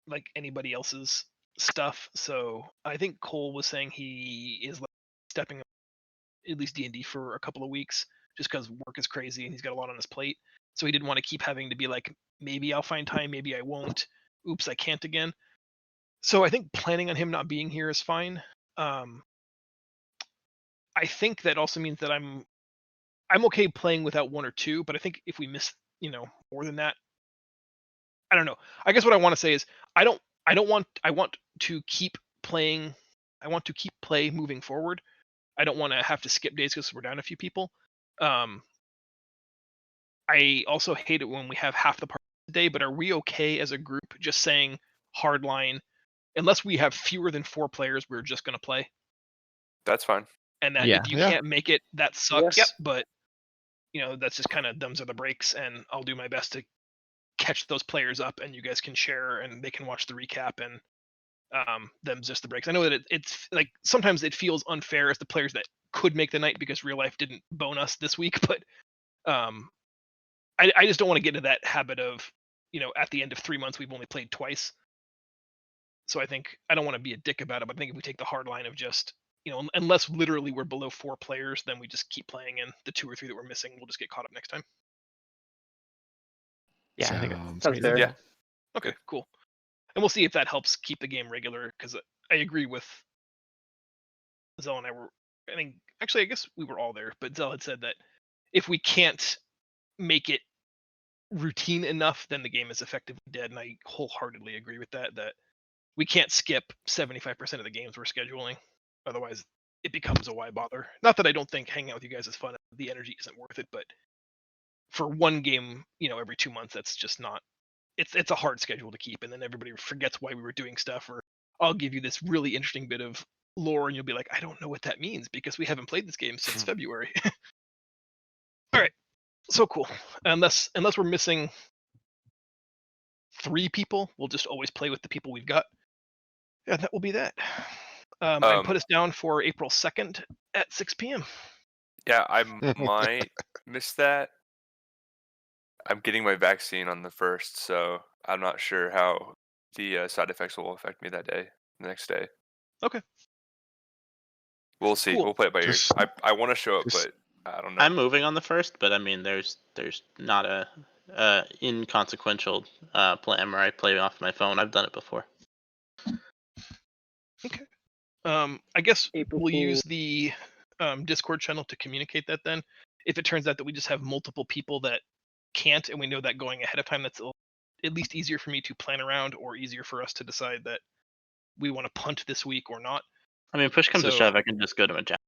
like anybody else's stuff. So I think Cole was saying he is like stepping up at least D&D for a couple of weeks just because work is crazy and he's got a lot on his plate. So he didn't want to keep having to be like, maybe I'll find time, maybe I won't. Oops, I can't again. So I think planning on him not being here is fine. I think that also means that I'm okay playing without one or two, but I think if we miss, more than that, I don't know. I guess what I want to say is I want to keep playing. I want to keep play moving forward. I don't want to have to skip days because we're down a few people. I also hate it when we have half the party today, but are we okay as a group just saying hardline? Unless we have fewer than 4 players, we're just going to play. That's fine. And that Yeah. if you Yeah. can't make it, that sucks. Yes. But that's just kind of thumbs are the breaks, and I'll do my best to catch those players up, and you guys can share, and they can watch the recap, and them's just the breaks. I know that it's like sometimes it feels unfair as the players that could make the night because real life didn't bone us this week, but I just don't want to get into that habit of at the end of 3 months we've only played twice. So I think I don't want to be a dick about it, but I think if we take the hard line of just unless literally we're below 4 players, then we just keep playing, and the 2 or 3 that we're missing, we'll just get caught up next time. Yeah, I think Sounds fair. Yeah. Okay, cool. And we'll see if that helps keep the game regular, because I agree with Zell and I guess we were all there, but Zell had said that if we can't make it routine enough, then the game is effectively dead, and I wholeheartedly agree with that we can't skip 75% of the games we're scheduling. Otherwise, it becomes a why bother. Not that I don't think hanging out with you guys is fun. The energy isn't worth it, but for one game, every 2 months, that's just not. It's a hard schedule to keep, and then everybody forgets why we were doing stuff. Or I'll give you this really interesting bit of lore, and you'll be like, I don't know what that means because we haven't played this game since February. All right, so cool. Unless we're missing 3 people, we'll just always play with the people we've got. Yeah, that will be that. I put us down for April 2nd at 6 p.m. Yeah, I might miss that. I'm getting my vaccine on the 1st, so I'm not sure how the side effects will affect me that day, the next day. Okay. We'll see. Cool. We'll play it by ear. Just- I want to show up, just- but I don't know. I'm moving on the 1st, but I mean, there's not a inconsequential plan where I play off my phone. I've done it before. Okay. I guess April we'll Fool. use the Discord channel to communicate that then. If it turns out that we just have multiple people that can't, and we know that going ahead of time, that's at least easier for me to plan around, or easier for us to decide that we want to punt this week or not. I mean, push comes to So- shove, I can just go to Majestic.